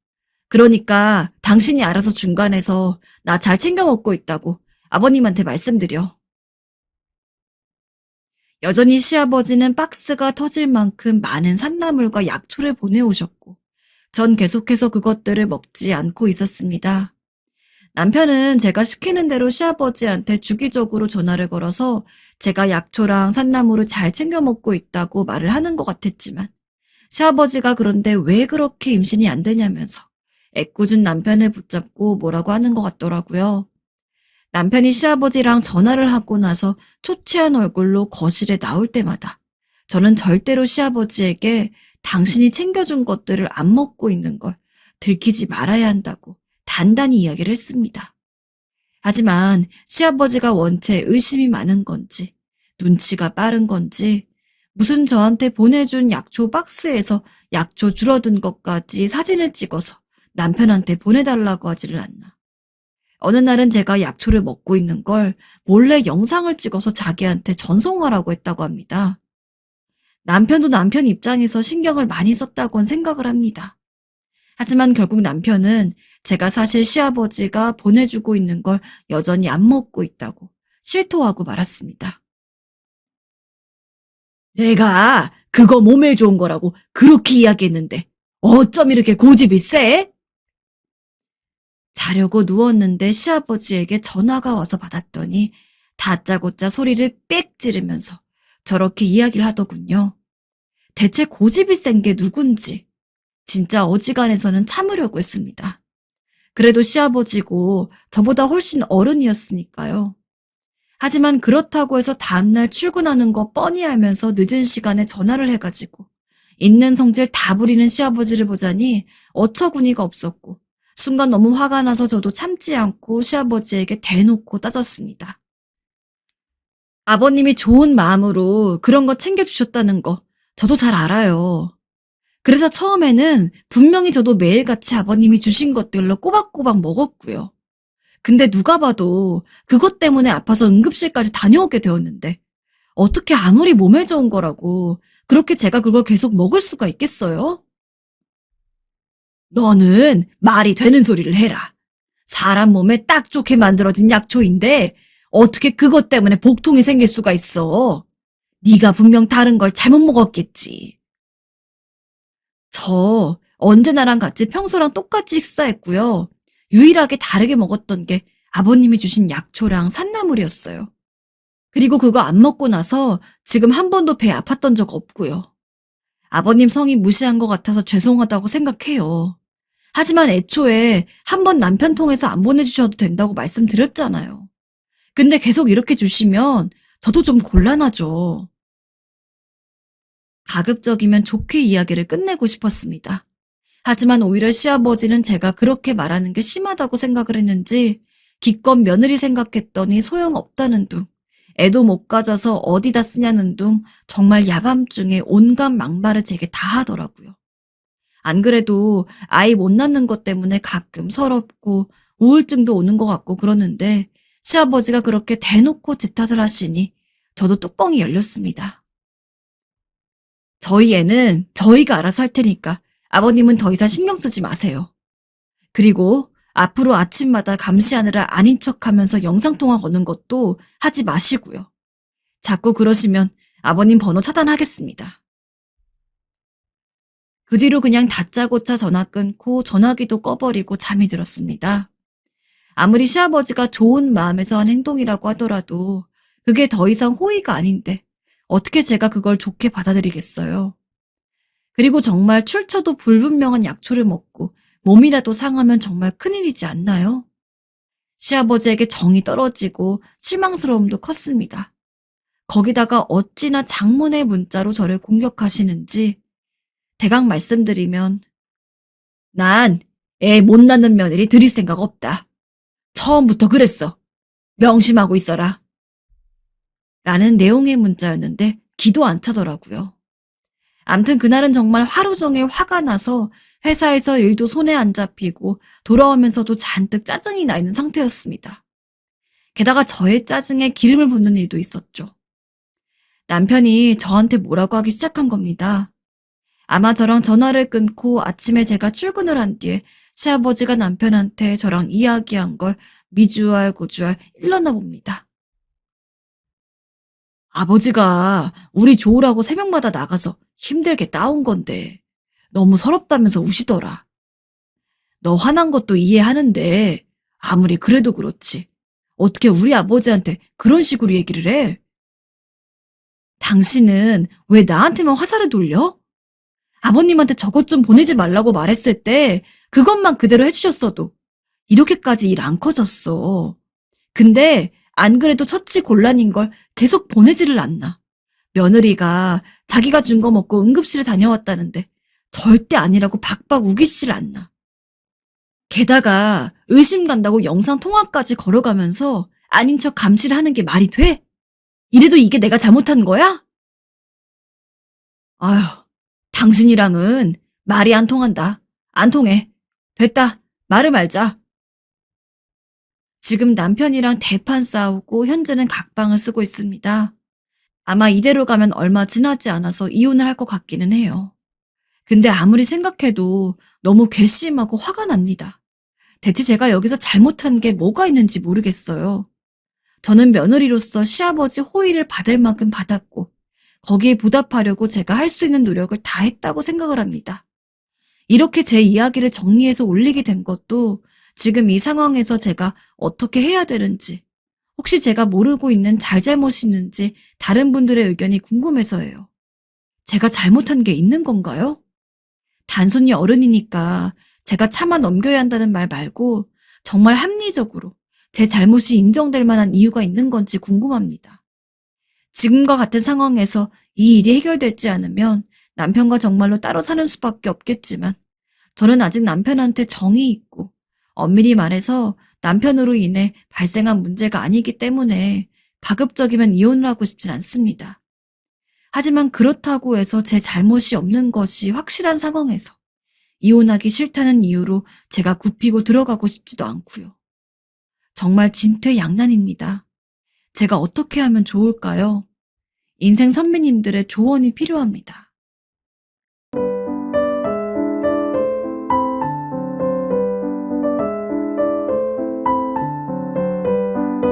그러니까 당신이 알아서 중간에서 나 잘 챙겨 먹고 있다고 아버님한테 말씀드려. 여전히 시아버지는 박스가 터질 만큼 많은 산나물과 약초를 보내오셨고 전 계속해서 그것들을 먹지 않고 있었습니다. 남편은 제가 시키는 대로 시아버지한테 주기적으로 전화를 걸어서 제가 약초랑 산나물을 잘 챙겨 먹고 있다고 말을 하는 것 같았지만 시아버지가 그런데 왜 그렇게 임신이 안 되냐면서 애꿎은 남편을 붙잡고 뭐라고 하는 것 같더라고요. 남편이 시아버지랑 전화를 하고 나서 초췌한 얼굴로 거실에 나올 때마다 저는 절대로 시아버지에게 당신이 챙겨준 것들을 안 먹고 있는 걸 들키지 말아야 한다고 단단히 이야기를 했습니다. 하지만 시아버지가 원체 의심이 많은 건지 눈치가 빠른 건지 무슨 저한테 보내준 약초 박스에서 약초 줄어든 것까지 사진을 찍어서 남편한테 보내달라고 하지를 않나. 어느 날은 제가 약초를 먹고 있는 걸 몰래 영상을 찍어서 자기한테 전송하라고 했다고 합니다. 남편도 남편 입장에서 신경을 많이 썼다고는 생각을 합니다. 하지만 결국 남편은 제가 사실 시아버지가 보내주고 있는 걸 여전히 안 먹고 있다고 실토하고 말았습니다. 내가 그거 몸에 좋은 거라고 그렇게 이야기했는데 어쩜 이렇게 고집이 세? 자려고 누웠는데 시아버지에게 전화가 와서 받았더니 다짜고짜 소리를 빽 지르면서 저렇게 이야기를 하더군요. 대체 고집이 센 게 누군지 진짜 어지간해서는 참으려고 했습니다. 그래도 시아버지고 저보다 훨씬 어른이었으니까요. 하지만 그렇다고 해서 다음날 출근하는 거 뻔히 알면서 늦은 시간에 전화를 해가지고 있는 성질 다 부리는 시아버지를 보자니 어처구니가 없었고 순간 너무 화가 나서 저도 참지 않고 시아버지에게 대놓고 따졌습니다. 아버님이 좋은 마음으로 그런 거 챙겨주셨다는 거 저도 잘 알아요. 그래서 처음에는 분명히 저도 매일같이 아버님이 주신 것들로 꼬박꼬박 먹었고요. 근데 누가 봐도 그것 때문에 아파서 응급실까지 다녀오게 되었는데 어떻게 아무리 몸에 좋은 거라고 그렇게 제가 그걸 계속 먹을 수가 있겠어요? 너는 말이 되는 소리를 해라. 사람 몸에 딱 좋게 만들어진 약초인데 어떻게 그것 때문에 복통이 생길 수가 있어? 네가 분명 다른 걸 잘못 먹었겠지. 저 언제 나랑 같이 평소랑 똑같이 식사했고요. 유일하게 다르게 먹었던 게 아버님이 주신 약초랑 산나물이었어요. 그리고 그거 안 먹고 나서 지금 한 번도 배 아팠던 적 없고요. 아버님 성의 무시한 것 같아서 죄송하다고 생각해요. 하지만 애초에 한 번 남편 통해서 안 보내주셔도 된다고 말씀드렸잖아요. 근데 계속 이렇게 주시면 저도 좀 곤란하죠. 가급적이면 좋게 이야기를 끝내고 싶었습니다. 하지만 오히려 시아버지는 제가 그렇게 말하는 게 심하다고 생각을 했는지 기껏 며느리 생각했더니 소용없다는 둥, 애도 못 가져서 어디다 쓰냐는 둥 정말 야밤중에 온갖 막말을 제게 다 하더라고요. 안 그래도 아이 못 낳는 것 때문에 가끔 서럽고 우울증도 오는 것 같고 그러는데 시아버지가 그렇게 대놓고 제 탓을 하시니 저도 뚜껑이 열렸습니다. 저희 애는 저희가 알아서 할 테니까 아버님은 더 이상 신경 쓰지 마세요. 그리고 앞으로 아침마다 감시하느라 아닌 척하면서 영상통화 거는 것도 하지 마시고요. 자꾸 그러시면 아버님 번호 차단하겠습니다. 그 뒤로 그냥 다짜고짜 전화 끊고 전화기도 꺼버리고 잠이 들었습니다. 아무리 시아버지가 좋은 마음에서 한 행동이라고 하더라도 그게 더 이상 호의가 아닌데 어떻게 제가 그걸 좋게 받아들이겠어요. 그리고 정말 출처도 불분명한 약초를 먹고 몸이라도 상하면 정말 큰일이지 않나요? 시아버지에게 정이 떨어지고 실망스러움도 컸습니다. 거기다가 어찌나 장문의 문자로 저를 공격하시는지 대강 말씀드리면 난 애 못 낳는 며느리 들일 생각 없다. 처음부터 그랬어. 명심하고 있어라. 라는 내용의 문자였는데 기도 안 차더라고요. 암튼 그날은 정말 하루 종일 화가 나서 회사에서 일도 손에 안 잡히고 돌아오면서도 잔뜩 짜증이 나 있는 상태였습니다. 게다가 저의 짜증에 기름을 붓는 일도 있었죠. 남편이 저한테 뭐라고 하기 시작한 겁니다. 아마 저랑 전화를 끊고 아침에 제가 출근을 한 뒤에 시아버지가 남편한테 저랑 이야기한 걸 미주알 고주알 일렀나 봅니다. 아버지가 우리 좋으라고 새벽마다 나가서 힘들게 따온 건데 너무 서럽다면서 우시더라. 너 화난 것도 이해하는데 아무리 그래도 그렇지. 어떻게 우리 아버지한테 그런 식으로 얘기를 해? 당신은 왜 나한테만 화살을 돌려? 아버님한테 저것 좀 보내지 말라고 말했을 때 그것만 그대로 해주셨어도 이렇게까지 일 안 커졌어. 근데 안 그래도 처치 곤란인 걸 계속 보내지를 않나. 며느리가 자기가 준 거 먹고 응급실에 다녀왔다는데 절대 아니라고 박박 우기시질 않나. 게다가 의심 간다고 영상 통화까지 걸어가면서 아닌 척 감시를 하는 게 말이 돼? 이래도 이게 내가 잘못한 거야? 아휴, 당신이랑은 말이 안 통한다. 안 통해. 됐다. 말을 말자. 지금 남편이랑 대판 싸우고 현재는 각방을 쓰고 있습니다. 아마 이대로 가면 얼마 지나지 않아서 이혼을 할 것 같기는 해요. 근데 아무리 생각해도 너무 괘씸하고 화가 납니다. 대체 제가 여기서 잘못한 게 뭐가 있는지 모르겠어요. 저는 며느리로서 시아버지 호의를 받을 만큼 받았고 거기에 보답하려고 제가 할 수 있는 노력을 다 했다고 생각을 합니다. 이렇게 제 이야기를 정리해서 올리게 된 것도 지금 이 상황에서 제가 어떻게 해야 되는지, 혹시 제가 모르고 있는 잘잘못이 있는지 다른 분들의 의견이 궁금해서예요. 제가 잘못한 게 있는 건가요? 단순히 어른이니까 제가 참아 넘겨야 한다는 말 말고 정말 합리적으로 제 잘못이 인정될 만한 이유가 있는 건지 궁금합니다. 지금과 같은 상황에서 이 일이 해결되지 않으면 남편과 정말로 따로 사는 수밖에 없겠지만 저는 아직 남편한테 정이 있고 엄밀히 말해서 남편으로 인해 발생한 문제가 아니기 때문에 가급적이면 이혼을 하고 싶진 않습니다. 하지만 그렇다고 해서 제 잘못이 없는 것이 확실한 상황에서 이혼하기 싫다는 이유로 제가 굽히고 들어가고 싶지도 않고요. 정말 진퇴양난입니다. 제가 어떻게 하면 좋을까요? 인생 선배님들의 조언이 필요합니다.